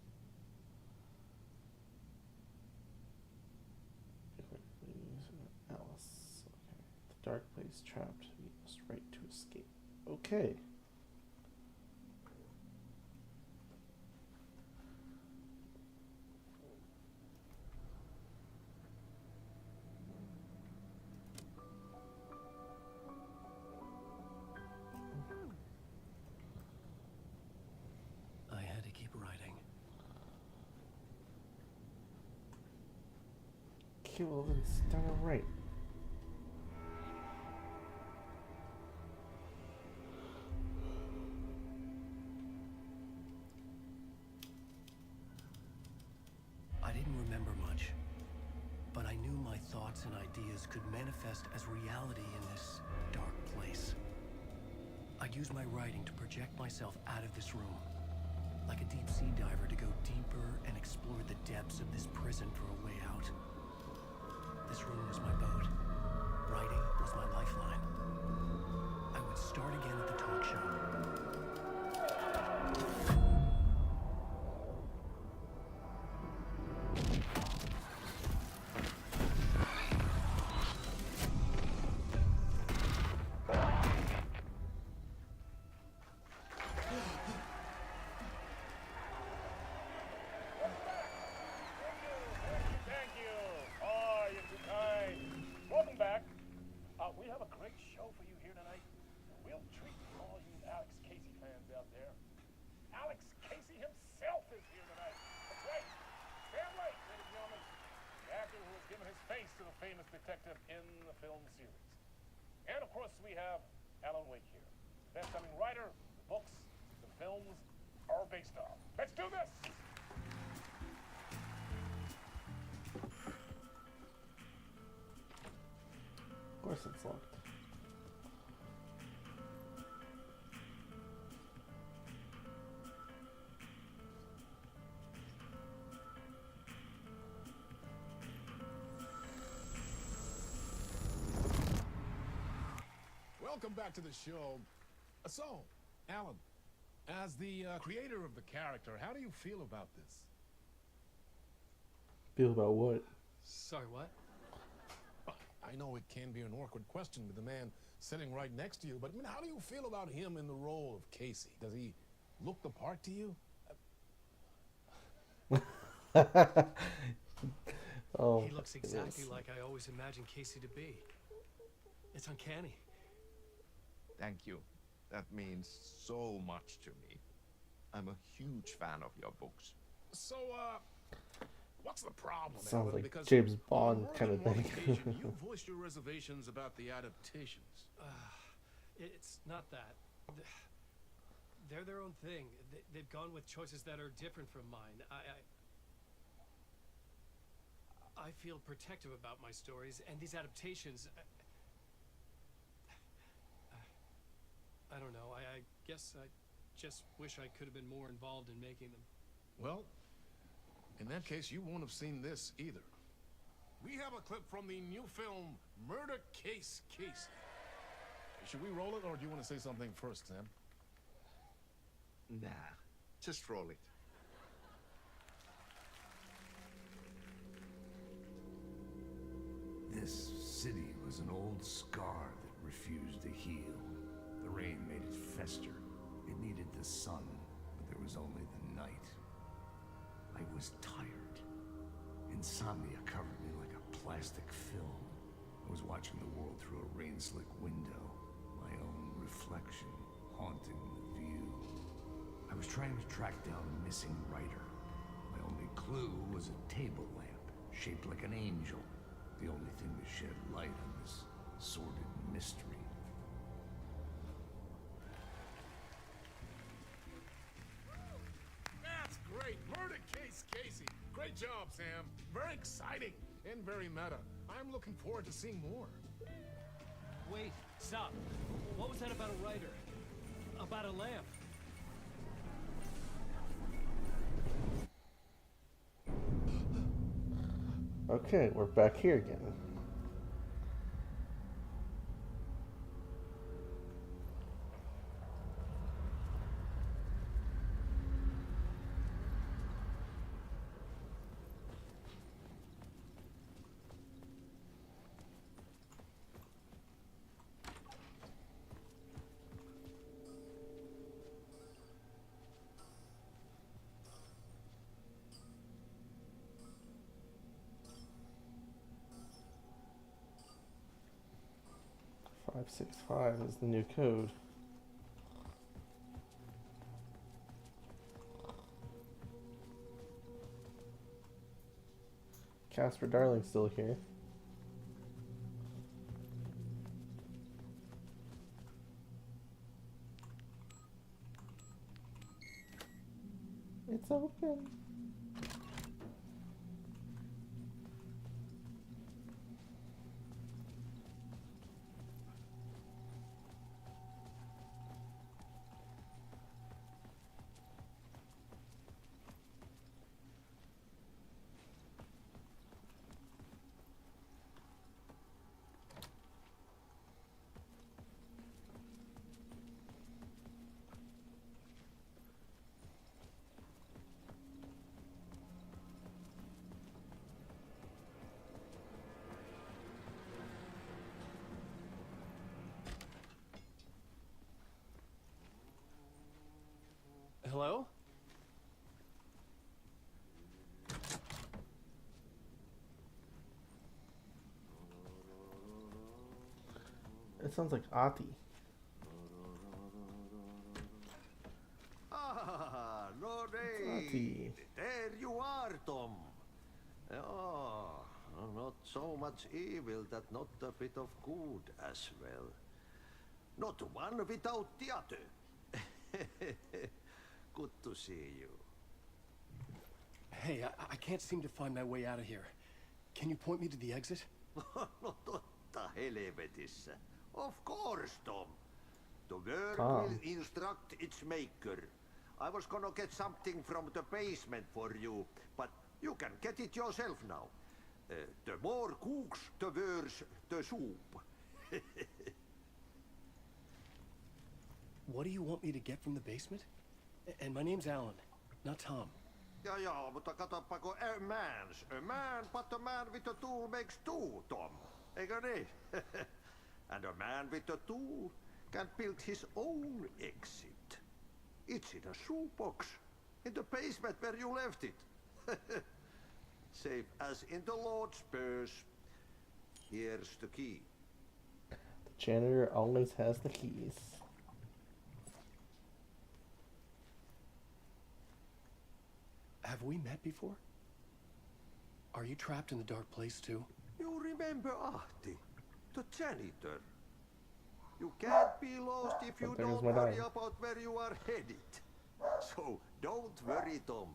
Alice. Okay. The dark place trapped. We must write to escape. Okay. I had to keep writing. Okay, well then start to write. I didn't remember much, but I knew my thoughts and ideas could manifest as reality in this dark place. I'd use my writing to project myself out of this room, like a deep sea diver to go deeper and explore the depths of this prison for a way out. This room was my boat. Writing was my lifeline. I would start again at the talk show. given his face to the famous detective in the film series. And of course, we have Alan Wake here. Best-selling writer, the books, the films are based on. Let's do this! Of course it's locked. Welcome back to the show. So, Alan, as the creator of the character, how do you feel about this? Feel about what? Sorry, what? I know it can be an awkward question with the man sitting right next to you, but I mean, how do you feel about him in the role of Casey? Does he look the part to you? Oh, he looks exactly like I always imagined Casey to be. It's uncanny. Thank you. That means so much to me. I'm a huge fan of your books. So, what's the problem, Sounds Alan? like Because James on Bond more kind than of one thing. occasion, you voiced your reservations about the adaptations. It's not that. They're their own thing. They've gone with choices that are different from mine. I feel protective about my stories, and these adaptations... I don't know. I guess I just wish I could have been more involved in making them. Well, in that case, you won't have seen this either. We have a clip from the new film, Murder Case Casey. Should we roll it, or do you want to say something first, Sam? Nah, just roll it. This city was an old scar that refused to heal. The rain made it fester. It needed the sun, but there was only the night. I was tired. Insomnia covered me like a plastic film. I was watching the world through a rain-slick window, my own reflection haunting the view. I was trying to track down a missing writer. My only clue was a table lamp, shaped like an angel. The only thing to shed light on this sordid mystery. That's great! Murder Case Casey! Great job, Sam. Very exciting and very meta. I'm looking forward to seeing more. Wait, stop. What was that about a writer? About a lamp? Okay, we're back here again. .565 is the new code. Casper Darling's still here. It's open. Hello? It sounds like Ati. Ah, Lord Ati. Aid. There you are, Tom. Oh, not so much evil that not a bit of good as well. Not one without the other. Good to see you. Hey, I can't seem to find my way out of here. Can you point me to the exit? No totta helvetissä. Of course, Tom. The world Tom. will instruct its maker. I was gonna get something from the basement for you, but you can get it yourself now. The more cooks, the worse the soup. What do you want me to get from the basement? And my name's Alan, not Tom. Ja, mutta katoppa kun a man, but a man with a tool makes two, Tom. Eikö niin? And a man with a tool can build his own exit. It's in a shoebox, in the basement where you left it. Safe as in the Lord's purse. Here's the key. The janitor always has the keys. Have we met before? Are you trapped in the dark place too? You remember Ahti, the janitor. You can't be lost if you There's don't my worry dime. about where you are headed. So don't worry, Tom.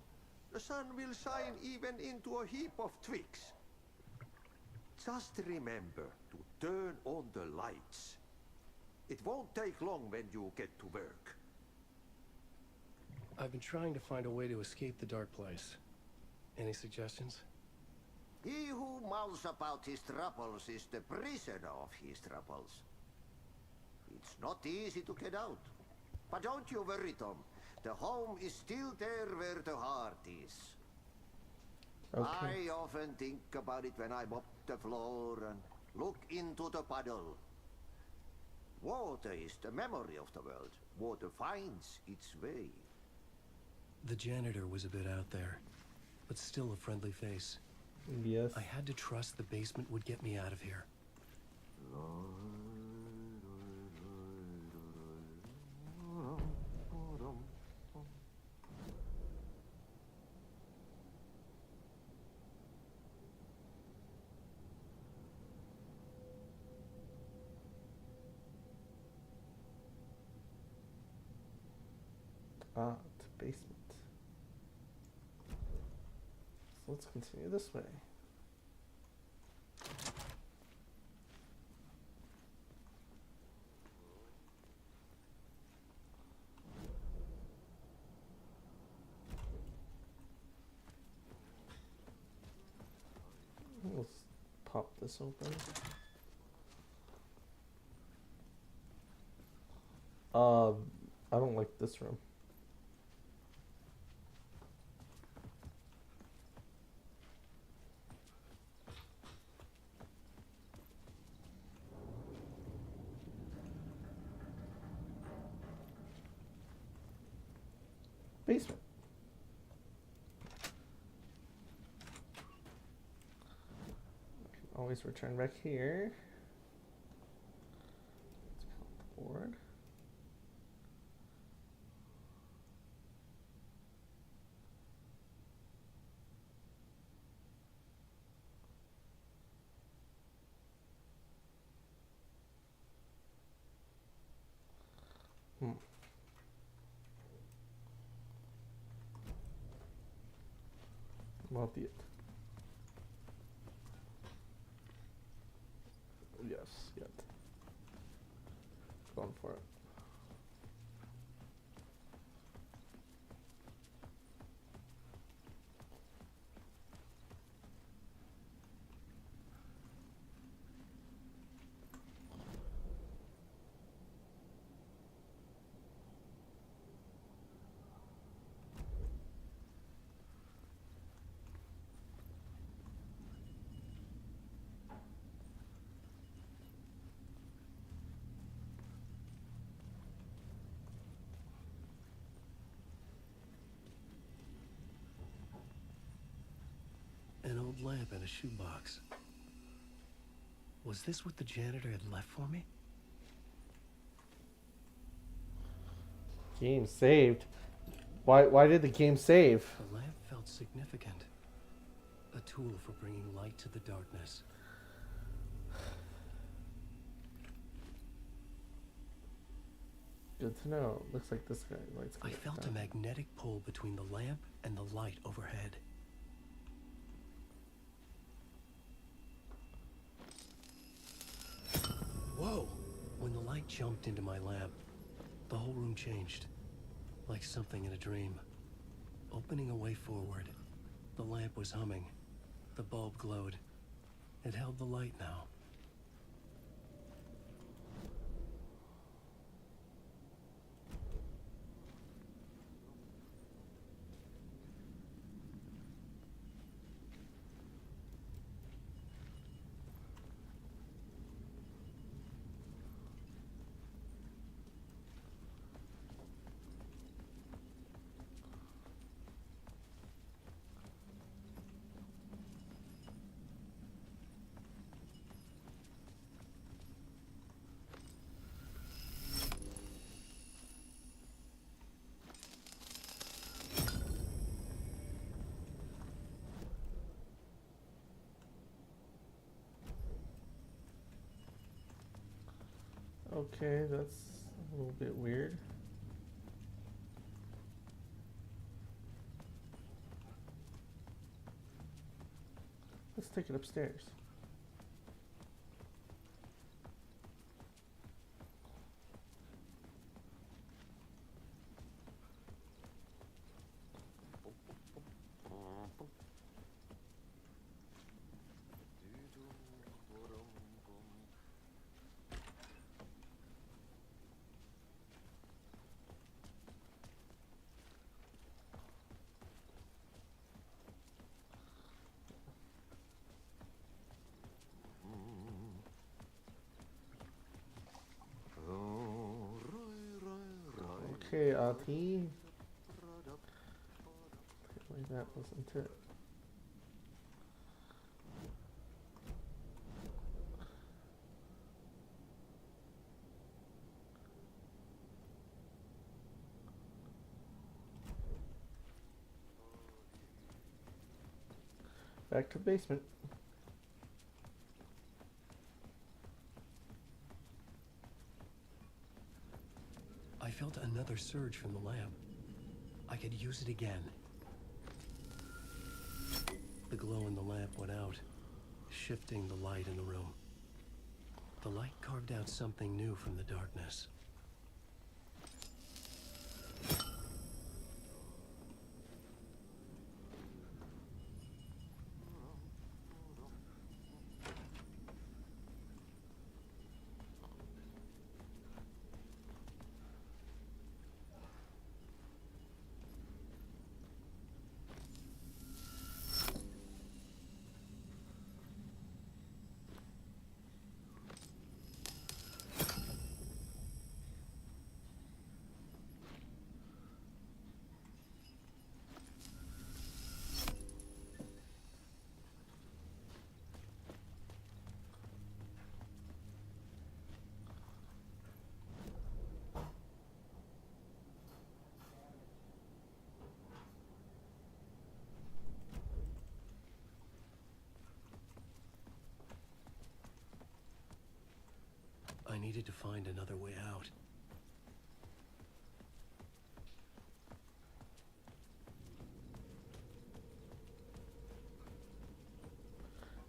The sun will shine even into a heap of twigs. Just remember to turn on the lights. It won't take long when you get to work. I've been trying to find a way to escape the dark place. Any suggestions? He who mouths about his troubles is the prisoner of his troubles. It's not easy to get out. But don't you worry, Tom. The home is still there where the heart is. Okay. I often think about it when I mop the floor and look into the puddle. Water is the memory of the world. Water finds its way. The janitor was a bit out there, but still a friendly face. Yes. I had to trust the basement would get me out of here. Ah, the basement. So let's continue this way. Let's pop this open. I don't like this room. Basement. Can always return back here. Let's count the board. Not yet. Yes, yet. Going for it. An old lamp and a shoebox. Was this what the janitor had left for me? Game saved. Why did the game save? The lamp felt significant. A tool for bringing light to the darkness. Good to know. Looks like this guy lights. I felt a magnetic pull between the lamp and the light overhead. Whoa! When the light jumped into my lamp, the whole room changed. Like something in a dream. Opening a way forward, the lamp was humming. The bulb glowed. It held the light now. Okay, that's a little bit weird. Let's take it upstairs. Okay, Ati. Apparently that wasn't it. Back to the basement. I felt another surge from the lamp. I could use it again. The glow in the lamp went out, shifting the light in the room. The light carved out something new from the darkness. I needed to find another way out.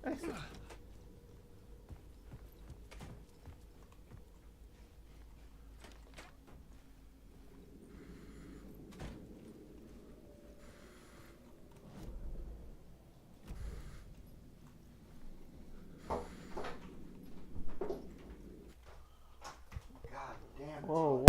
Excellent. Whoa.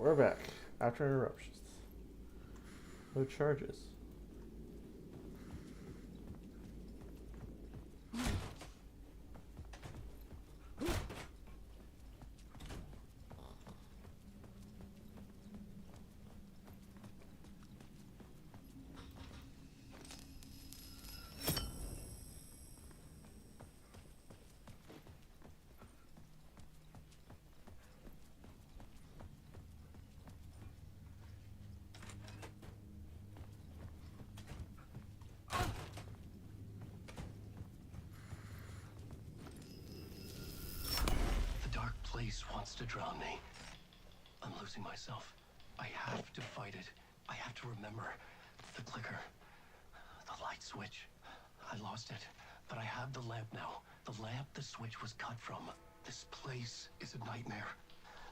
We're back after interruptions. No charges. Wants to drown me. I'm losing myself. I have to fight it. I have to remember the clicker, the light switch. I lost it, but I have the lamp now. The lamp the switch was cut from. This place is a nightmare.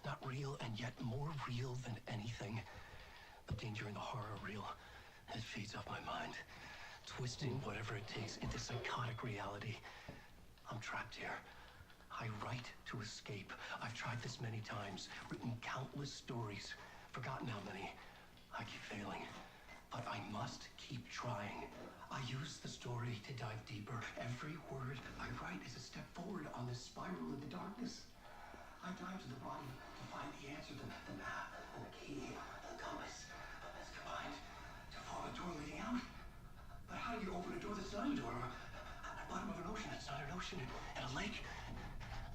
Not real, and yet more real than anything. The danger and the horror real. It feeds off my mind, twisting whatever it takes into psychotic reality. I'm trapped here. I write to escape. I've tried this many times, written countless stories, forgotten how many. I keep failing, but I must keep trying. I use the story to dive deeper. Every word I write is a step forward on this spiral in the darkness. I dive to the bottom to find the answer, the map, and the key, the compass. It's combined to form a door leading out. But how do you open a door that's not a door? At the bottom of an ocean, it's not an ocean. And a lake?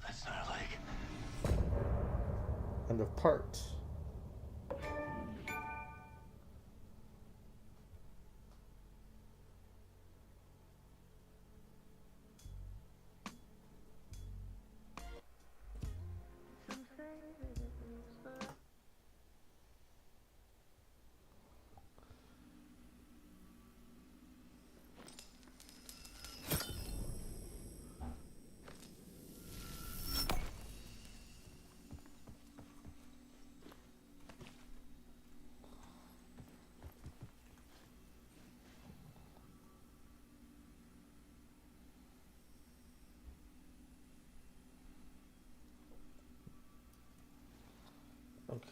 That's not a lake. End of part.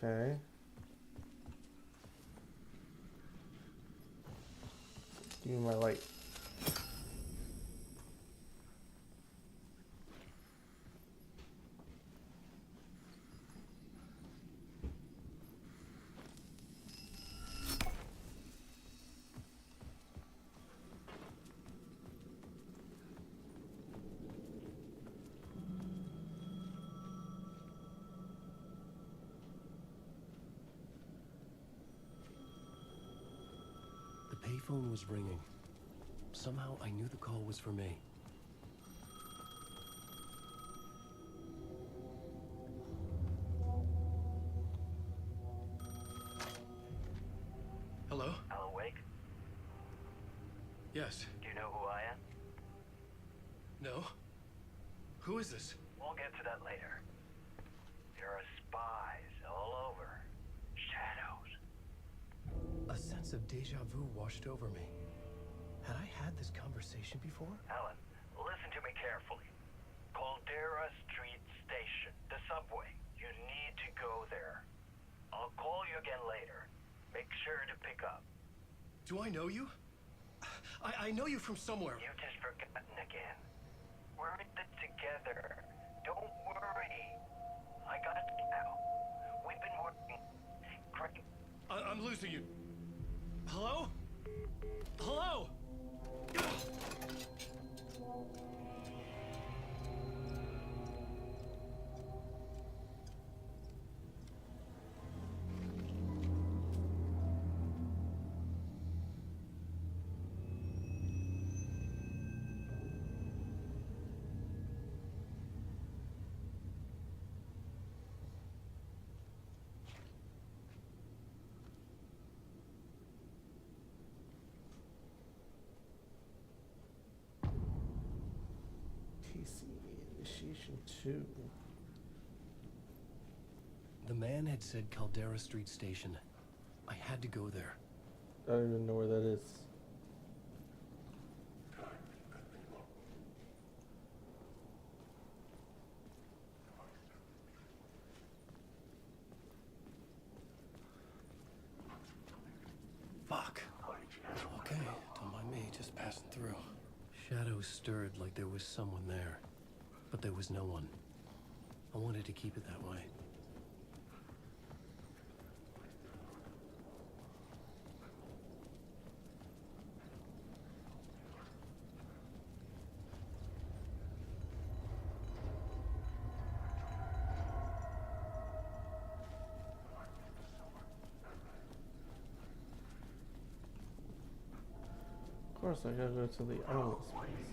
Okay. Give me my light. The payphone was ringing. Somehow I knew the call was for me. Hello? Alan Wake? Yes. Do you know who I am? No? Who is this? We'll get to that later. There are spies all over. Shadows. A sense of deja vu washed over me. Had I had this conversation before? Alan, listen to me carefully. Caldera Street Station, the subway. You need to go there. I'll call you again later. Make sure to pick up. Do I know you? I know you from somewhere. You've just forgotten again. We're in it together. Don't worry. I got it now. We've been working great. I'm losing you. Hello? Hello? PC Initiation 2. The man had said Caldera Street Station. I had to go there. I don't even know where that is. shadows stirred like there was someone there, but there was no one. I wanted to keep it that way. Of course, I gotta go to the owl space.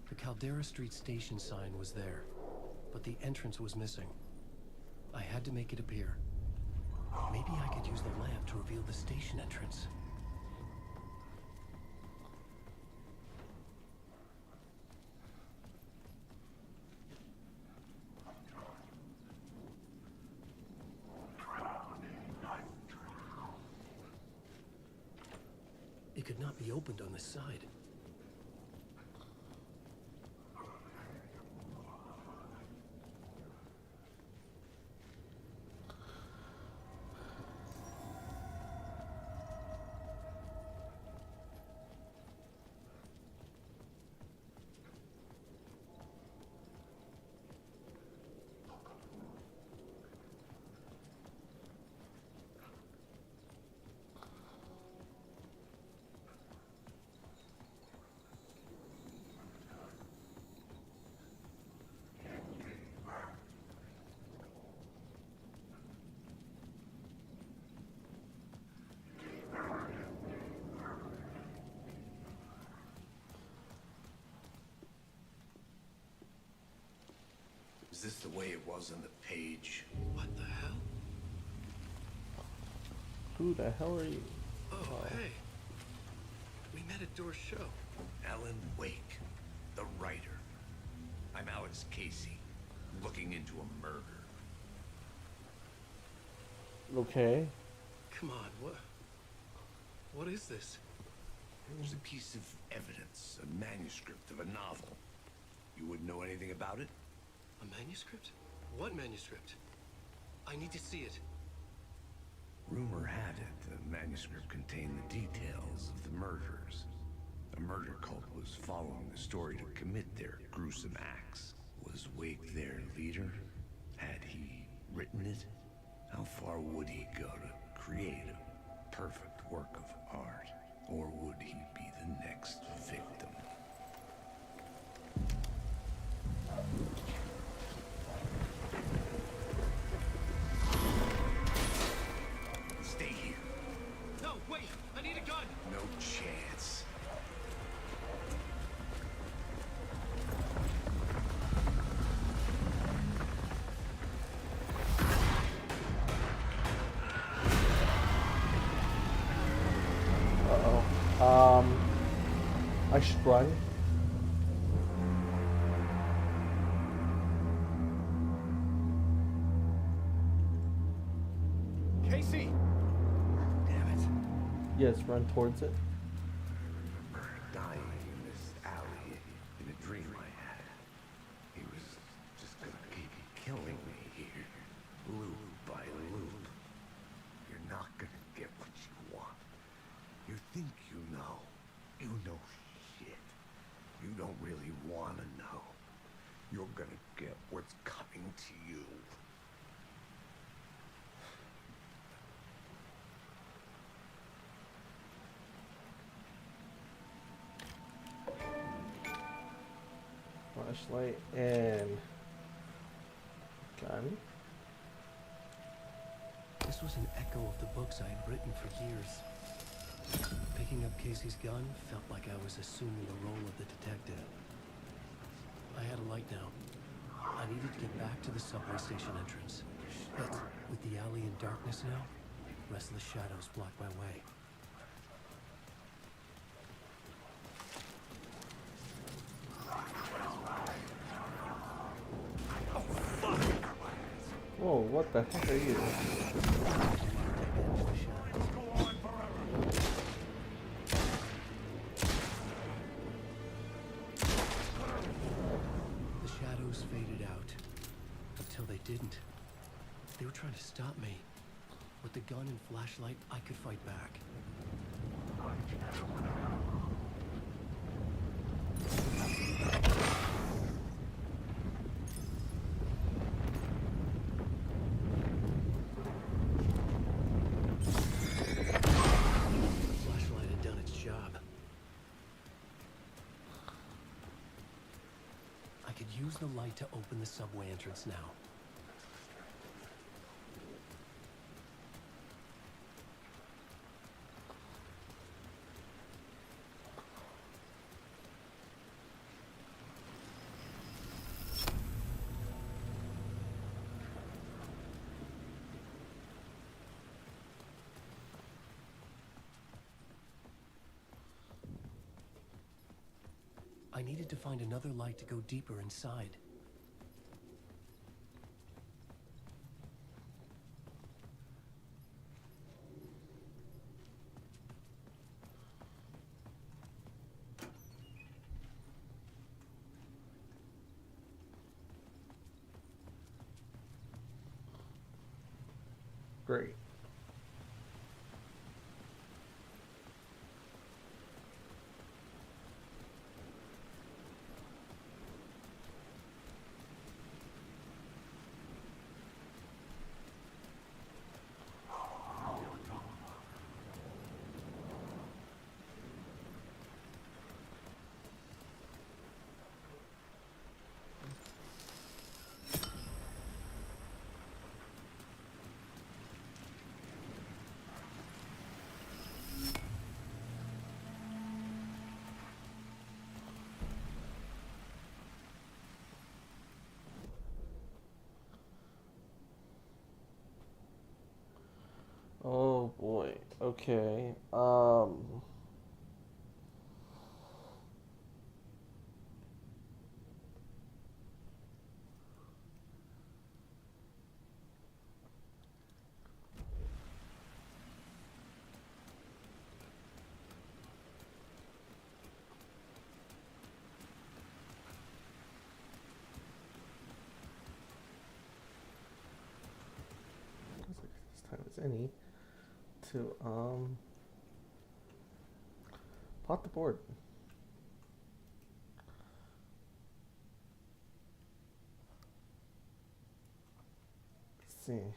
The Caldera Street station sign was there, but the entrance was missing. I had to make it appear. Maybe I could use the lamp to reveal the station entrance. It could not be opened on this side. Is this the way it was on the page? What the hell? Who the hell are you? Oh, hey. We met at Door's show. Alan Wake, the writer. I'm Alex Casey, looking into a murder. Okay. Come on, what is this? There's a piece of evidence, a manuscript of a novel. You wouldn't know anything about it? A manuscript? What manuscript? I need to see it. Rumor had it the manuscript contained the details of the murders. A murder cult was following the story to commit their gruesome acts. Was Wake their leader? Had he written it? How far would he go to create a perfect work of art? Or would he be the next victim? Stay here. No, wait! I need a gun! No chance. I should run. Casey! Damn it. Yes, run towards it. I remember dying in this alley in a dream I had. He was just gonna keep killing me here, loop by loop. You're not gonna get what you want. You think you know. You know shit. You don't really want to know. You're gonna get what's coming to you. Flashlight and gun. This was an echo of the books I had written for years. Picking up Casey's gun felt like I was assuming the role of the detective. I had a light now. I needed to get back to the subway station entrance. But with the alley in darkness now, restless shadows blocked my way. Whoa, what the heck are you? The shadows faded out. Until they didn't. They were trying to stop me. With the gun and flashlight, I could fight back. Flashlight had done its job. I could use the light to open the subway entrance now. I needed to find another light to go deeper inside. Great. Oh boy. Okay. This time as any to plot the board. Let's see.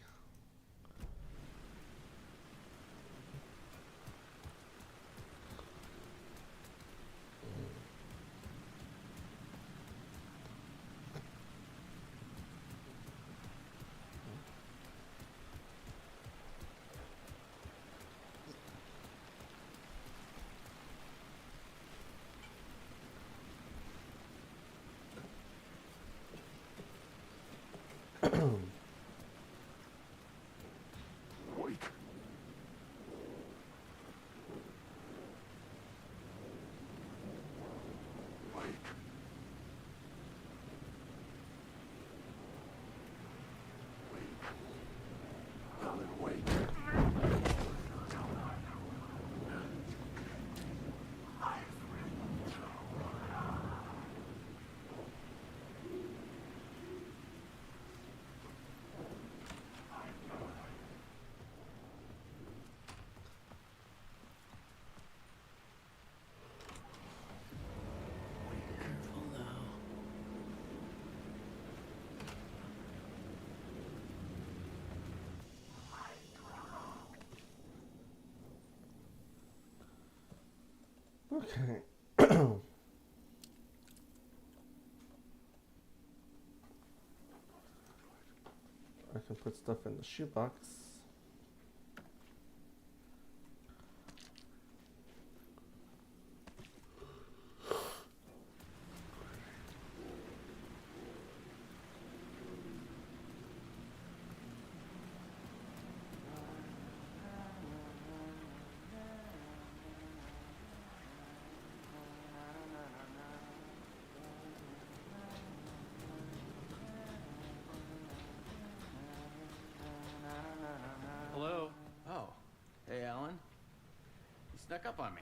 Okay. I can put stuff in the shoebox. Hello? Oh. Hey, Alan. You snuck up on me.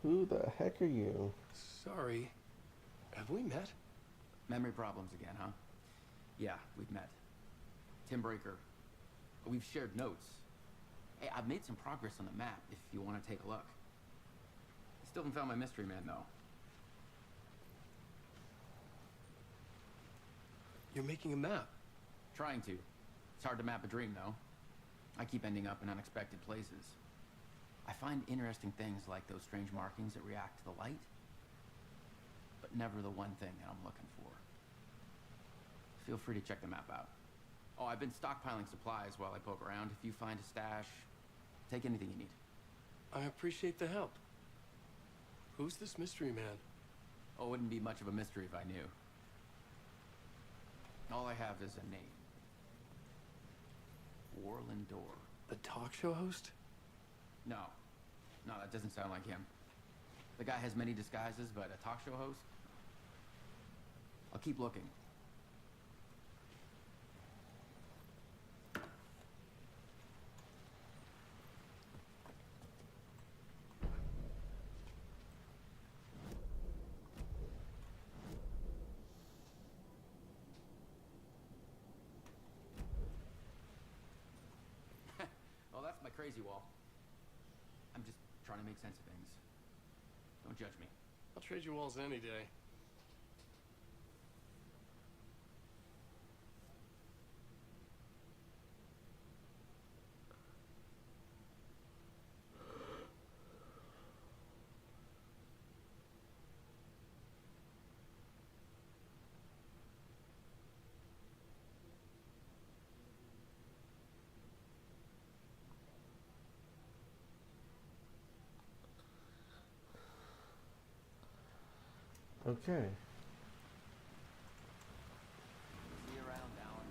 Who the heck are you? Sorry. Have we met? Memory problems again, huh? Yeah, we've met. Tim Breaker. We've shared notes. Hey, I've made some progress on the map if you want to take a look. I still haven't found my mystery man, though. You're making a map? Trying to. It's hard to map a dream, though. I keep ending up in unexpected places. I find interesting things like those strange markings that react to the light, but never the one thing that I'm looking for. Feel free to check the map out. Oh, I've been stockpiling supplies while I poke around. If you find a stash, take anything you need. I appreciate the help. Who's this mystery man? Oh, it wouldn't be much of a mystery if I knew. All I have is a name. Warlin Door. The talk show host? No. No, that doesn't sound like him. The guy has many disguises, but a talk show host? I'll keep looking. Well, that's my crazy wall. I'm just trying to make sense of things. Don't judge me. I'll trade you walls any day. Okay. See you around, Alan.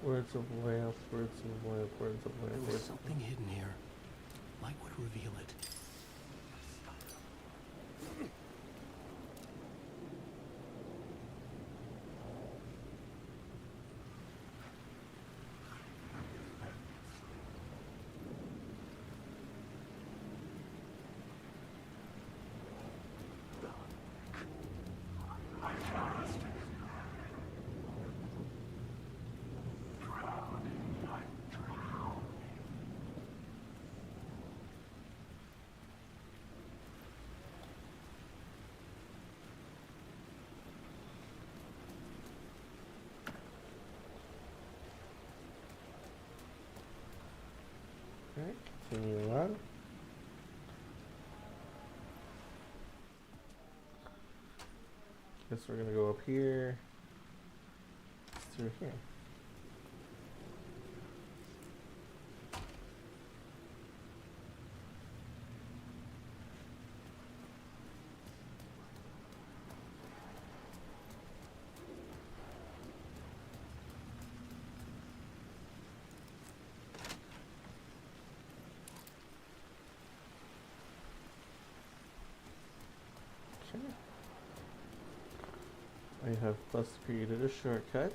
Words of lamp, words of lamp, words of lamp. There's something hidden here. Light would reveal it. Okay, continue on. Guess we're gonna go up here. Through here. Okay. I have plus created a shortcut.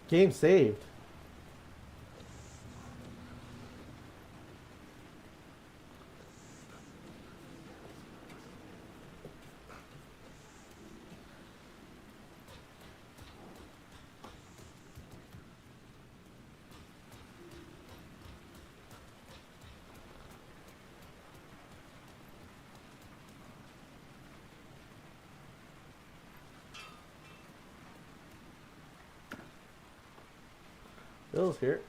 Game saved. Bill's here.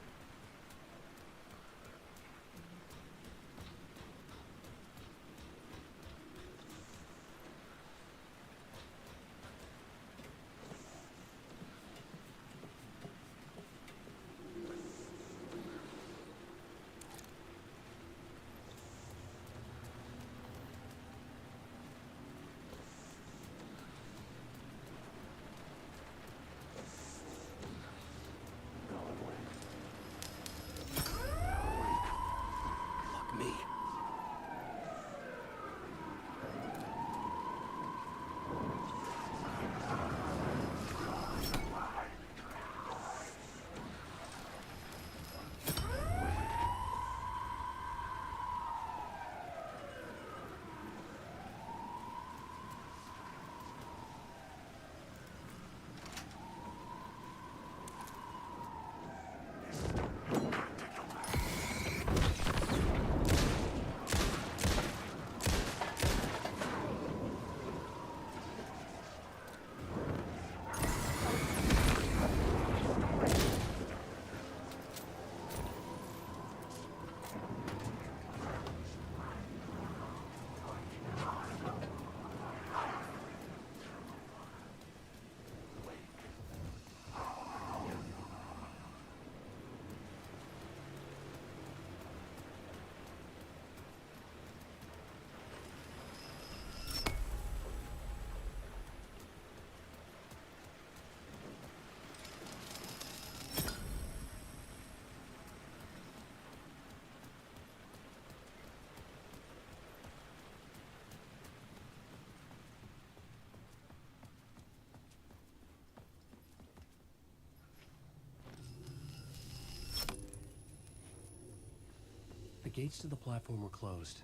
gates to the platform were closed.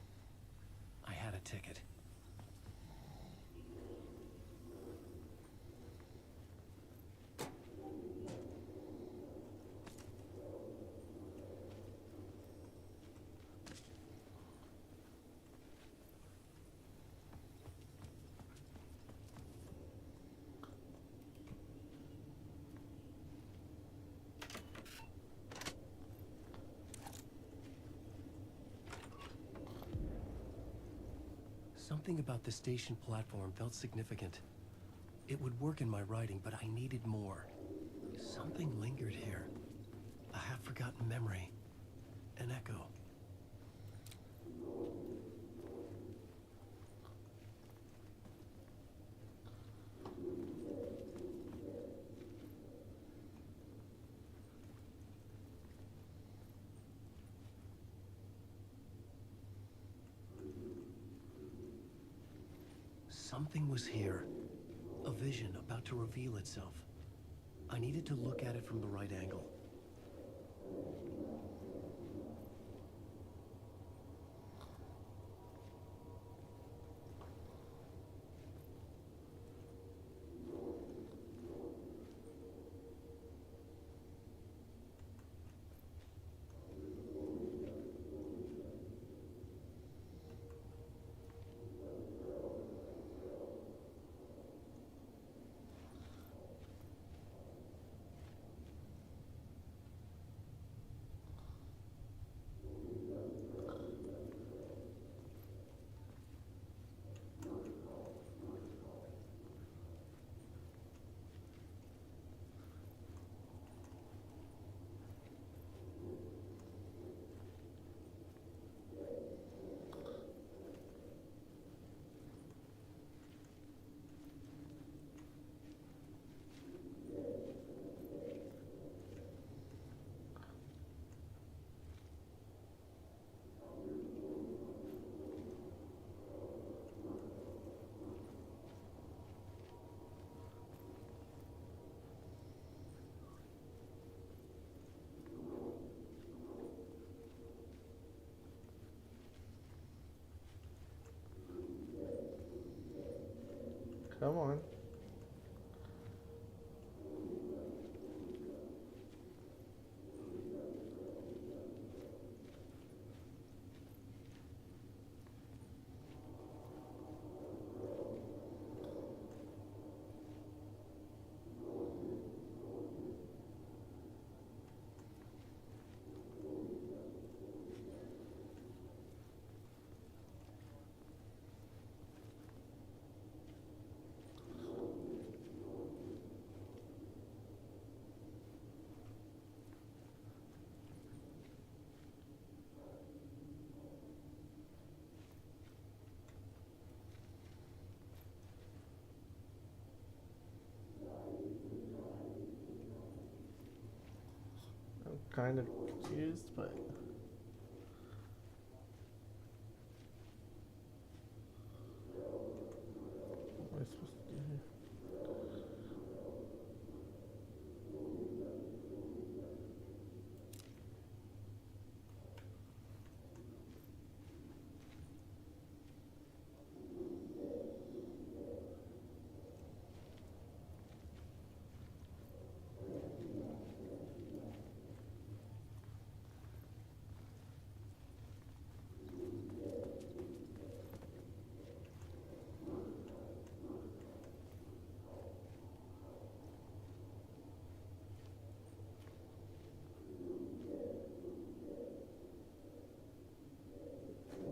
I had a ticket. Something about the station platform felt significant. It would work in my writing, but I needed more. Something lingered here. A half-forgotten memory. An echo. Something was here. A vision about to reveal itself. I needed to look at it from the right angle. Come on. I'm kind of confused, but what am I supposed to do here?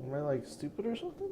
Am I like stupid or something?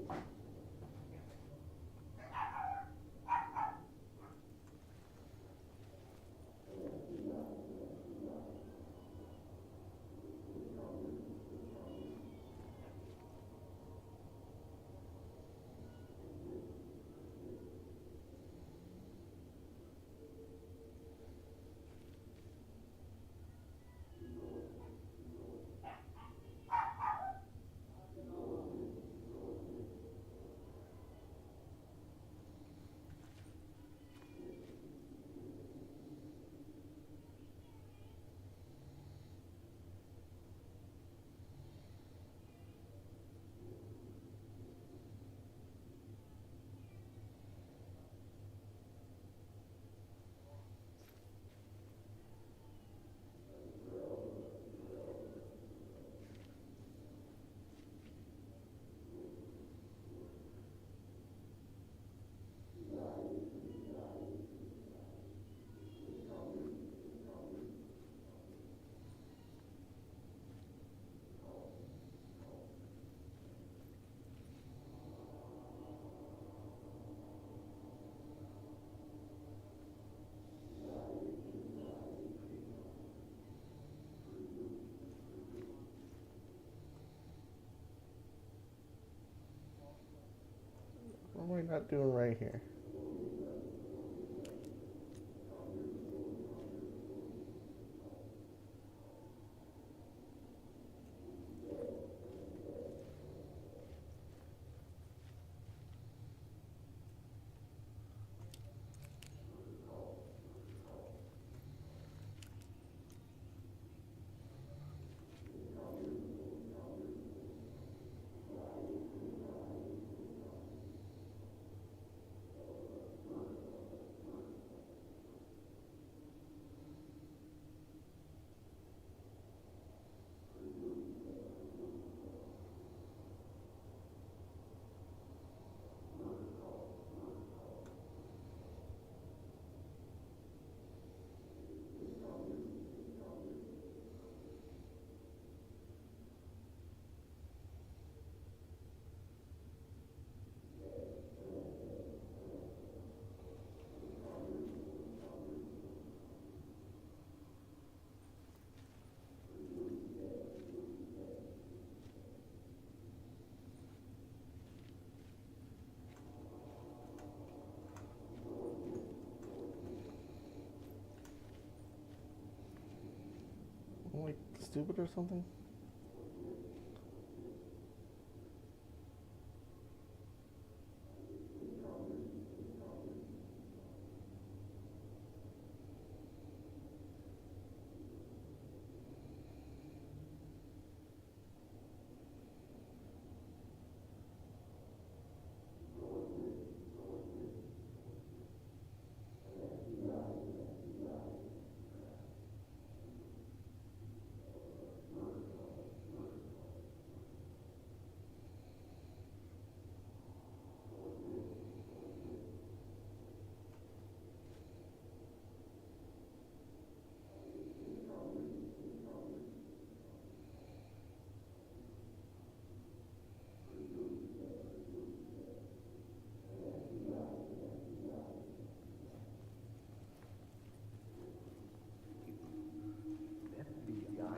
not doing right here? Like stupid or something?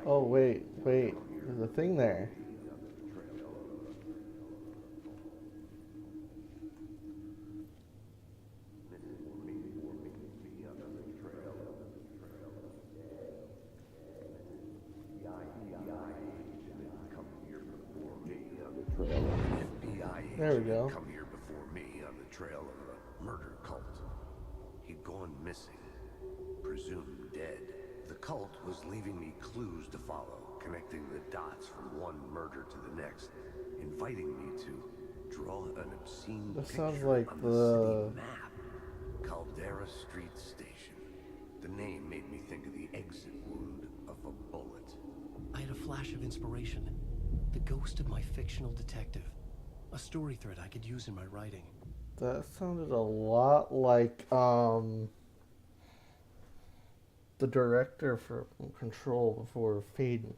Oh, wait. There's a thing there. There we go. Come here before me on the trail of a murder cult. He'd gone missing, presumed dead. The cult was leaving me clues to follow, connecting the dots from one murder to the next, inviting me to draw an obscene That picture sounds like on the city map. Caldera Street Station. The name made me think of the exit wound of a bullet. I had a flash of inspiration. The ghost of my fictional detective. A story thread I could use in my writing. That sounded a lot like the director for Control before Faden.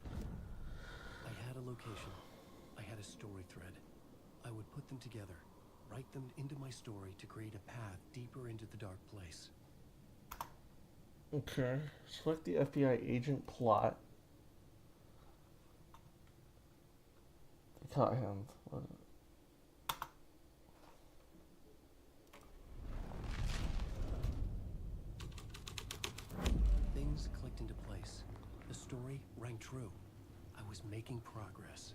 I had a location. I had a story thread. I would put them together, write them into my story to create a path deeper into the dark place. Okay. Select the FBI agent plot. They caught him. What is it? Things clicked into place. The story rang true. I was making progress.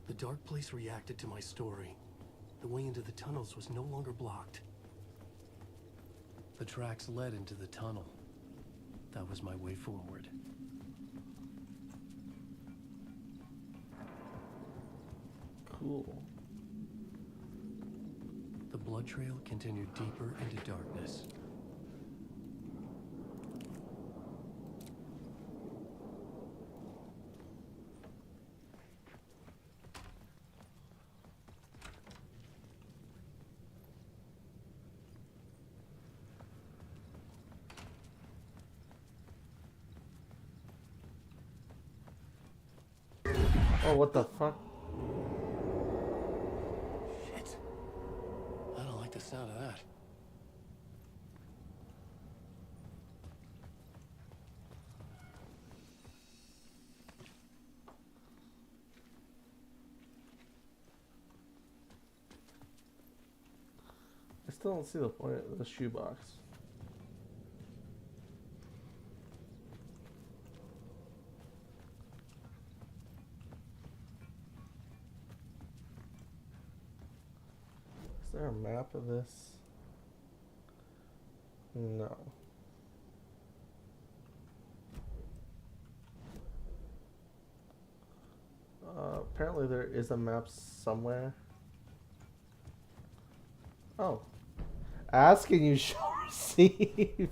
The dark place reacted to my story. The way into the tunnels was no longer blocked. The tracks led into the tunnel. That was my way forward. Cool. The blood trail continued deeper into darkness. Oh, what the fuck? Shit. I don't like the sound of that. I still don't see the point of the shoebox. Is there a map of this? No. Apparently there is a map somewhere. Oh. Ask and you shall receive.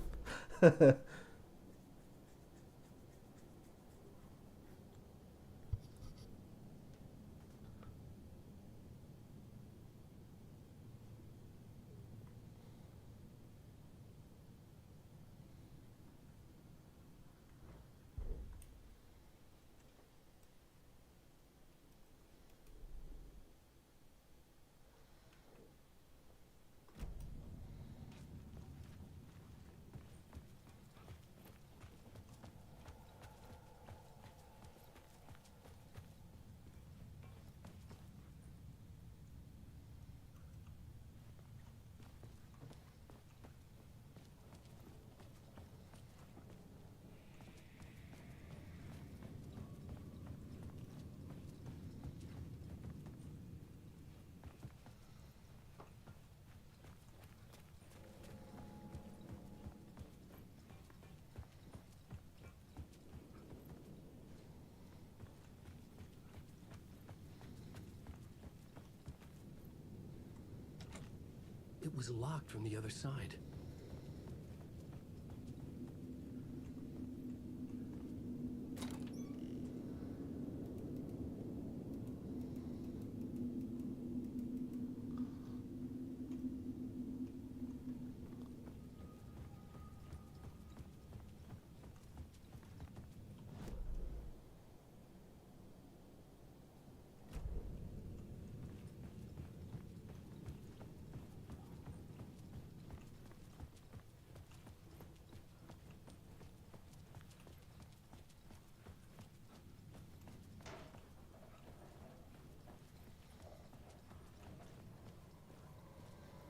It was locked from the other side.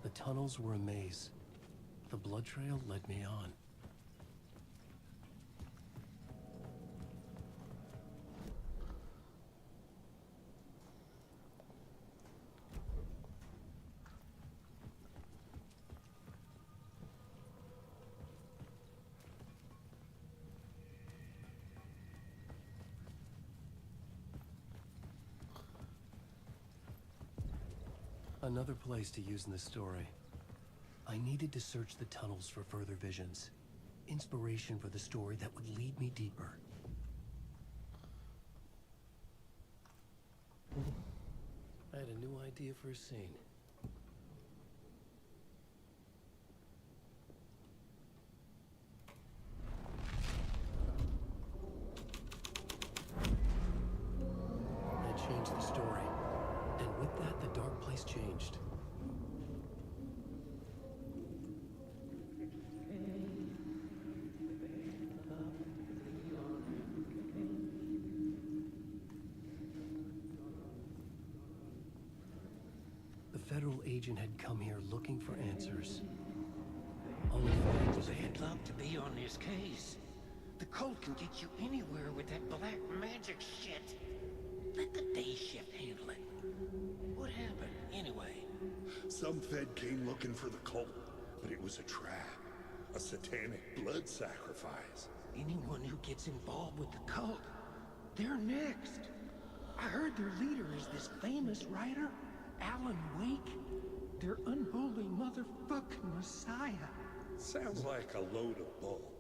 The tunnels were a maze. The blood trail led me on. Another place to use in the story. I needed to search the tunnels for further visions. Inspiration for the story that would lead me deeper. I had a new idea for a scene. I changed the story. And with that, the dark place changed. The federal agent had come here looking for answers. Only for Bad luck to be on this case. The cult can get you anywhere with that black magic shit. Let the day shift handle it. What happened, anyway? Some Fed came looking for the cult, but it was a trap. A satanic blood sacrifice. Anyone who gets involved with the cult, they're next. I heard their leader is this famous writer, Alan Wake. Their unholy motherfucking messiah. Sounds like a load of bull.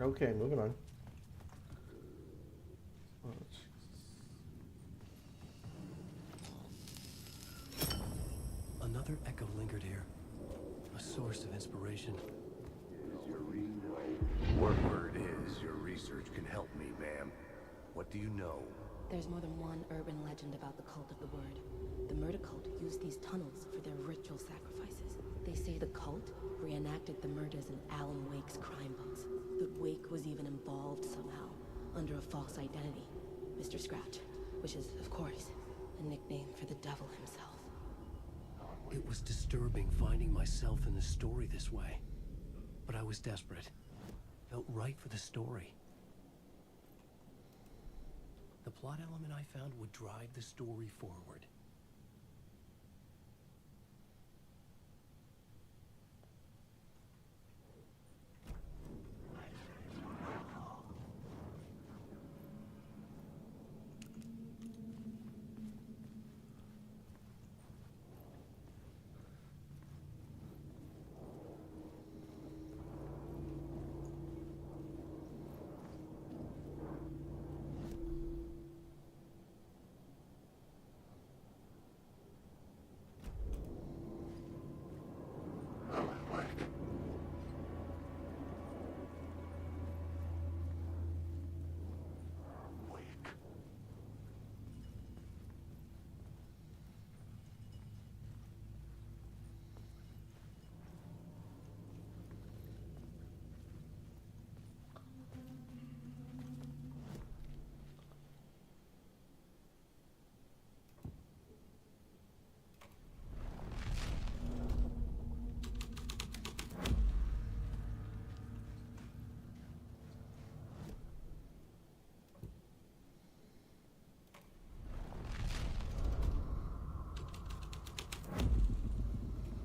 Okay, moving on. Oh, another echo lingered here. A source of inspiration. Word is your research can help me, ma'am. What do you know? There's more than one urban legend about the Cult of the Word. The murder cult used these tunnels for their ritual sacrifices. They say the cult reenacted the murders in Alan Wake's crime books. That Wake was even involved somehow, under a false identity. Mr. Scratch, which is, of course, a nickname for the devil himself. It was disturbing finding myself in the story this way. But I was desperate. Felt right for the story. The plot element I found would drive the story forward.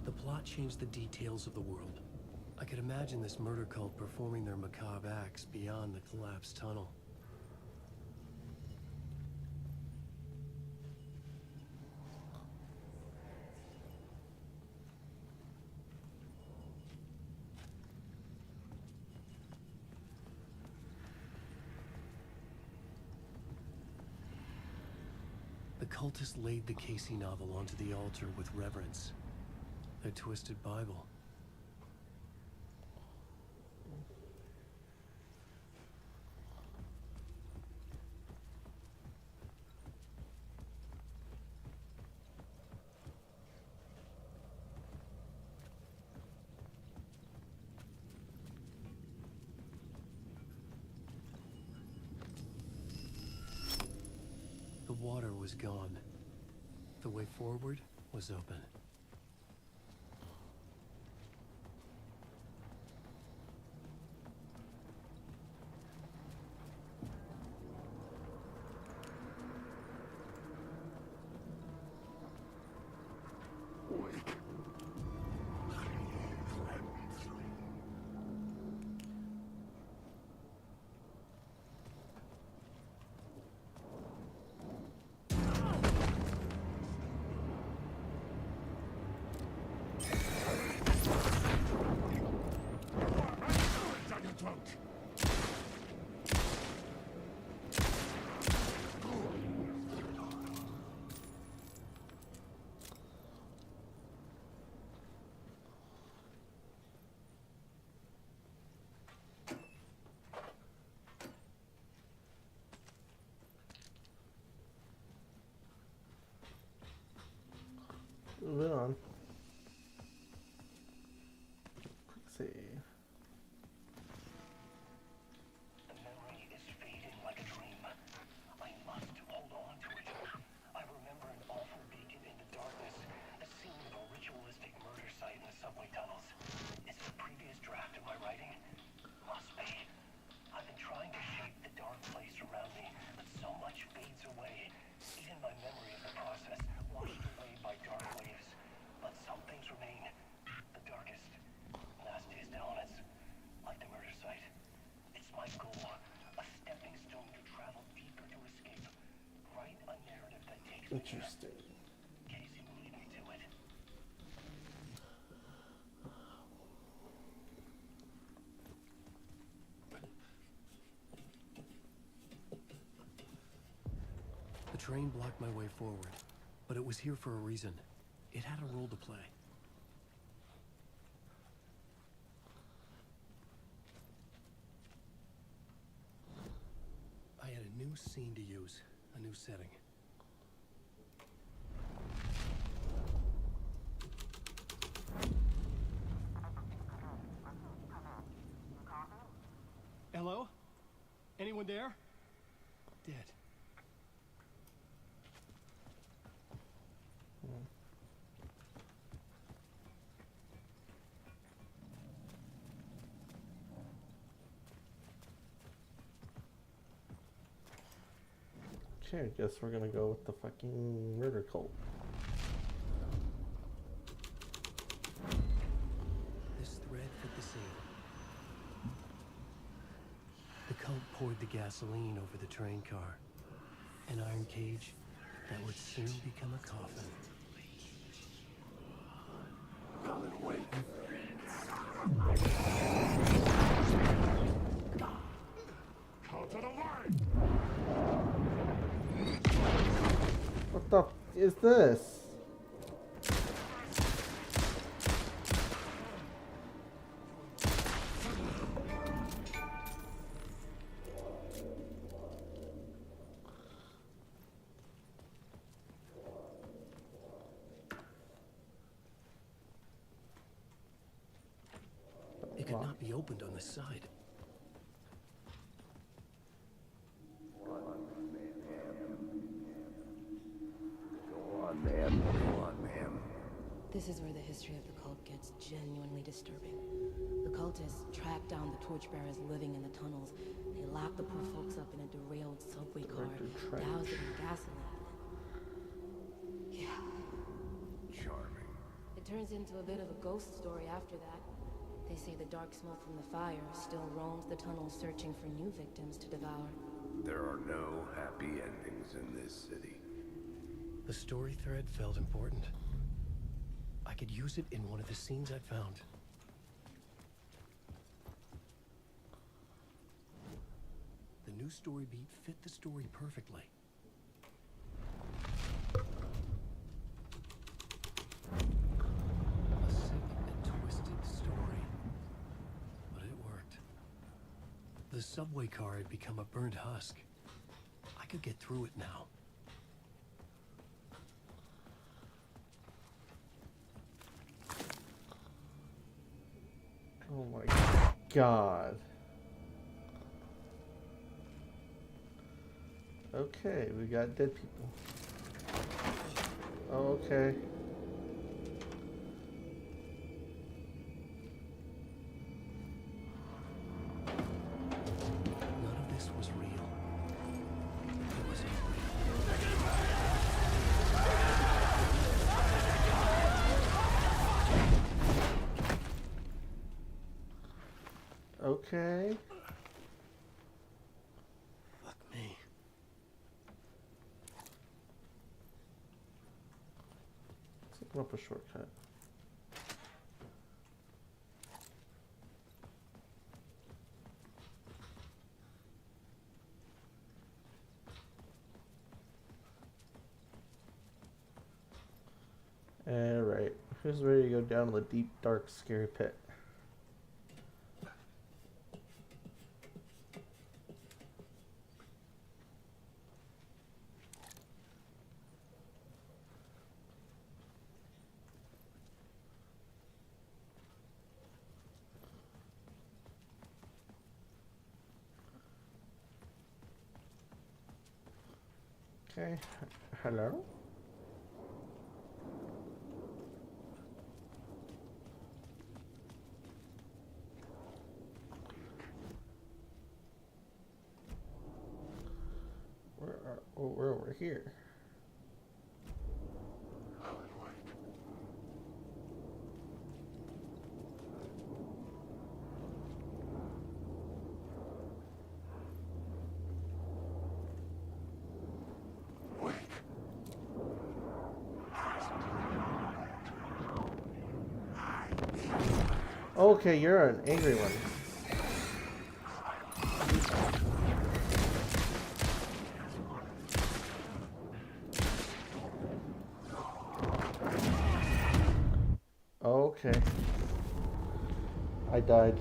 The plot changed the details of the world. I could imagine this murder cult performing their macabre acts beyond the collapsed tunnel. The cultists laid the Casey novel onto the altar with reverence. Their twisted Bible. The water was gone. The way forward was open. Moving on. Let's see. The memory is fading like a dream. I must hold on to it. I remember an awful beacon in the darkness, a scene of a ritualistic murder site in the subway tunnels. Is it a previous draft of my writing? Must be. I've been trying to shape the dark place around me, but so much fades away. Even my memory of the process washed away by dark waves. But some things remain. The darkest, nastiest elements, like the murder site. It's my goal, a stepping stone to travel deeper to escape. Write a narrative that takes me Interesting. there. Casey will lead me to it. The train blocked my way forward, but it was here for a reason. It had a role to play. I had a new scene to use, a new setting. Hello? Anyone there? Dead. Okay, I guess we're gonna go with the fucking murder cult. This thread fit the scene. The cult poured the gasoline over the train car. An iron cage that would soon become a coffin. Alan Wake. Out of the line! What the f is this? It could not be opened on the side. This is where the history of the cult gets genuinely disturbing. The cultists track down the torchbearers living in the tunnels. They lock the poor folks up in a derailed subway car, douse it in gasoline. Yeah. Charming. It turns into a bit of a ghost story after that. They say the dark smoke from the fire still roams the tunnels searching for new victims to devour. There are no happy endings in this city. The story thread felt important. I could use it in one of the scenes I found. The new story beat fit the story perfectly. A sick and twisted story. But it worked. The subway car had become a burnt husk. I could get through it now. Oh my god. Okay, we got dead people. Okay. None of this was real. It was Okay. Fuck me. Let's open up a shortcut. Alright, who's ready to go down the deep, dark, scary pit? Okay, hello? We're over here. Okay, you're an angry one. Okay. I died.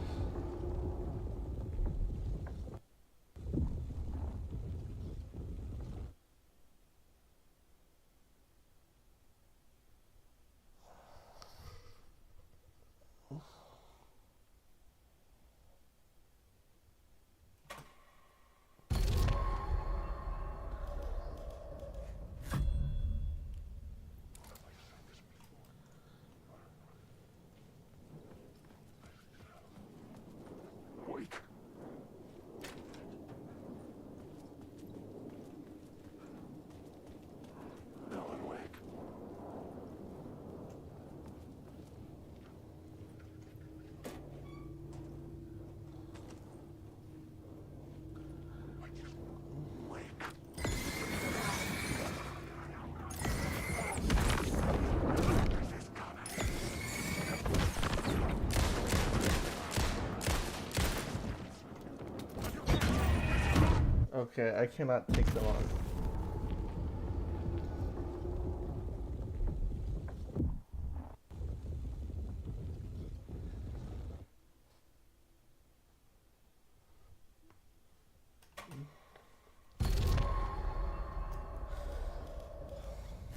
Okay, I cannot take them on.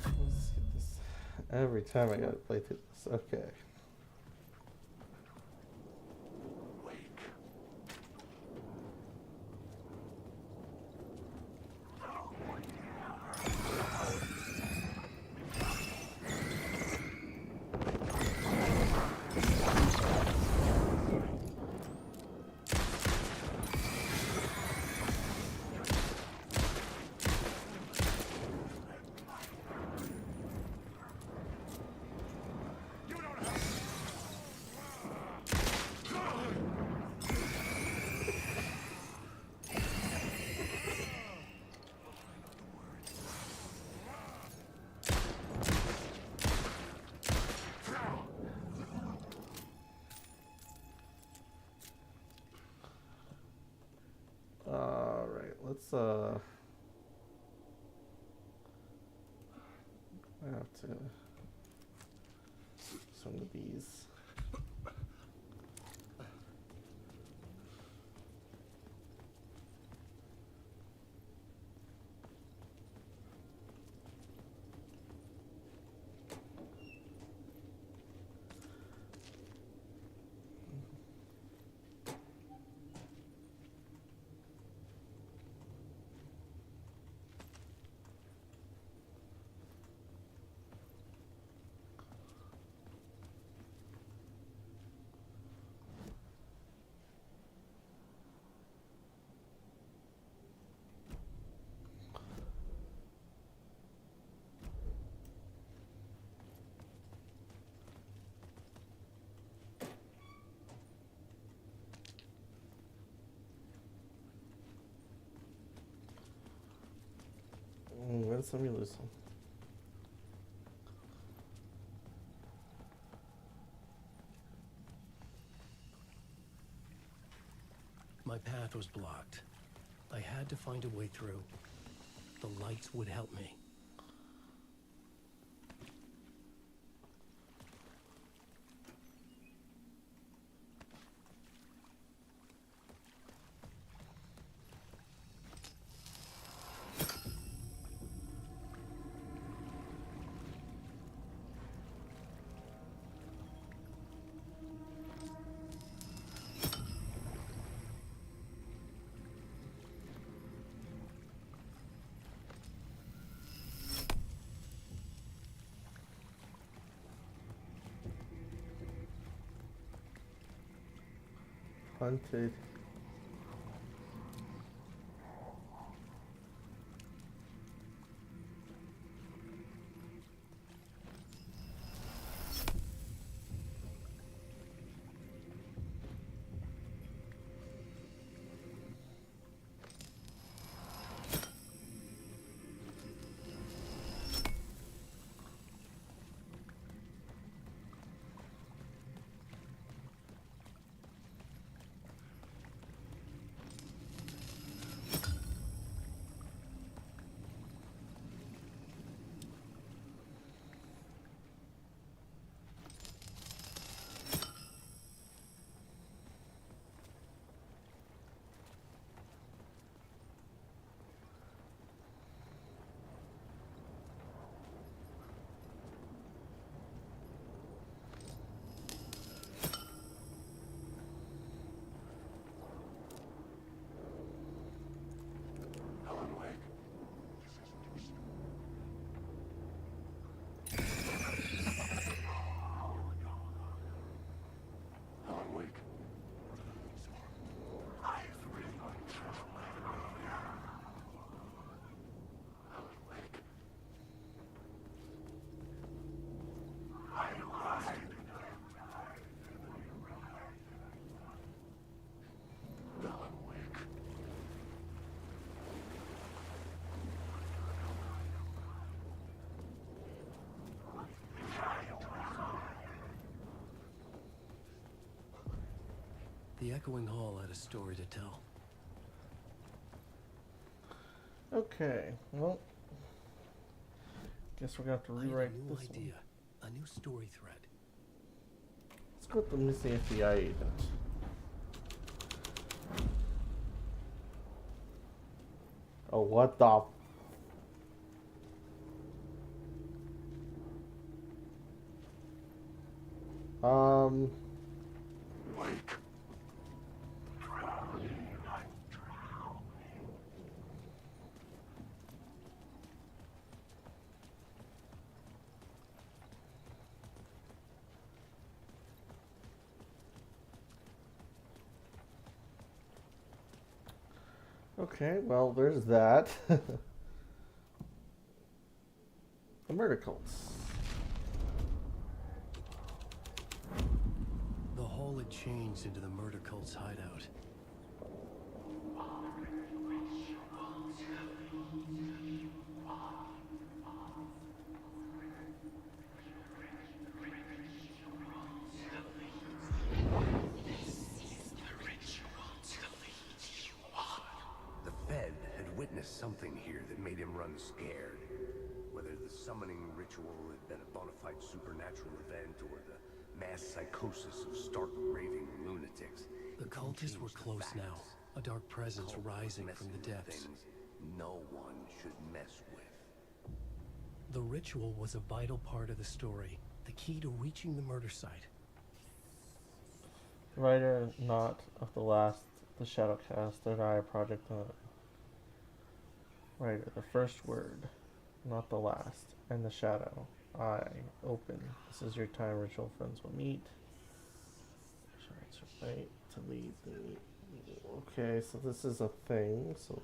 Let's get this. Every time I gotta play through this. Okay. Alright, let's I have to swing the bees. Win some, you lose some. My path was blocked. I had to find a way through. The lights would help me. Hunted. The Echoing Hall had a story to tell. Okay, well, guess we're gonna have to rewrite I this had a new idea, a new story thread. Let's go with the missing FBI agent. Oh, what the? Wake. Okay, well, there's that. The murder cults. The hall had changed into the murder cult's hideout. The Fed had witnessed something here that made him run scared. Whether the summoning ritual had been a bona fide supernatural event or the mass psychosis of stark raving lunatics. The cultists were close now, a dark presence rising from the depths. No one should mess with. The ritual was a vital part of the story, the key to reaching the murder site. The writer not of the last, the Shadowcast, third eye project. Writer, the first word, not the last, and the shadow. Eye, open. This is your time. Ritual friends will meet. Right to lead the. Okay, so this is a thing. So.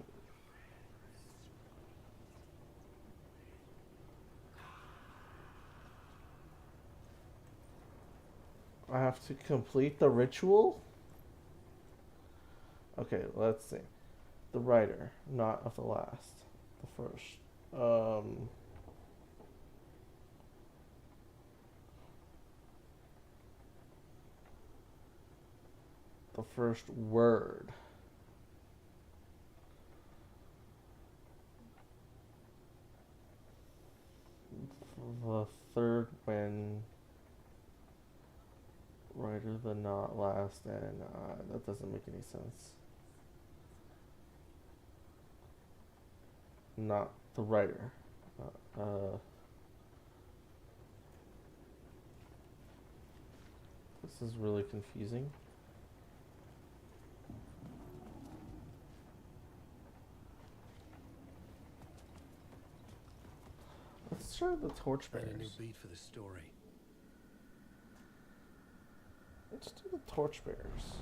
I have to complete the ritual? Okay, let's see. The writer, not of the last. The first. The first word. The third when. Writer, the not last, and that doesn't make any sense. Not the writer. This is really confusing. Let's try the torchbearers. And a new beat for the story. Let's do the torchbearers.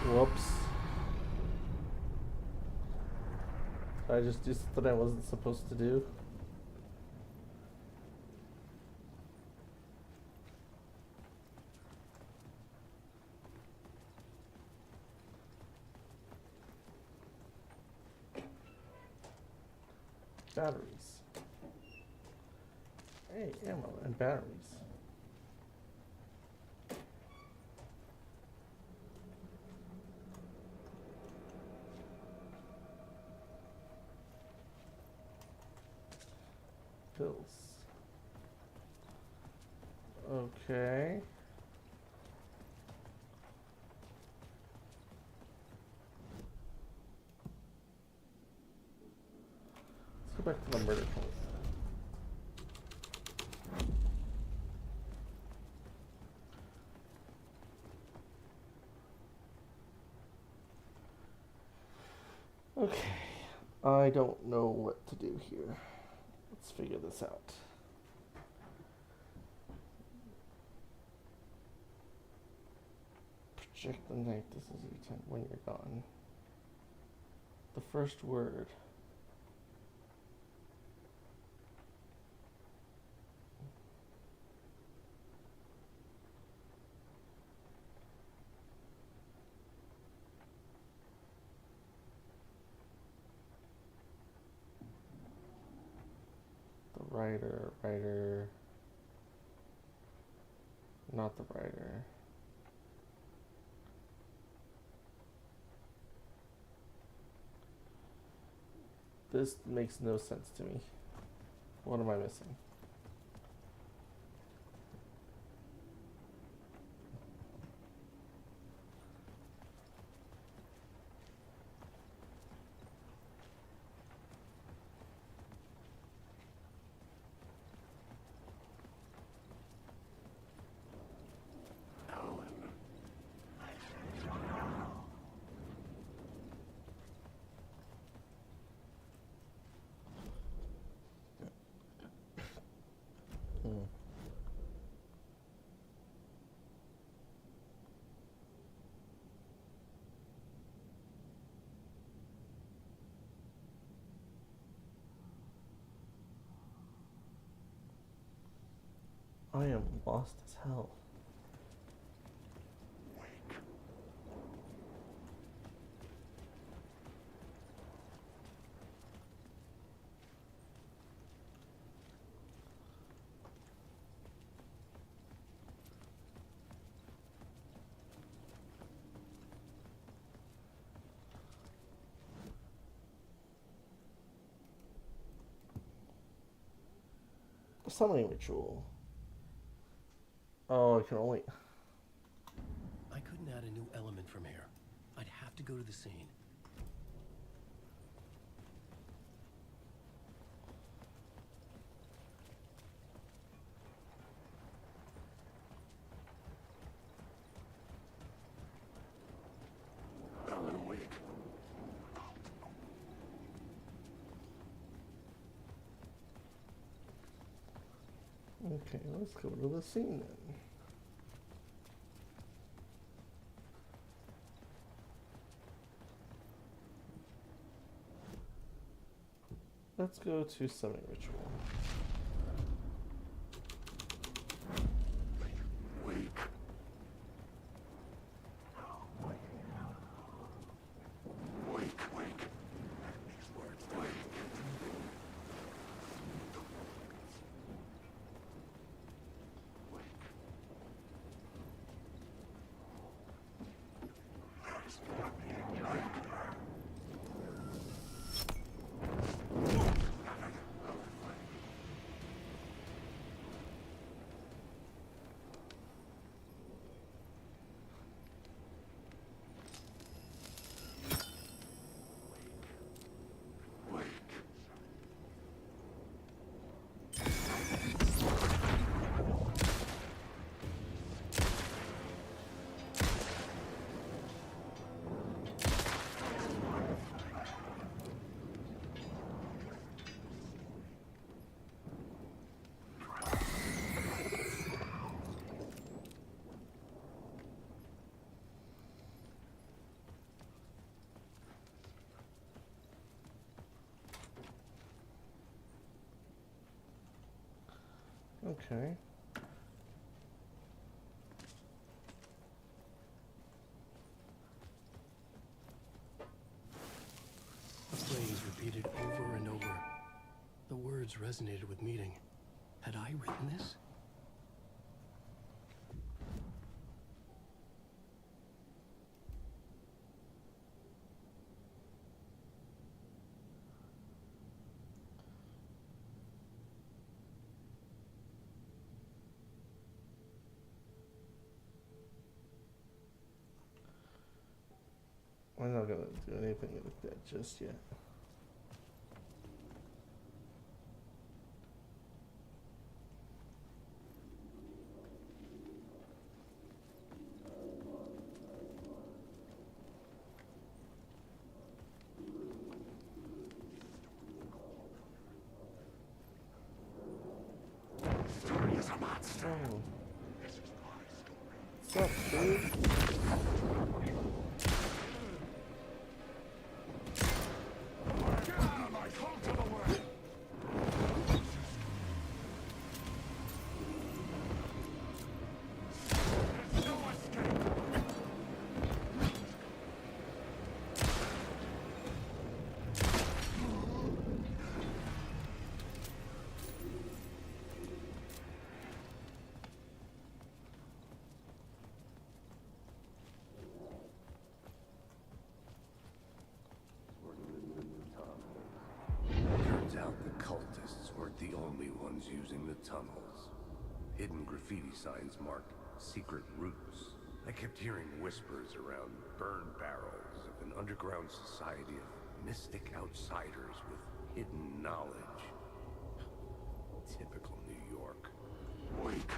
Whoops. I just did something I wasn't supposed to do. Batteries. Hey, ammo and batteries. Pills. Okay. Let's go back to the murder cult. Okay, I don't know what to do here. Let's figure this out. restrict the night. This is your time when you're gone. The first word. The writer, not the writer. This makes no sense to me. What am I missing? I am lost as hell. Summoning ritual. Oh, I can only... I couldn't add a new element from here. I'd have to go to the scene. Alan Wake. Okay, let's go to the scene then. Let's go to summoning ritual. Wake. Wake. These words wake. Okay. The phrase repeated over and over. The words resonated with meaning. Had I written this? I'm not gonna do anything with that just yet. Story is a monster. Oh. What's up, dude? out the cultists weren't the only ones using the tunnels. Hidden graffiti signs marked secret routes. I kept hearing whispers around burn barrels of an underground society of mystic outsiders with hidden knowledge. Typical New York. Wake.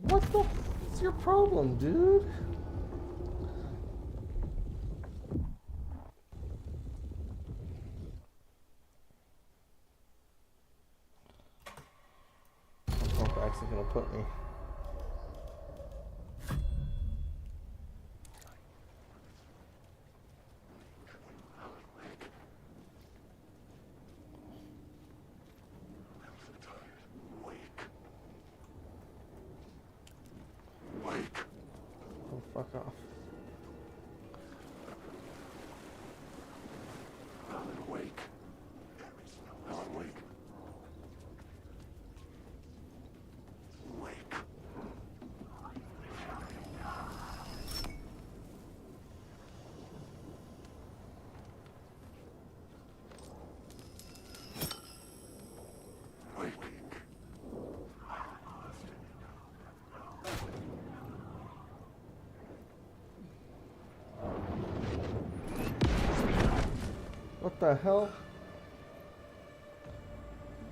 What the f***'s your problem, dude? Humpback's gonna put me. Oh, fuck off. Alan, wake. Alan, wake. Wake. What the hell?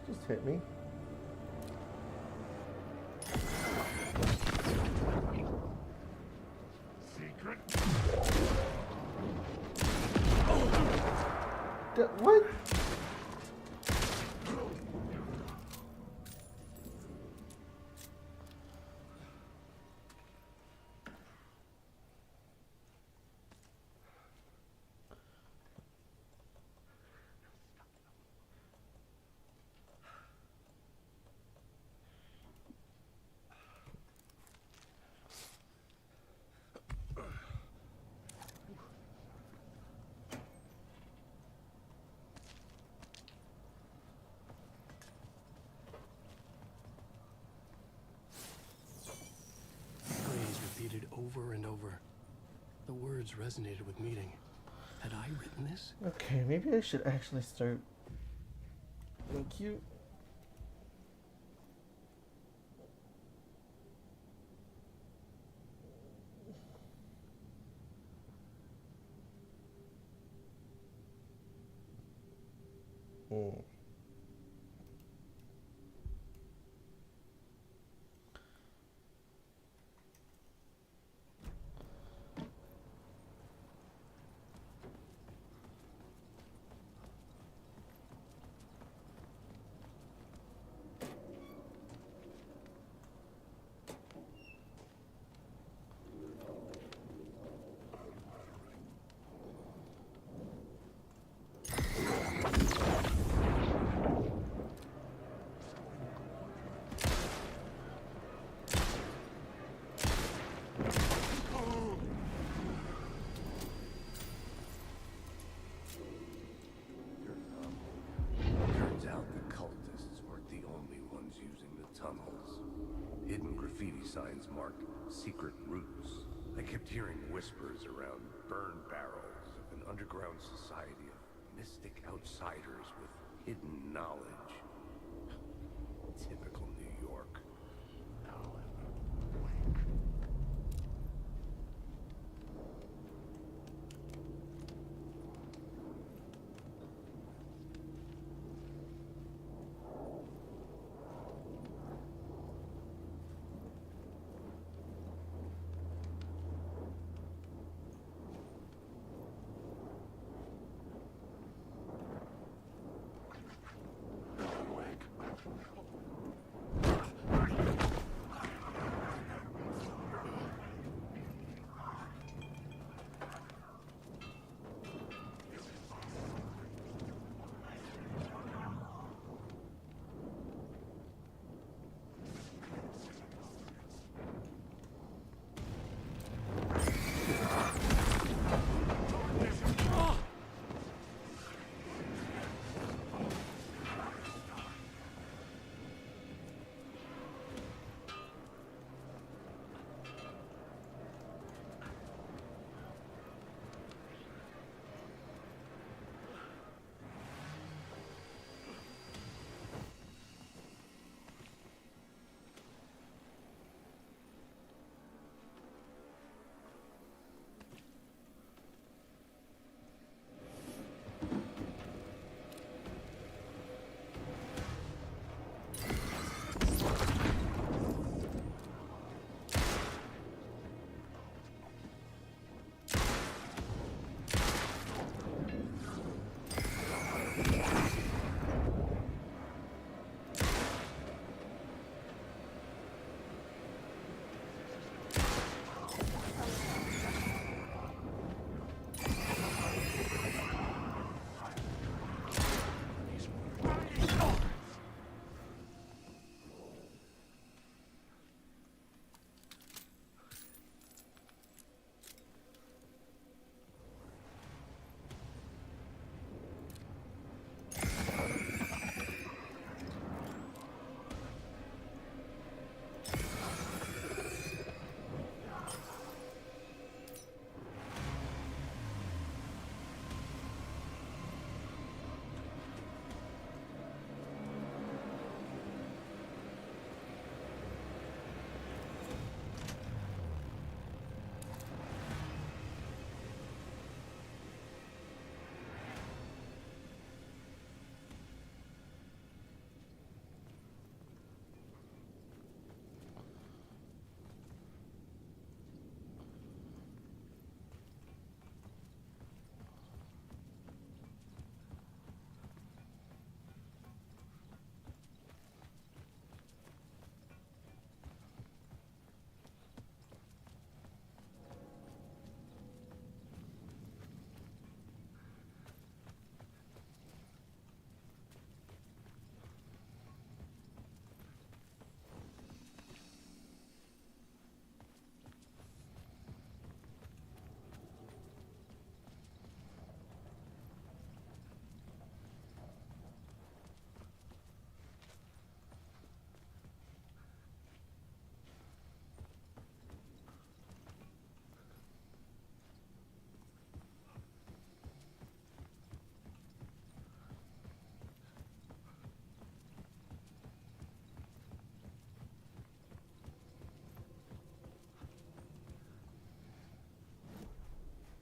Just hit me. Secret. What? Phrase repeated over and over. The words resonated with meaning. Had I written this? Okay, maybe I should actually start. Thank you. Hmm. Turns out the cultists weren't the only ones using the tunnels. Hidden graffiti signs marked secret routes. I kept hearing whispers around burn barrels of an underground society of mystic outsiders with hidden knowledge. Typical New York.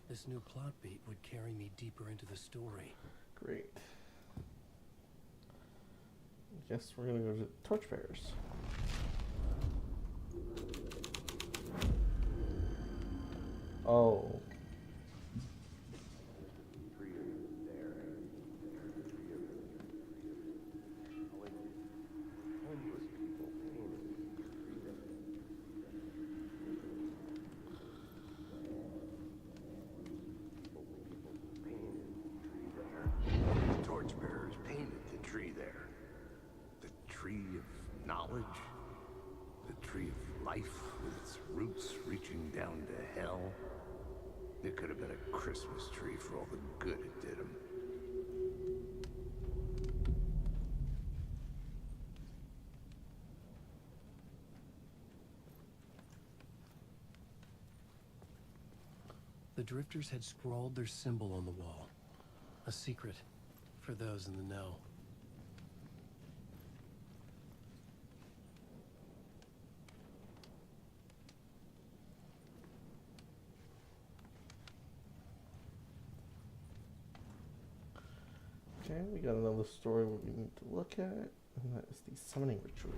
This new plot beat would carry me deeper into the story. Great. Guess we're gonna go to Torchbearers. Oh. Torchbearers painted the tree there. The tree of knowledge. The tree of life with its roots reaching down to hell. It could have been a Christmas tree for all the good it did him. The Drifters had scrawled their symbol on the wall. A secret for those in the know. Okay, we got another story we need to look at, and that is the summoning ritual.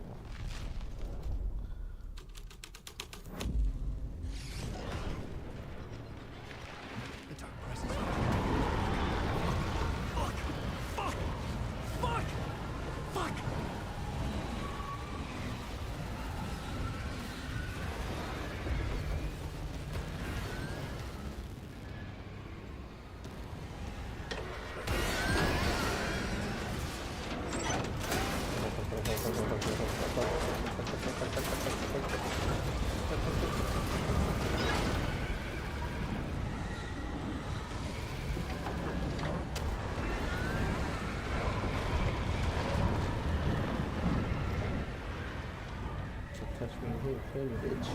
The dark presence. Fuck! Fuck! Fuck! Fuck! Touch me here, bitch.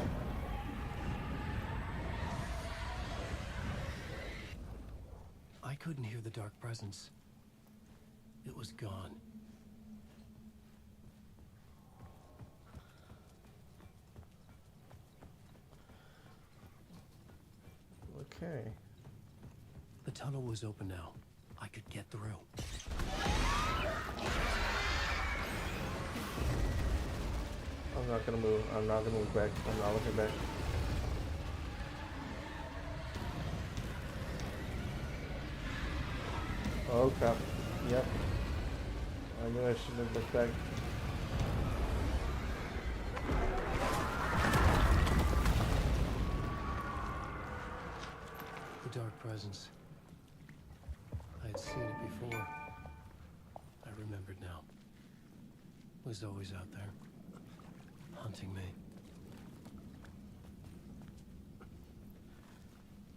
I couldn't hear the dark presence. It was gone. Okay. The tunnel was open now. I could get through. I'm not gonna move. I'm not gonna move back. I'm not looking back. Oh crap. Yep. I knew I shouldn't have looked back. The dark presence. I had seen it before. I remembered now. It was always out there, hunting me.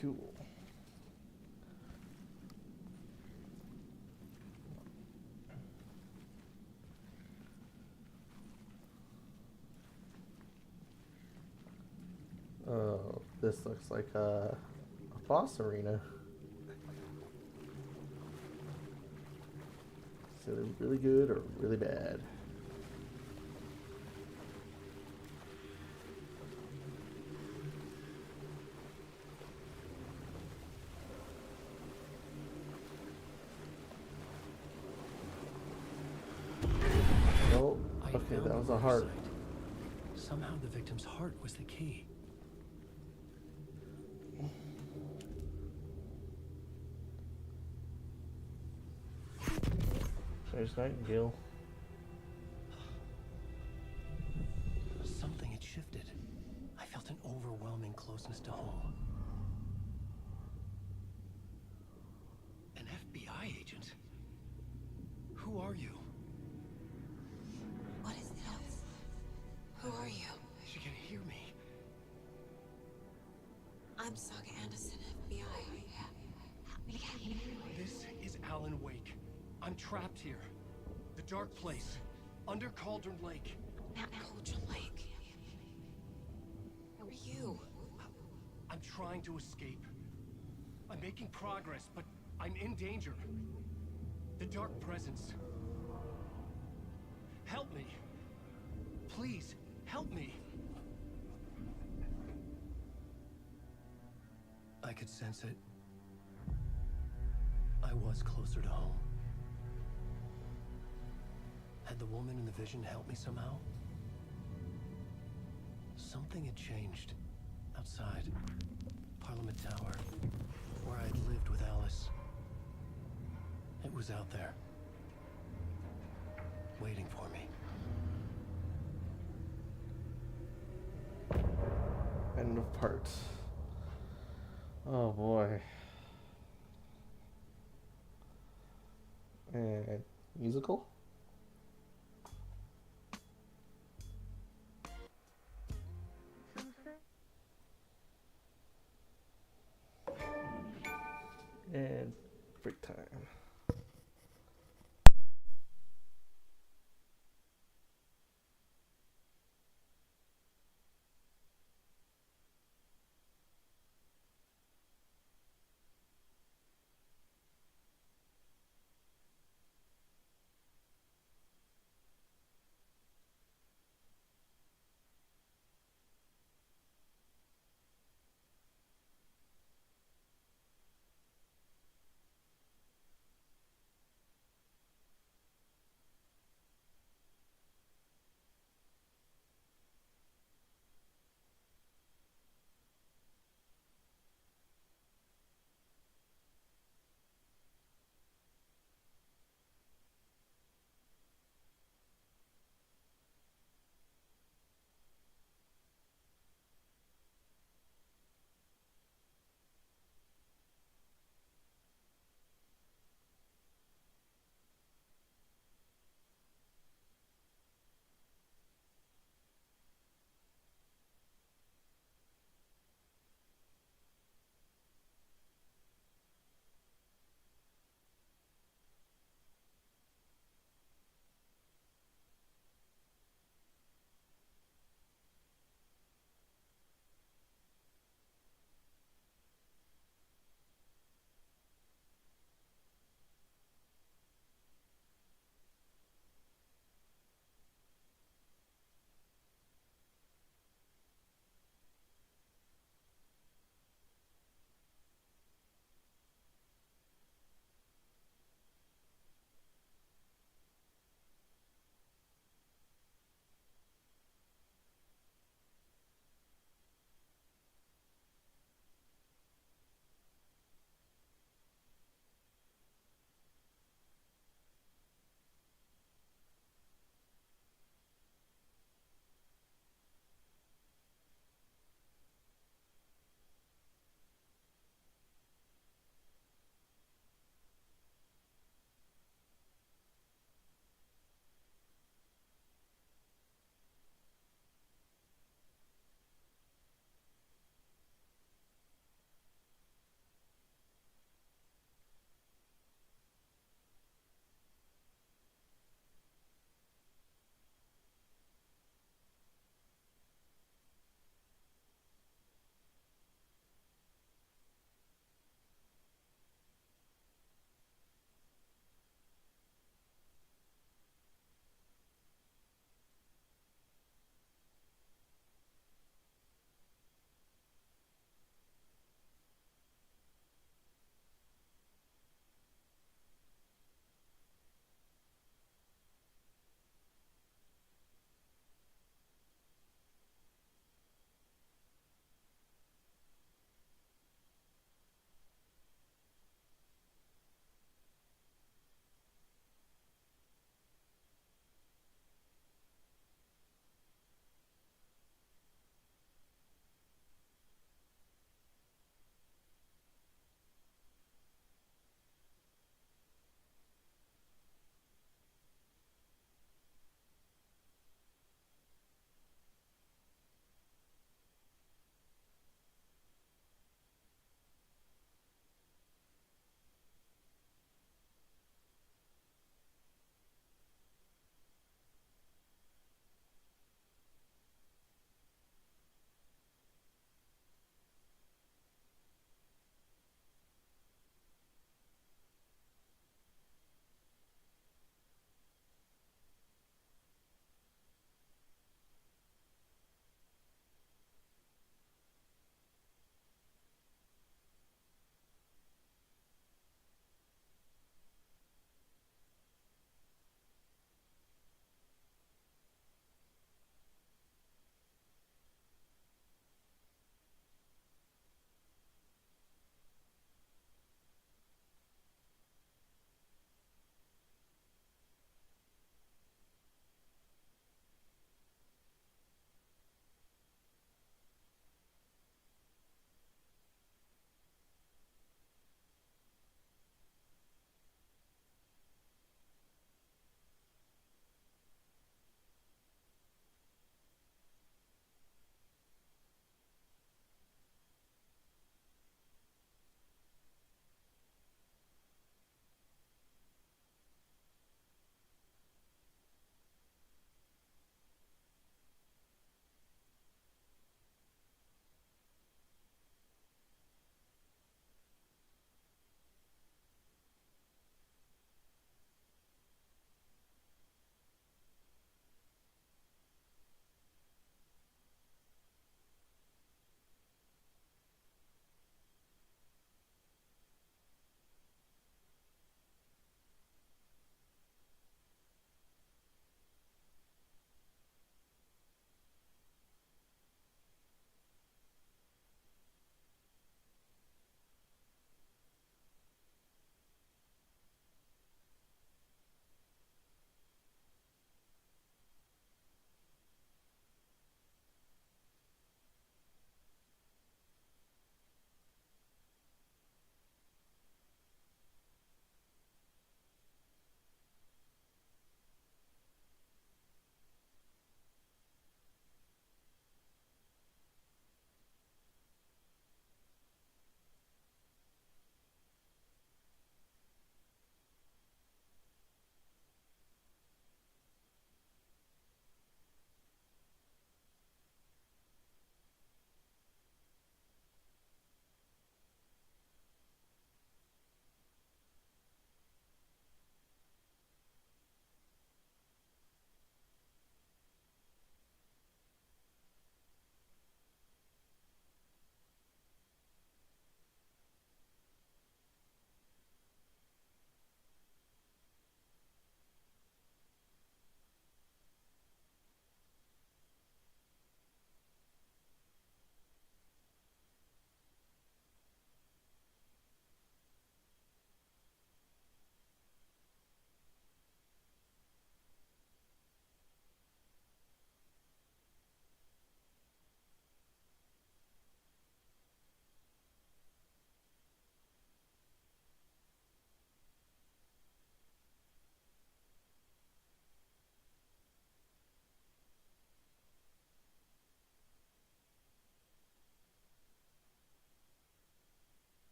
Cool. Oh, this looks like a boss arena. Is it really good or really bad? Oh, okay, that was a heart. Somehow the victim's heart was the key. There's Nightingale. Something had shifted. I felt an overwhelming closeness to home. An FBI agent? Who are you? What is this? Who are you? She can hear me. I'm Saga Anderson, FBI. We can't hear you. This is Alan Wake. I'm trapped here. The dark place. Under Cauldron Lake. Not Cauldron Lake. Who are you? I'm trying to escape. I'm making progress, but I'm in danger. The dark presence. Help me. Please, help me. I could sense it was closer to home? Had the woman in the vision helped me somehow? Something had changed outside Parliament Tower, where I'd lived with Alice. It was out there, waiting for me. End of part. Oh boy. And musical? And break time.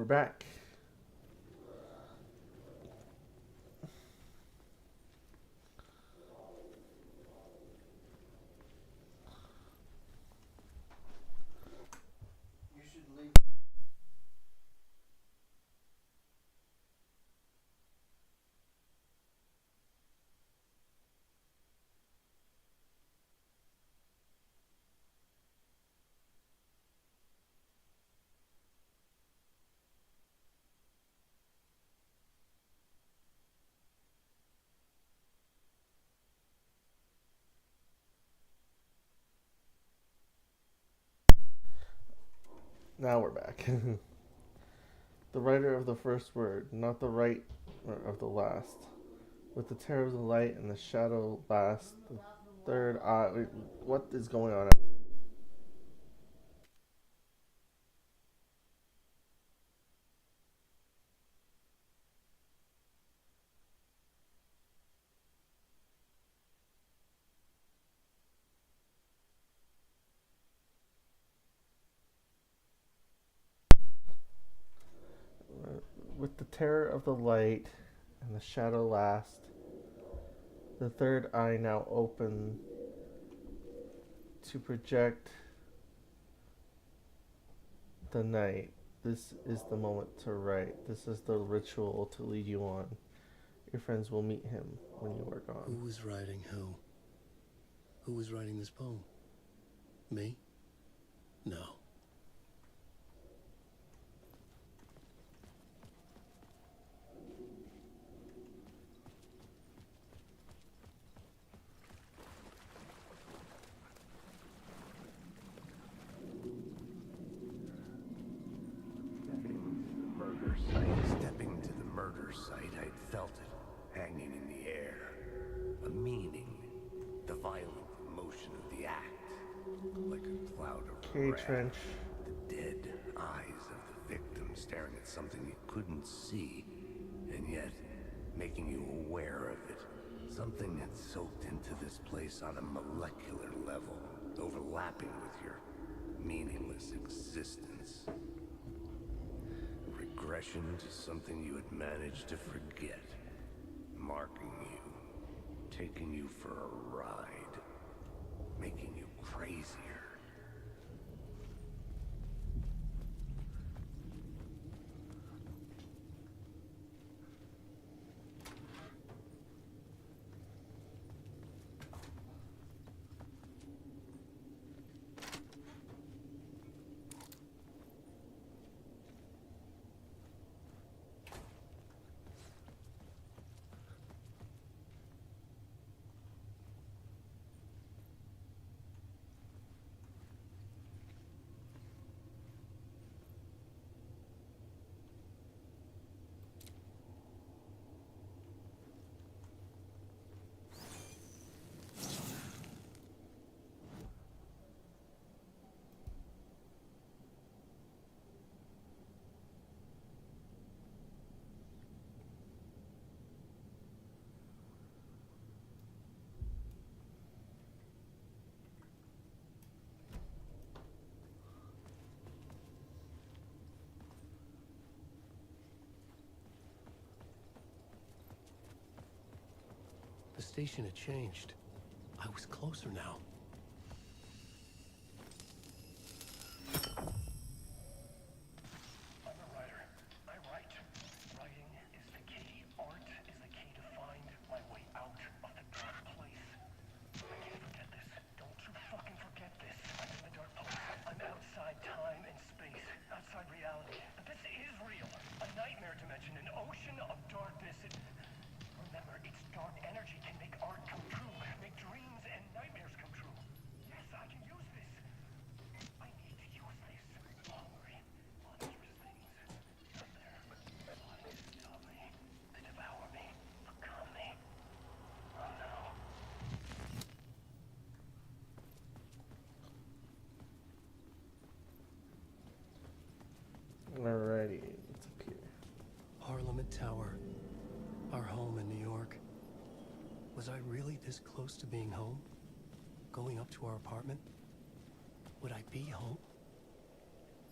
we're back. You should leave. Now we're back. The writer of the first word, not the right of the last. With the terror of the light and the shadow last, the third eye. Wait, what is going on? With the terror of the light and the shadow last, the third eye now open to project the night. This is the moment to write. This is the ritual to lead you on. Your friends will meet him when you are gone. Who was writing who? Who was writing this poem? Me? No. Stepping to the murder site, I'd felt it hanging in the air. A meaning, the violent emotion of the act, like a cloud of wrath. Trench. The dead eyes of the victim staring at something you couldn't see, and yet making you aware of it. Something had soaked into this place on a molecular level, overlapping with your meaningless existence. Regression to something you had managed to forget, marking you, taking you for a ride, making you crazier. The station had changed. I was closer now. I'm a writer. I write. Writing is the key. Art is the key to find my way out of the dark place. I can't forget this. Don't you fucking forget this. I'm in the dark place. I'm outside time and space. Outside reality. But this is real. A nightmare dimension. An ocean of darkness. Remember, its dark energy can make art come true. Make dreams and nightmares come true. Yes, I can use this. I need to use this. Hungry, monstrous things. Out there, plotting to stop me, to devour me, become me. Oh no. Alrighty, it's up here. Parliament Tower. Our home in New York. Was I really this close to being home? Going up to our apartment? Would I be home?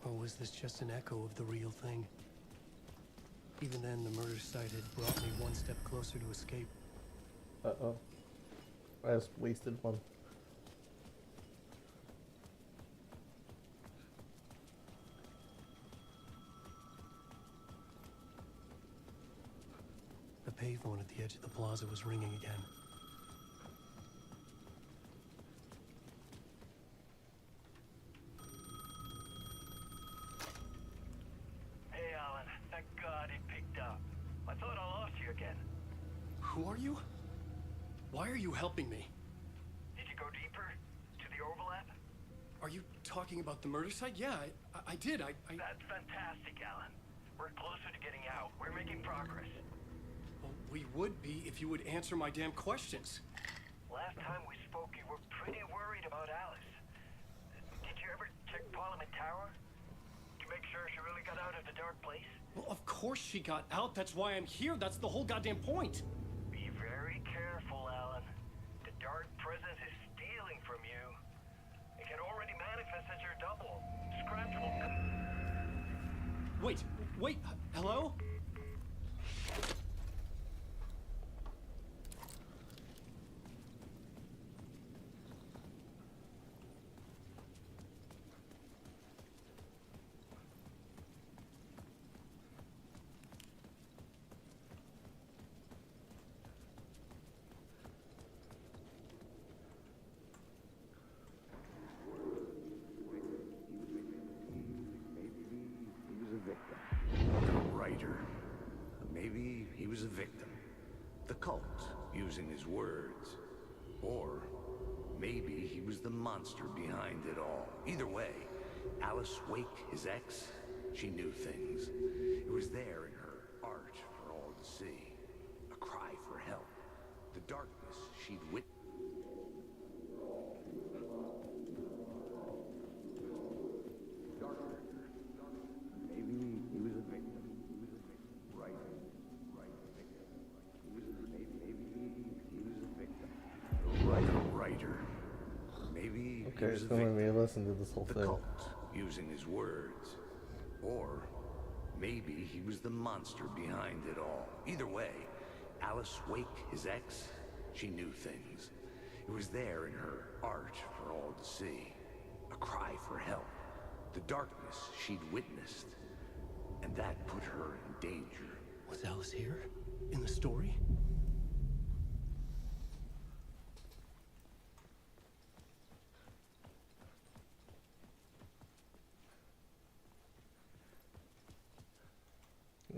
Or was this just an echo of the real thing? Even then, the murder site had brought me one step closer to escape. Uh-oh. I just wasted one. The payphone at the edge of the plaza was ringing again. Hey, Alan. Thank God it picked up. I thought I lost you again. Who are you? Why are you helping me? Did you go deeper? To the overlap? Are you talking about the murder site? Yeah, I did. I... That's fantastic, Alan. We're closer to getting out. We're making progress. Well, we would be if you would answer my damn questions. Last time we spoke, you were pretty worried about Alice. Did you ever check Parliament Tower? To make sure she really got out of the dark place? Well, of course she got out. That's why I'm here. That's the whole goddamn point. Be very careful, Alan. The dark presence is stealing from you. It can already manifest as your double. Scratch will come. Wait, hello? Maybe he was a victim. The cult, using his words. Or maybe he was the monster behind it all. Either way, Alice Wake, his ex, she knew things. It was there in her art for all to see. A cry for help. The darkness she'd witnessed. Maybe he was a victim. Maybe okay, so let me listen to this whole the thing. Cult, using his words. Or maybe he was the monster behind it all. Either way, Alice Wake, his ex, she knew things. It was there in her art for all to see. A cry for help. The darkness she'd witnessed. And that put her in danger. Was Alice here? In the story?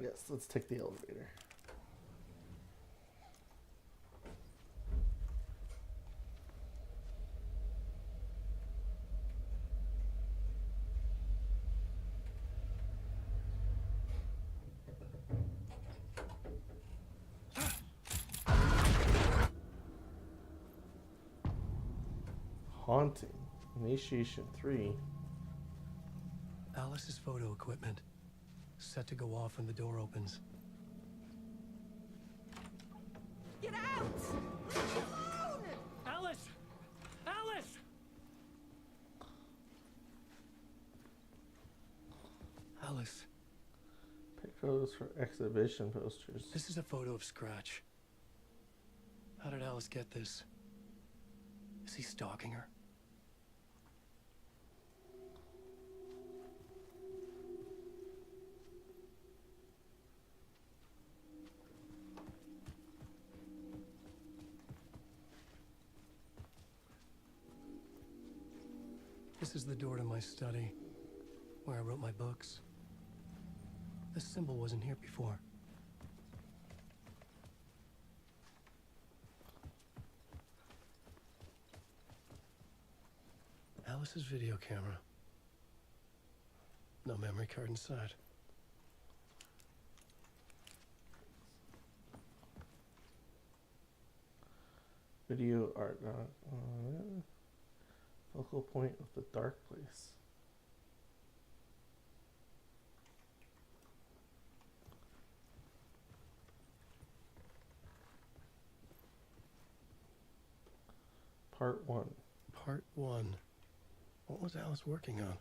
Yes, let's take the elevator. Haunting. Initiation 3. Alice's photo equipment. Set to go off when the door opens. Get out! Leave me alone! Alice! Alice! Alice. Pick photos for exhibition posters. This is a photo of Scratch. How did Alice get this? Is he stalking her? This is the door to my study, where I wrote my books. This symbol wasn't here before. Alice's video camera. No memory card inside. Video art. Focal point of the dark place. Part 1. Part 1. What was Alice working on?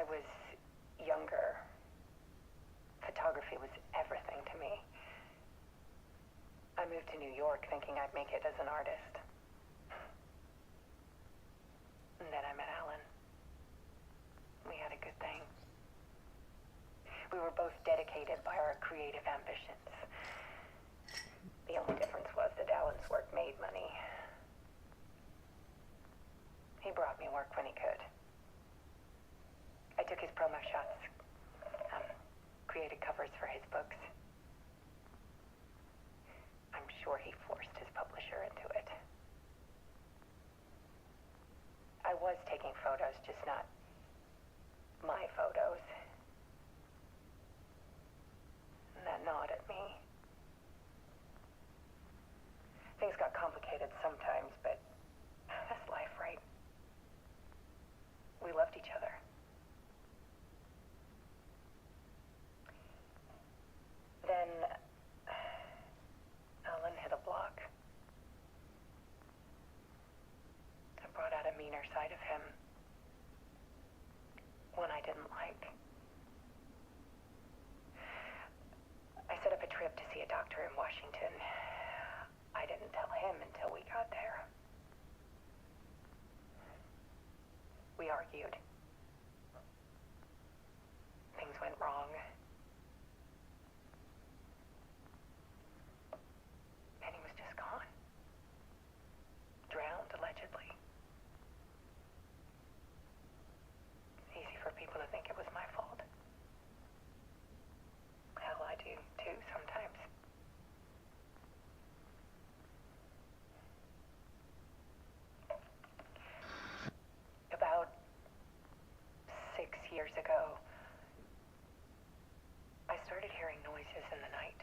was younger, photography was everything to me. I moved to New York thinking I'd make it as an artist. And then I met Alan. We had a good thing. We were both dedicated by our creative ambitions. The only difference was that Alan's work made money. He brought me work when he could. I took his promo shots, created covers for his books. I'm sure he forced his publisher into it. I was taking photos, just not my photos. And that gnawed at me. Things got complicated sometimes, but that's life, right? We loved each other. Then Alan hit a block. I brought out a meaner side of him. One I didn't like. I set up a trip to see a doctor in Washington. I didn't tell him until we got there. We argued. Things went wrong. And he was just gone. Drowned, allegedly. It's easy for people to think it was my fault. Hell, I do too sometimes. About 6 years ago, I started hearing noises in the night.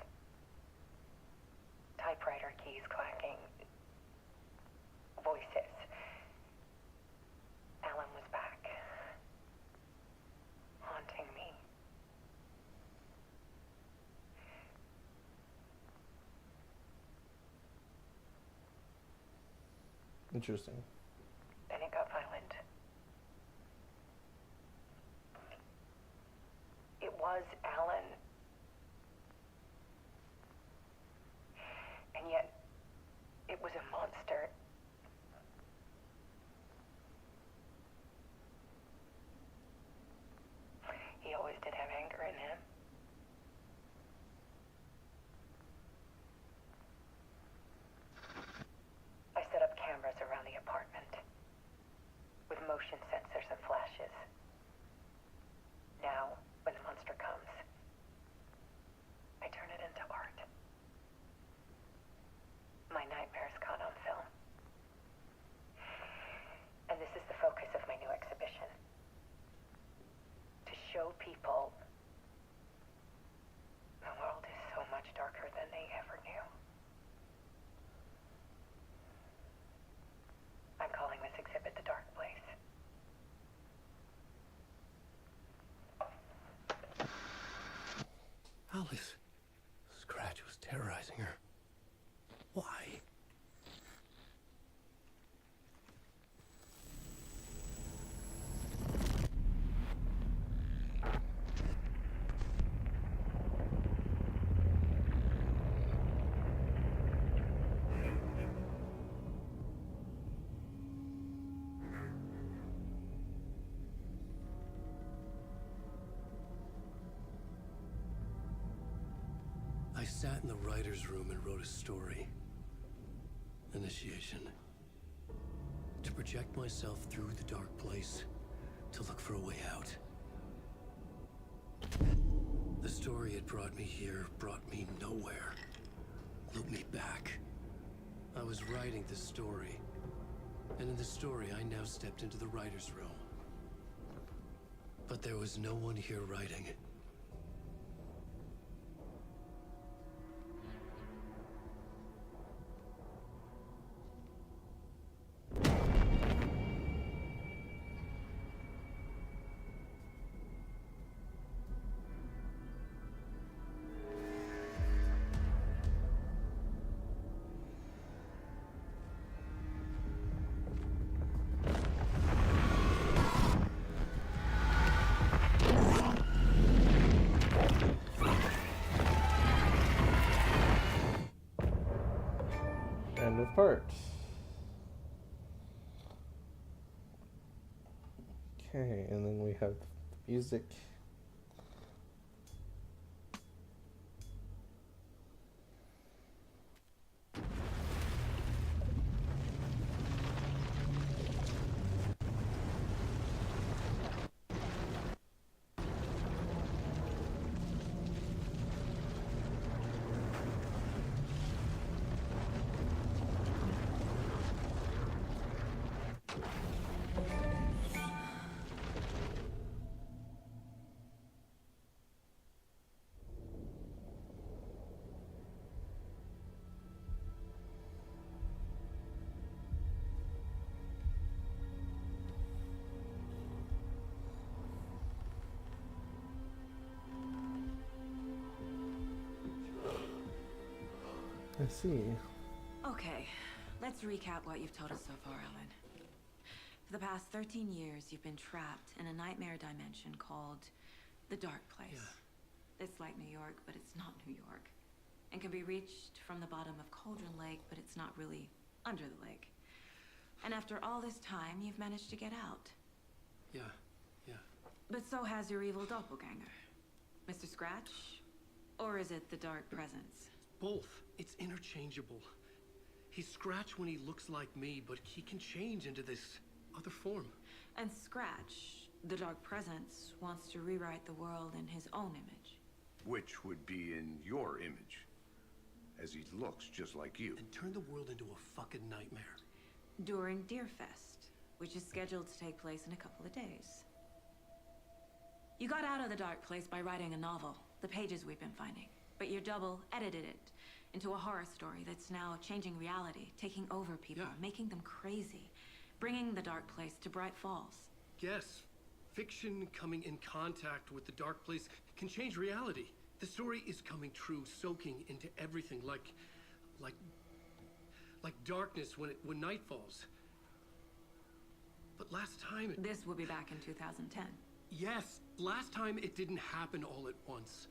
Typewriter keys clacking. Voices. Alan was back. Haunting me. Interesting. Then it got violent. It was Alan. And yet, it was a monster. He always did have anger in him. I set up cameras around the apartment with motion sensors and flashes. Now, when the monster comes, I turn it into art. My nightmares caught on film. And this is the focus of my new exhibition. To show people the world is so much darker than they ever knew. I'm calling this exhibit The Dark Place. Alice. Scratch was terrorizing her. Why? I sat in the writer's room and wrote a story. Initiation. To project myself through the dark place, to look for a way out. The story had brought me here, brought me nowhere. Looped me back. I was writing the story. And in the story, I now stepped into the writer's room. But there was no one here writing. five parts. Okay, and then we have music. I see. Okay, let's recap what you've told us so far, Alan. For the past 13 years, you've been trapped in a nightmare dimension called the Dark Place. Yeah. It's like New York, but it's not New York. And can be reached from the bottom of Cauldron Lake, but it's not really under the lake. And after all this time, you've managed to get out. Yeah. But so has your evil doppelganger. Mr. Scratch? Or is it the Dark Presence? Both. It's interchangeable. He's Scratch when he looks like me, but he can change into this other form. And Scratch, the Dark Presence, wants to rewrite the world in his own image. Which would be in your image. As he looks just like you. And turn the world into a fucking nightmare. During Deerfest, which is scheduled to take place in a couple of days. You got out of the Dark Place by writing a novel, the pages we've been finding. But your double edited it into a horror story that's now changing reality, taking over people, making them crazy, bringing the Dark Place to Bright Falls. Yes, fiction coming in contact with the Dark Place can change reality. The story is coming true, soaking into everything, like darkness when night falls. But last time This will be back in 2010. Yes, last time it didn't happen all at once.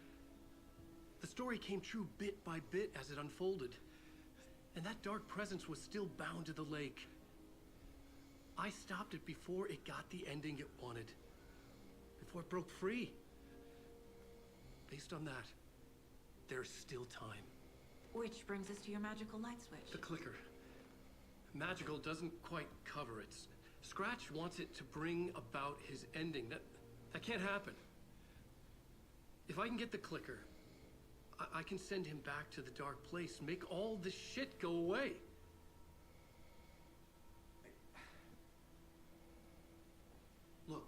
The story came true bit by bit as it unfolded. And that Dark Presence was still bound to the lake. I stopped it before it got the ending it wanted. Before it broke free. Based on that, there's still time. Which brings us to your magical light switch. The clicker. Magical doesn't quite cover it. Scratch wants it to bring about his ending. That can't happen. If I can get the clicker, I can send him back to the Dark Place, make all this shit go away. Look,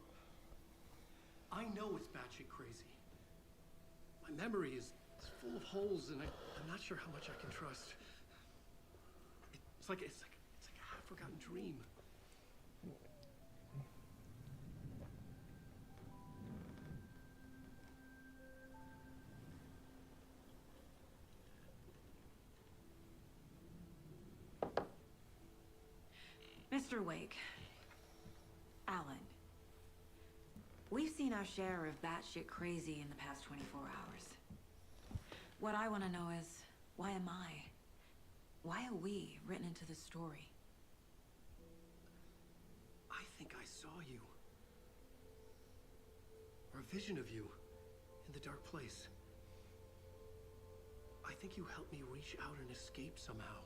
I know it's batshit crazy. My memory is full of holes, and I'm not sure how much I can trust. It's like a half-forgotten dream. Mr. Wake, Alan, we've seen our share of batshit crazy in the past 24 hours. What I want to know is, why am I? Why are we written into the story? I think I saw you. Or a vision of you in the Dark Place. I think you helped me reach out and escape somehow.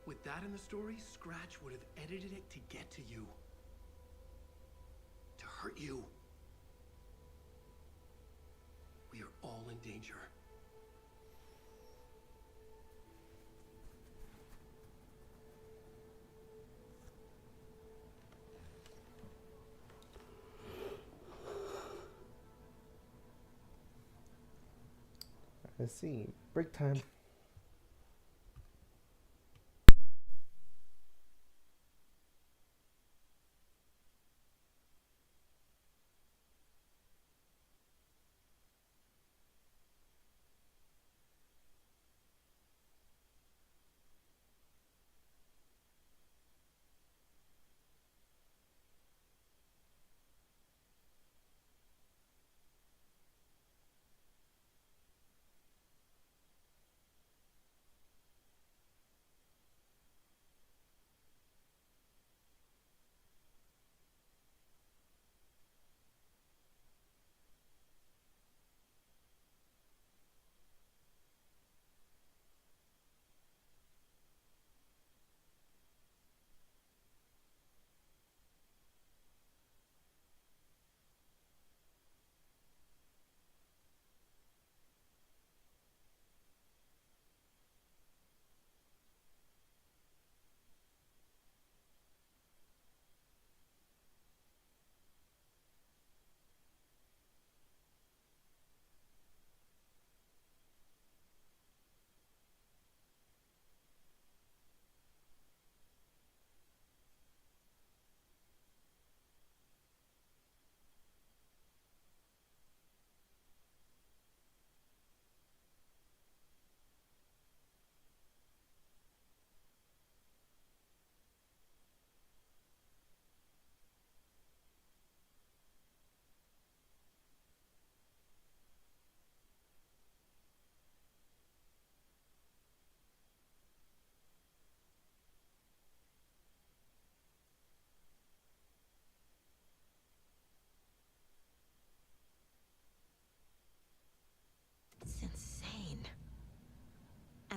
With that in the story, Scratch would have edited it to get to you. To hurt you. We are all in danger. I see. Break time.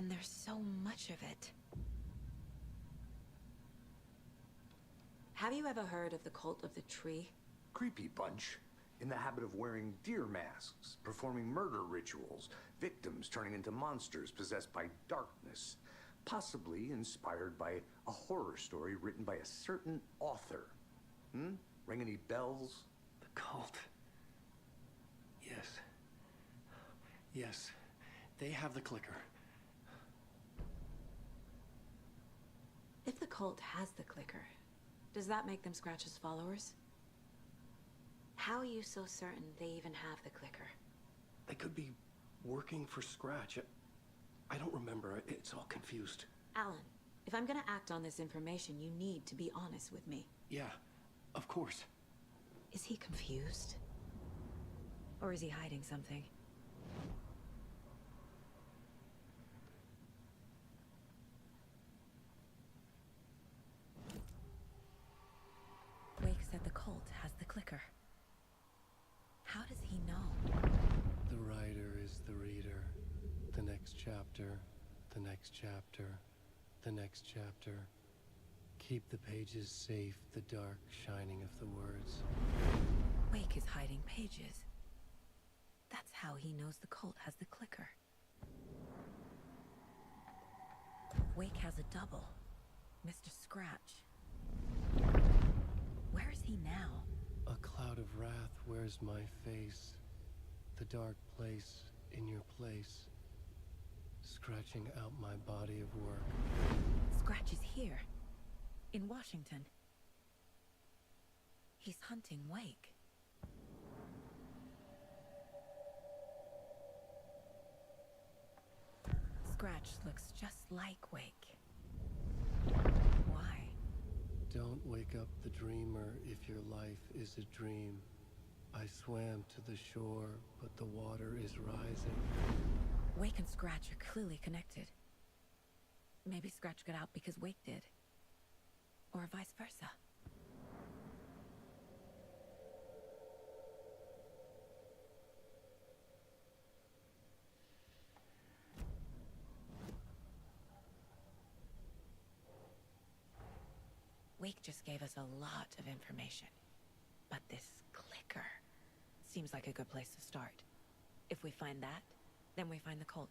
And there's so much of it. Have you ever heard of the Cult of the Tree? Creepy bunch. In the habit of wearing deer masks, performing murder rituals, victims turning into monsters possessed by darkness. Possibly inspired by a horror story written by a certain author. Ring any bells? The cult. Yes. Yes. They have the clicker. If the cult has the clicker, does that make them Scratch's followers? How are you so certain they even have the clicker? They could be working for Scratch. I don't remember. It's all confused. Alan, if I'm gonna act on this information, you need to be honest with me. Yeah, of course. Is he confused? Or is he hiding something? Wake said the cult has the clicker. How does he know? The writer is the reader. The next chapter, the next chapter, the next chapter. Keep the pages safe, the dark shining of the words. Wake is hiding pages. That's how he knows the cult has the clicker. Wake has a double. Mr. Scratch. Where is he now? A cloud of wrath wears my face. The dark place in your place. Scratching out my body of work. Scratch is here. In Washington. He's hunting Wake. Scratch looks just like Wake. Why? Don't wake up the dreamer if your life is a dream. I swam to the shore, but the water is rising. Wake and Scratch are clearly connected. Maybe Scratch got out because Wake did. Or vice versa. Wake just gave us a lot of information. But this clicker seems like a good place to start. If we find that, then we find the cult.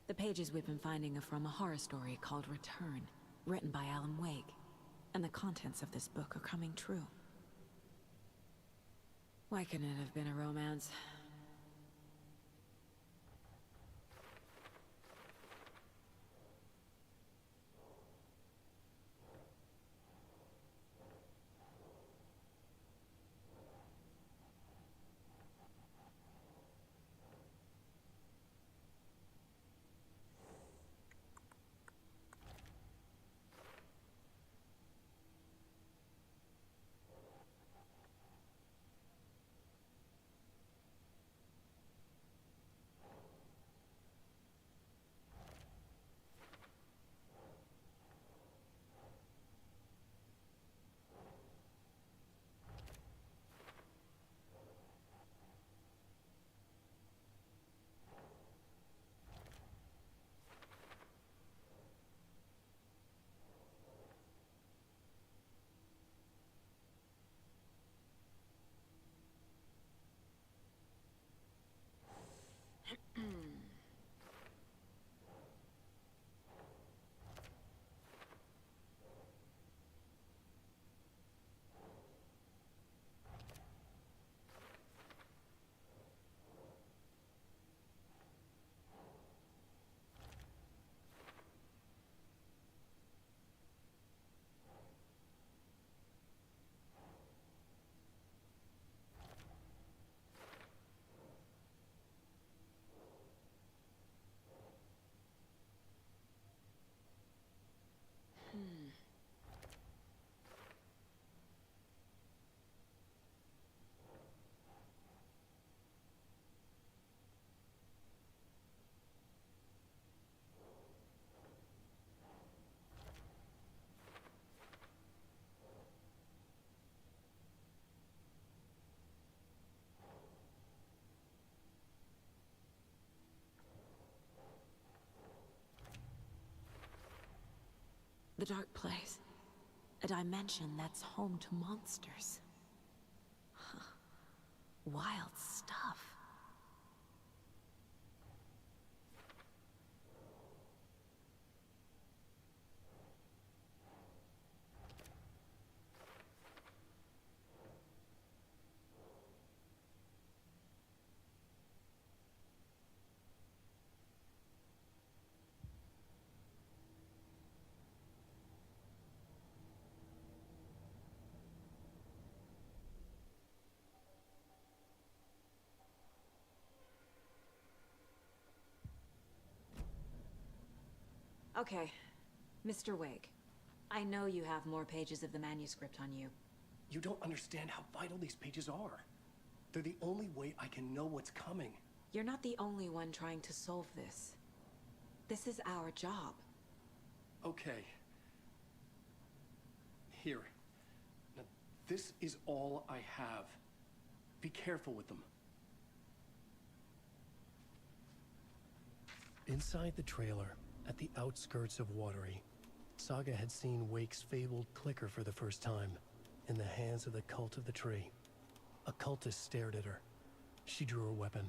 The pages we've been finding are from a horror story called Return, written by Alan Wake. And the contents of this book are coming true. Why couldn't it have been a romance? The Dark Place. A dimension that's home to monsters. Huh. Wild stuff. Okay, Mr. Wake. I know you have more pages of the manuscript on you. You don't understand how vital these pages are. They're the only way I can know what's coming. You're not the only one trying to solve this. This is our job. Okay. Here. Now, this is all I have. Be careful with them. Inside the trailer, at the outskirts of Watery, Saga had seen Wake's fabled clicker for the first time, in the hands of the Cult of the Tree. A cultist stared at her. She drew her weapon.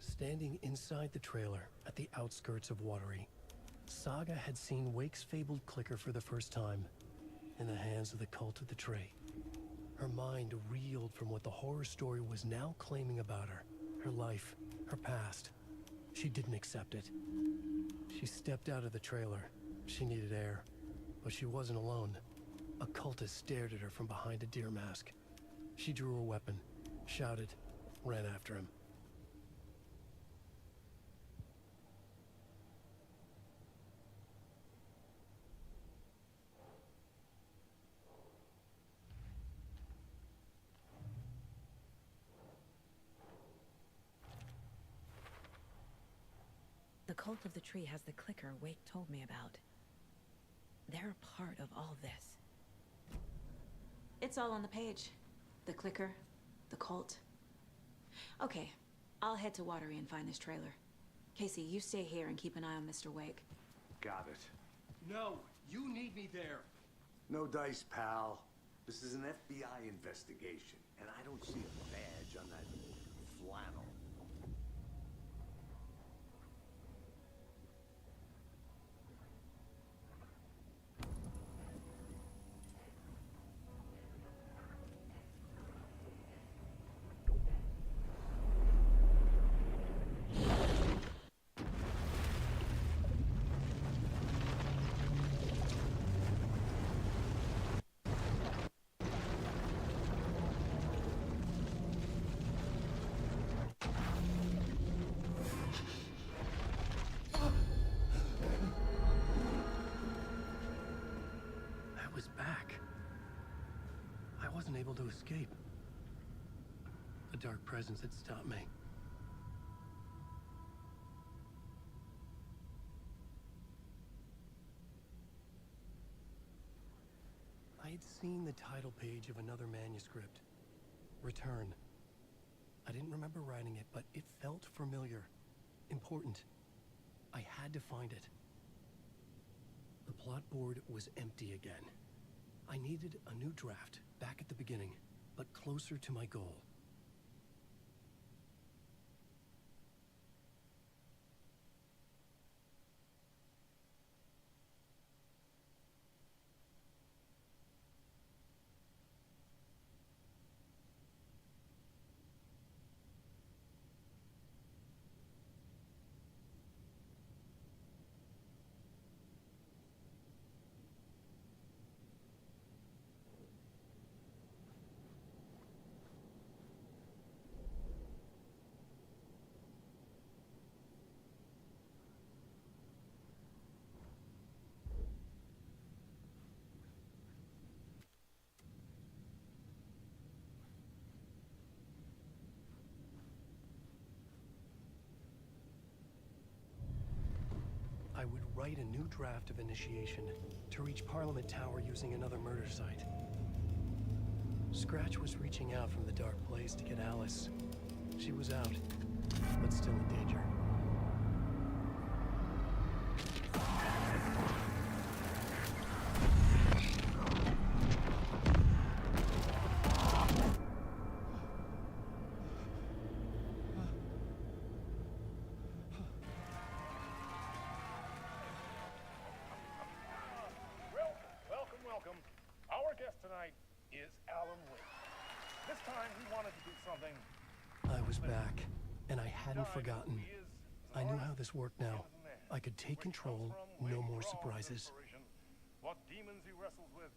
Standing inside the trailer, at the outskirts of Watery, Saga had seen Wake's fabled clicker for the first time, in the hands of the Cult of the Tree. Her mind reeled from what the horror story was now claiming about her. Her life, her past. She didn't accept it. She stepped out of the trailer. She needed air. But she wasn't alone. A cultist stared at her from behind a deer mask. She drew her weapon, shouted, ran after him. The Cult of the Tree has the clicker Wake told me about. They're a part of all this. It's all on the page. The clicker, the cult. Okay, I'll head to Watery and find this trailer. Casey, you stay here and keep an eye on Mr. Wake. Got it. No, you need me there. No dice, pal. This is an FBI investigation, and I don't see a badge on that flannel. Able to escape. A dark presence had stopped me. I had seen the title page of another manuscript. Return. I didn't remember writing it, but it felt familiar. Important. I had to find it. The plot board was empty again. I needed a new draft, back at the beginning, but closer to my goal. I would write a new draft of initiation to reach Parliament Tower using another murder site. Scratch was reaching out from the Dark Place to get Alice. She was out, but still in danger. guest tonight is Alan Wake. This time he wanted to do something. I was back, and I hadn't forgotten. I knew how this worked now. I could take control, no more surprises. What demons he wrestles with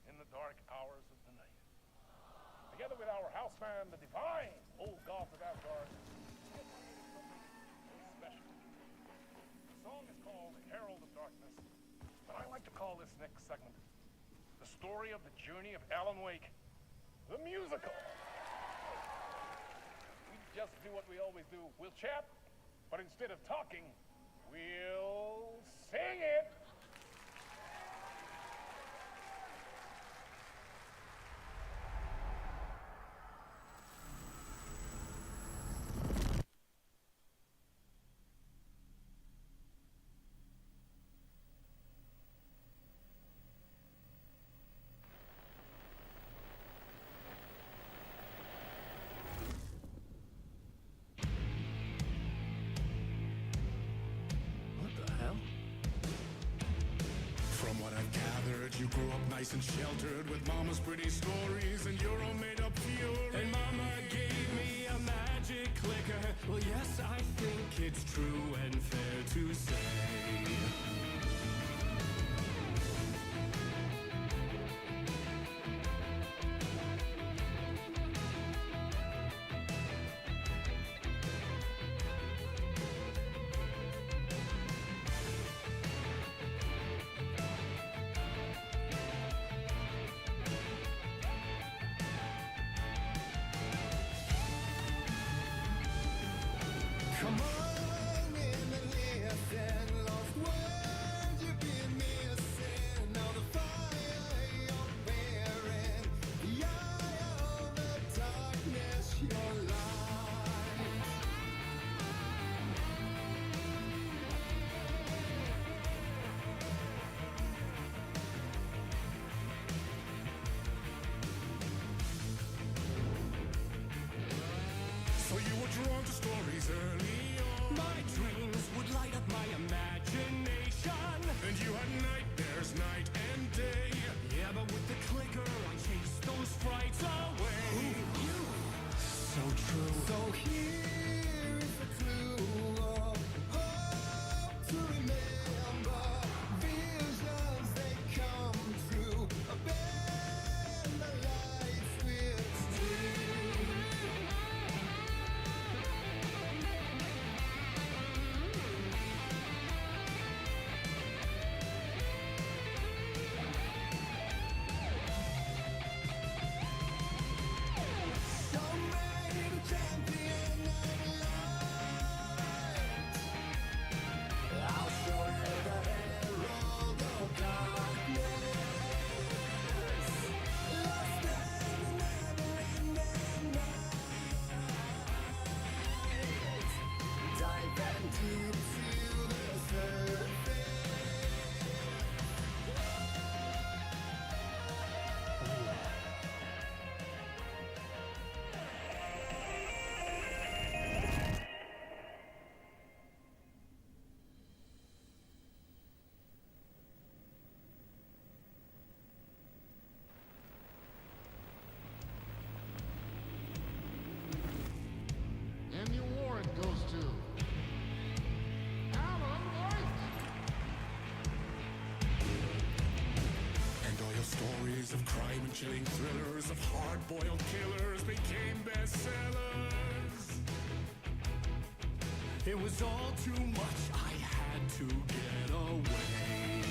in the dark hours of the night. Together with our house band, the divine old gods of Asgard, we have created something special. The song is called Herald of Darkness, but I like to call this next segment the story of the journey of Alan Wake, the musical. We just do what we always do. We'll chat, but instead of talking, we'll sing it. From what I've gathered, you grew up nice and sheltered with mama's pretty stories and your own made-up fury. And mama gave me a magic clicker. Well, yes, I think it's true and fair to say. Come on in and listen, lost words you've been missing. Now the fire you're bearing, the eye of the darkness, your light. So you were drawn to stories early on. My dreams would light up my imagination. And you had nightmares night and day. Yeah, but with the clicker, I chased those frights away. Who knew? So true. So here is the clue of hope to remember. Visions, they come true. Bend the lights with steel. So made a champion of light. I'll show you the herald of darkness. Lost in the never-ending night. Dive and deep to the surface. And the award goes to Alan Wake. And all your stories of crime and chilling thrillers of hard-boiled killers became bestsellers. It was all too much. I had to get away.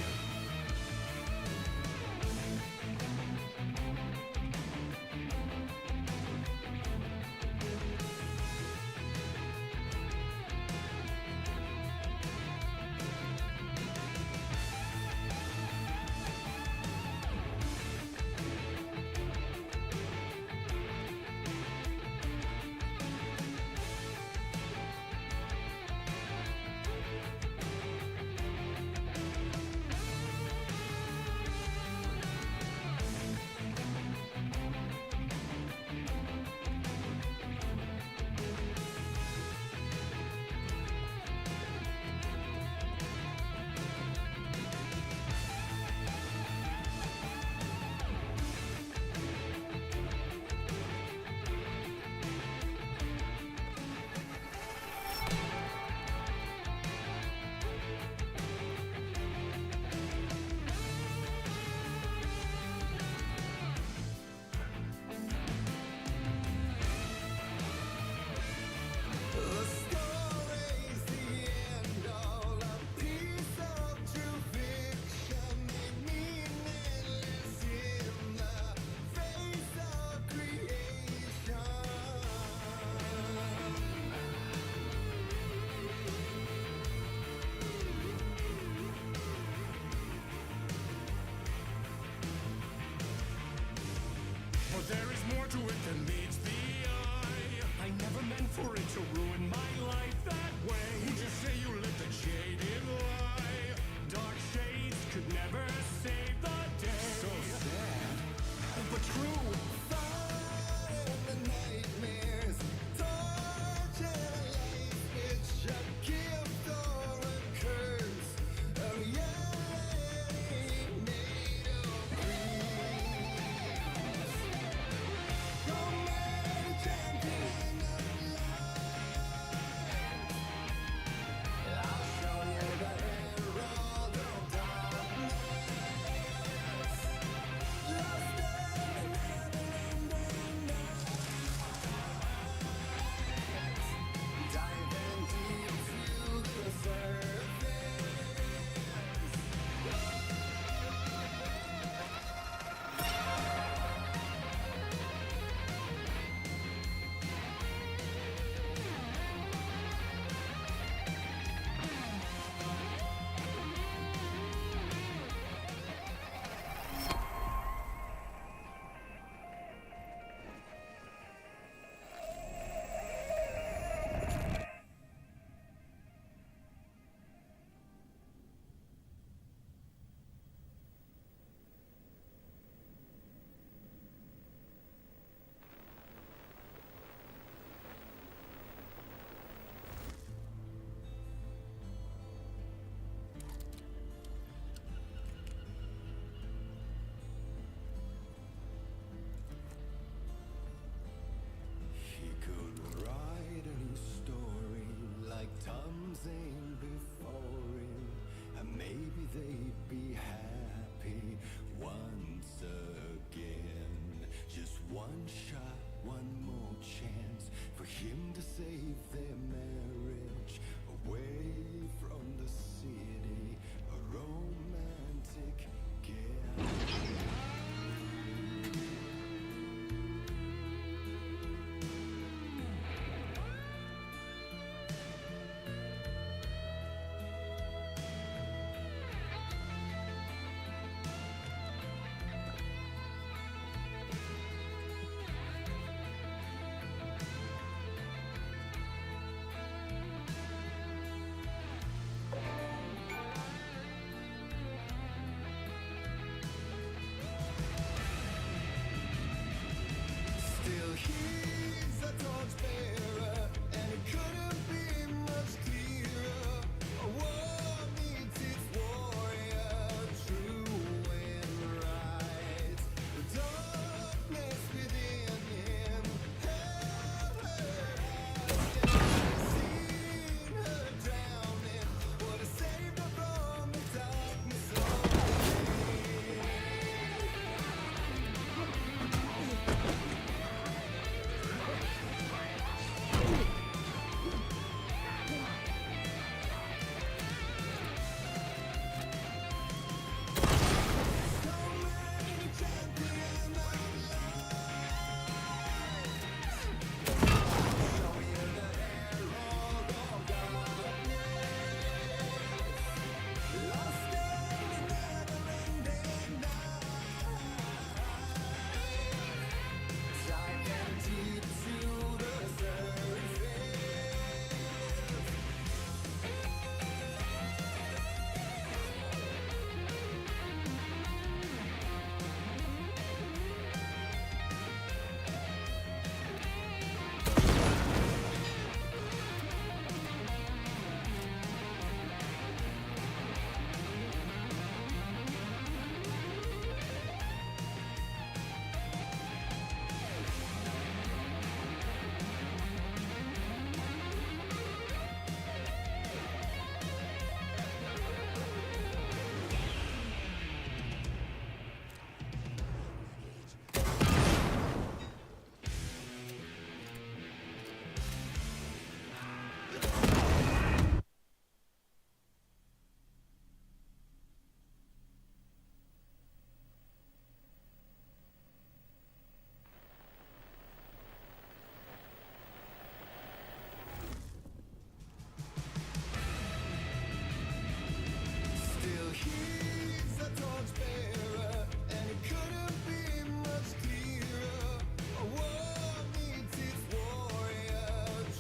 He's a torchbearer, and it couldn't be much clearer. A war meets its warrior,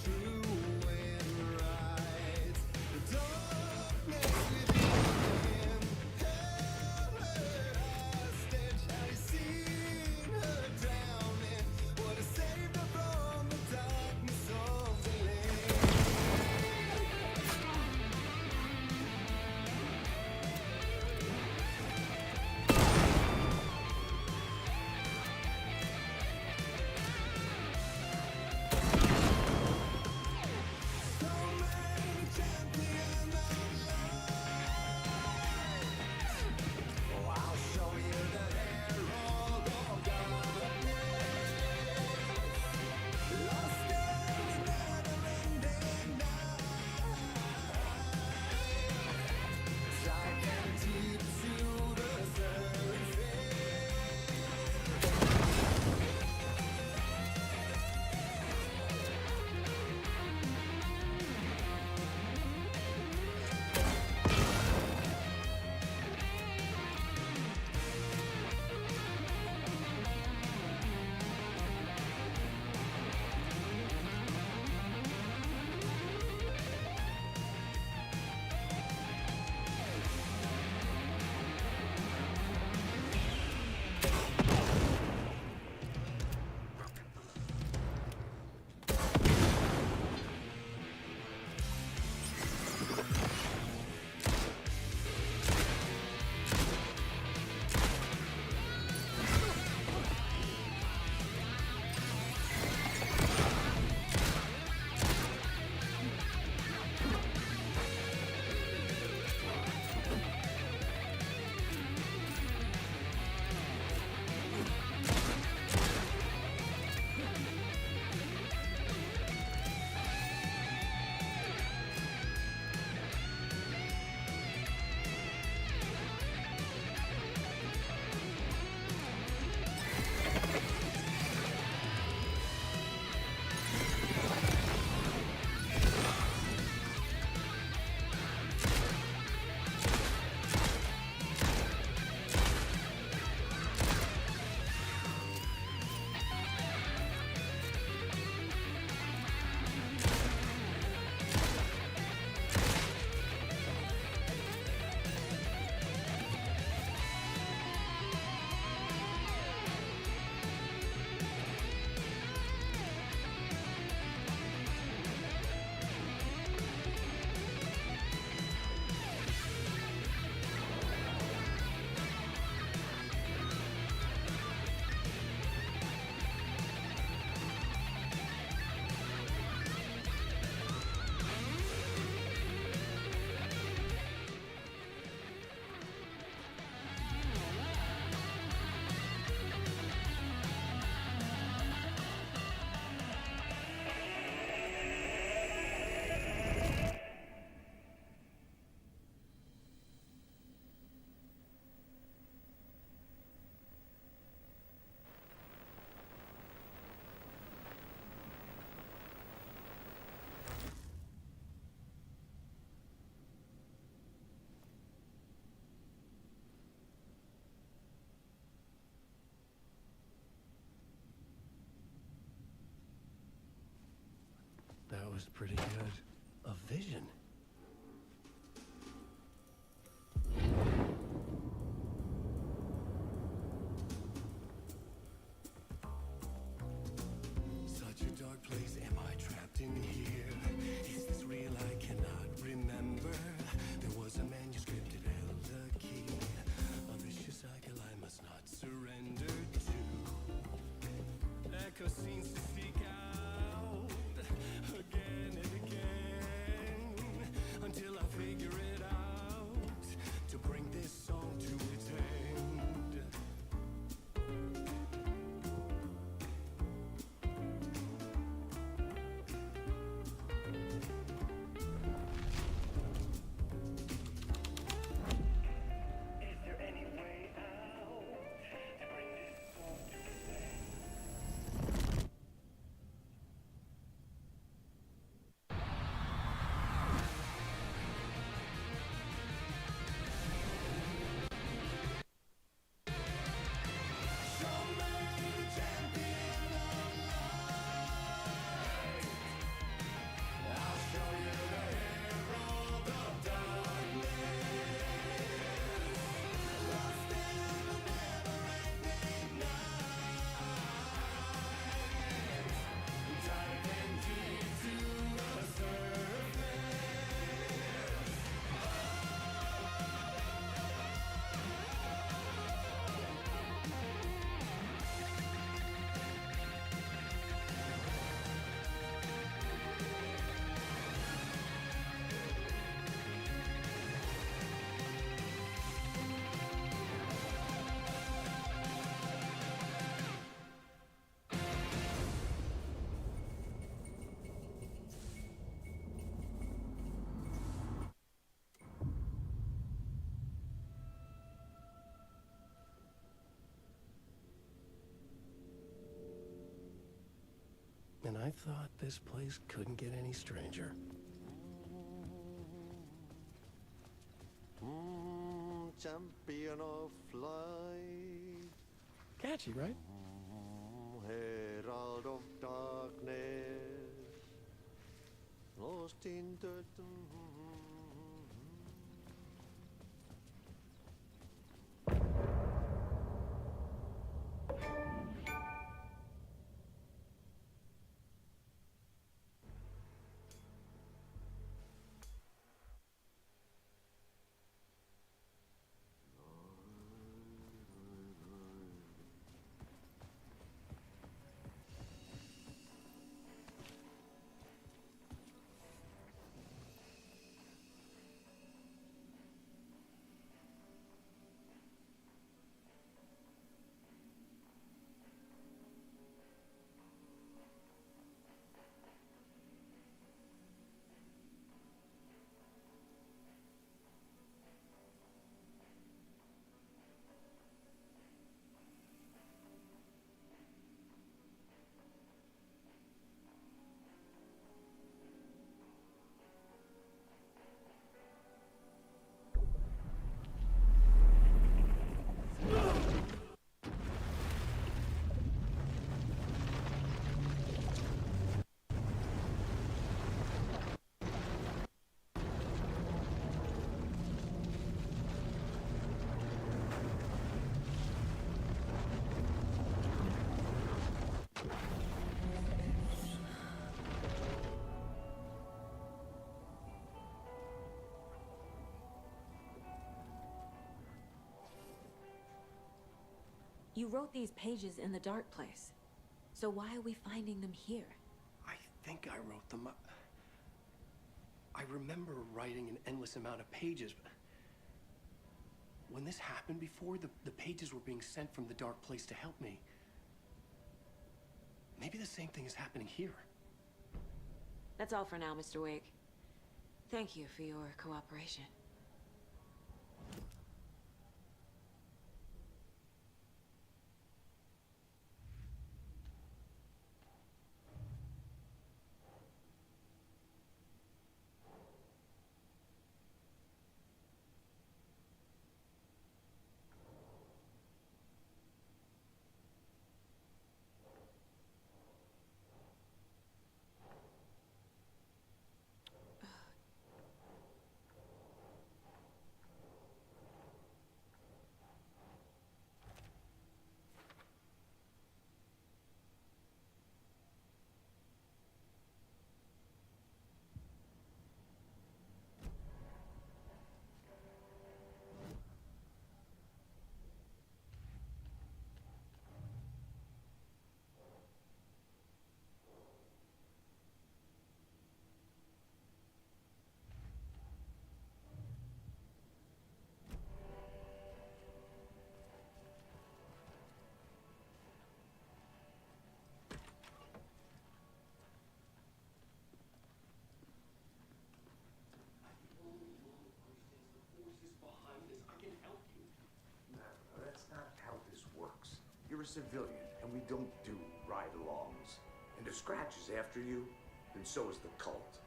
true and right. The darkness within him held her hostage. Had he seen her drowning, would have saved her from the darkness of the lake. I'll show you the herald of darkness, lost in the never-ending night, dark and deep to the surface. That was pretty good. A vision. Such a dark place, am I trapped in here? Is this real? I cannot remember. There was a manuscript, it held the key. A vicious cycle I must not surrender to. Echo scenes to seek out again and again. thought this place couldn't get any stranger. Champion of light. Catchy, right? Herald of darkness. Lost in dirt. You wrote these pages in the dark place. So why are we finding them here? I think I wrote them. I remember writing an endless amount of pages, but when this happened before, the pages were being sent from the dark place to help me. Maybe the same thing is happening here. That's all for now, Mr. Wake. Thank you for your cooperation. You're a civilian, and we don't do ride-alongs. And if Scratch is after you, then so is the cult.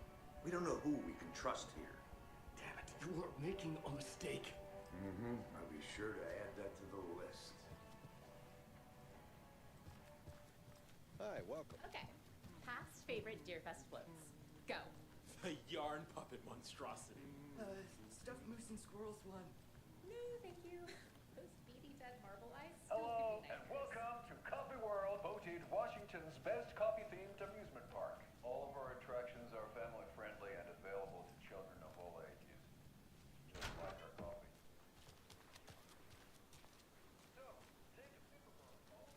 We don't know who we can trust here. Damn it, you are making a mistake. Mm-hmm. I'll be sure to add that to the list. Hi, welcome. Okay. Past favorite Deerfest floats. Go. The yarn puppet monstrosity. Stuffed moose and squirrels one. No, thank you. Those beady dead marble eyes. Hello, and welcome to Coffee World, voted Washington's best coffee-themed amusement park. All of our attractions are family-friendly and available to children of all ages, just like our coffee. So, take a pickleball ball.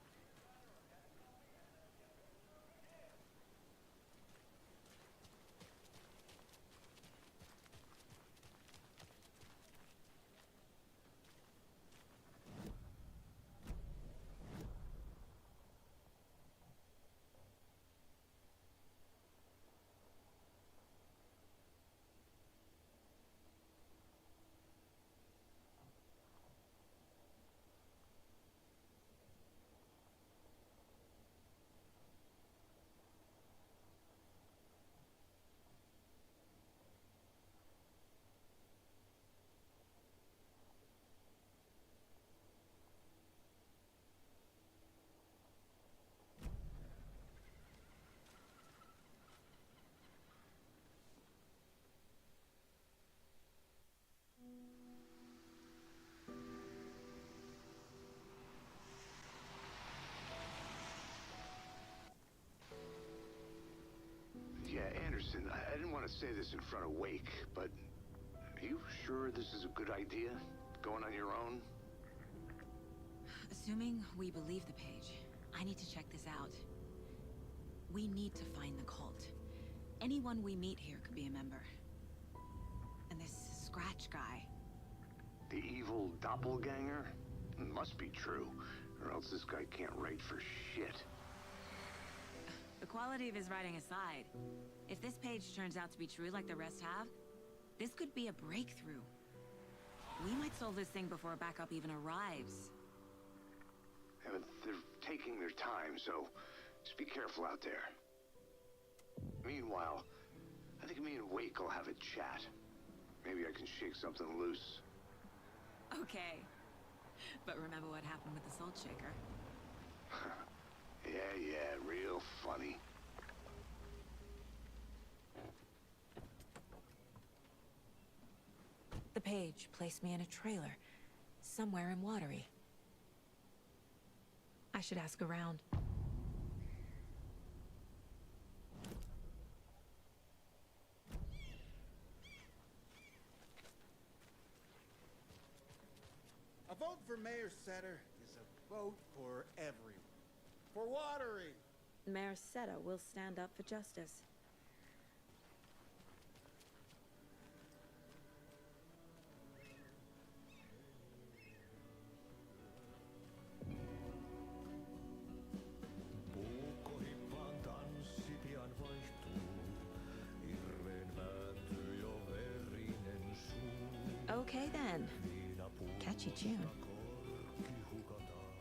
Listen, I didn't want to say this in front of Wake, but are you sure this is a good idea? Going on your own? Assuming we believe the page, I need to check this out. We need to find the cult. Anyone we meet here could be a member. And this Scratch guy. The evil doppelganger? Must be true, or else this guy can't write for shit. The quality of his writing aside, if this page turns out to be true like the rest have, this could be a breakthrough. We might solve this thing before a backup even arrives. Yeah, but they're taking their time, so just be careful out there. Meanwhile, I think me and Wake will have a chat. Maybe I can shake something loose. Okay. But remember what happened with the Salt Shaker? Yeah, real funny. The page placed me in a trailer, somewhere in Watery. I should ask around. A vote for Mayor Setter is a vote for everyone. For Watery! Mayor Seta will stand up for justice. Puukkohippaan tanssi pian vaihtuu. Irreen päättyy jo verinen suu. Okay then. Catchy tune. Korki hukataan.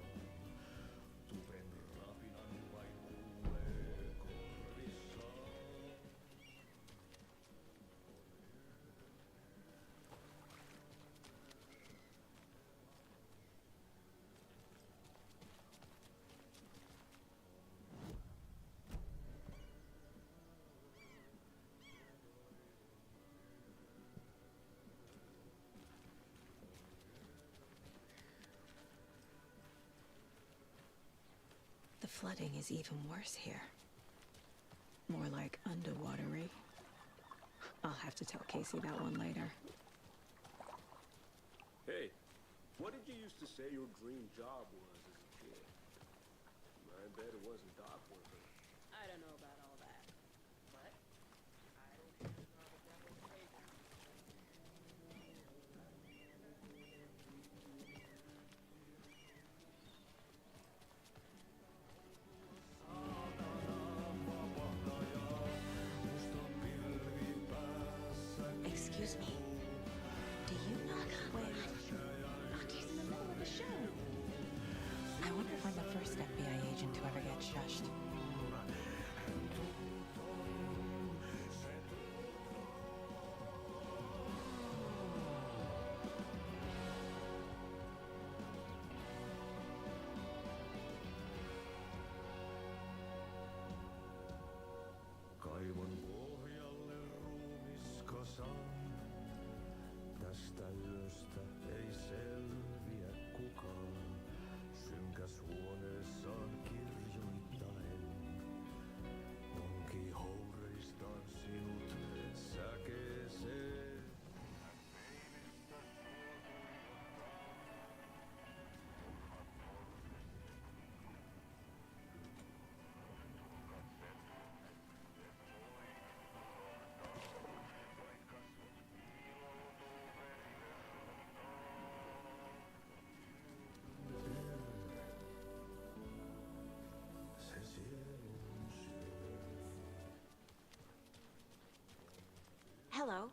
Tupen rapinan vain kuulee korvissaan. The flooding is even worse here. More like underwatery. I'll have to tell Casey that one later. Hey, what did you used to say your dream job was as a kid? I bet it wasn't dock worker. I don't know about all that. But I don't care how the devil's playground. Excuse me. Do you knock on wood? Auntie, in the middle of the show. I wonder if I'm the first FBI agent to ever get shushed. Kaivon pohjalle ruumiskasan. Tästä yöstä ei selviä kukaan. Synkäs huoneessaan kirjoittaen. Onki houreistaan sinut säkeeseen. Se sielun syö. Hello.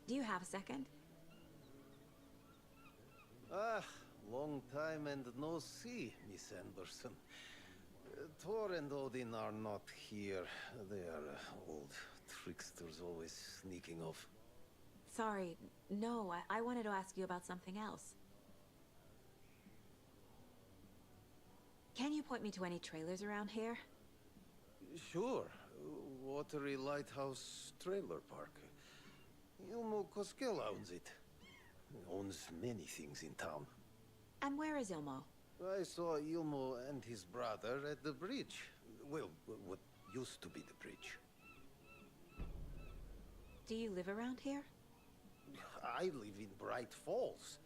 Do you have a second? Ah, long time and no see, Miss Anderson. Thor and Odin are not here. They are old tricksters always sneaking off. Sorry. No, I wanted to ask you about something else. Can you point me to any trailers around here? Sure. Watery Lighthouse Trailer Park. Ilmo Koskela owns it. Owns many things in town. And where is Ilmo? I saw Ilmo and his brother at the bridge. Well, what used to be the bridge. Do you live around here? I live in Bright Falls.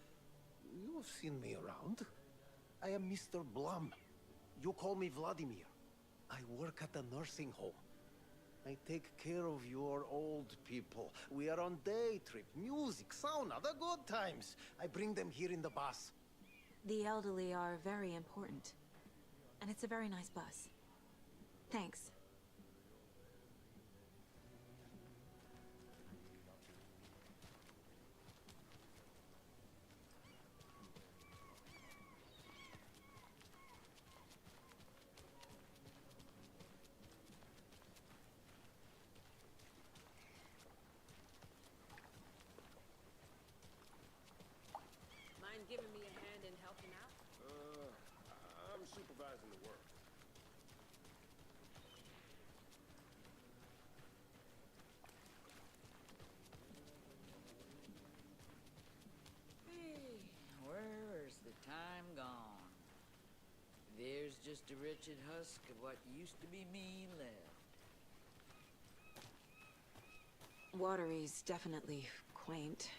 You have seen me around. I am Mr. Blum. You call me Vladimir. I work at a nursing home. I take care of your old people. We are on day trip, music, sauna, the good times. I bring them here in the bus. The elderly are very important. And it's a very nice bus. Thanks. Mind giving me a hand in helping out? I'm supervising the work. Hey, where's the time gone? There's just a wretched husk of what used to be me left. Watery's definitely quaint.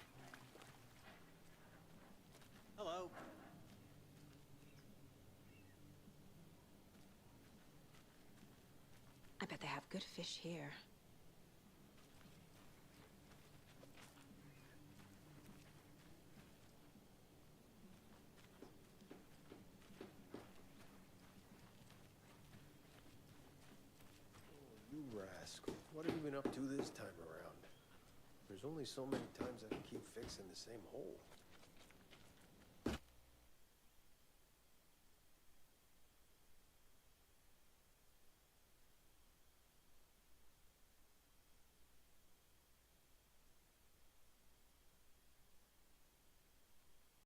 Hello. I bet they have good fish here. You rascal. What have you been up to this time around? There's only so many times I can keep fixing the same hole.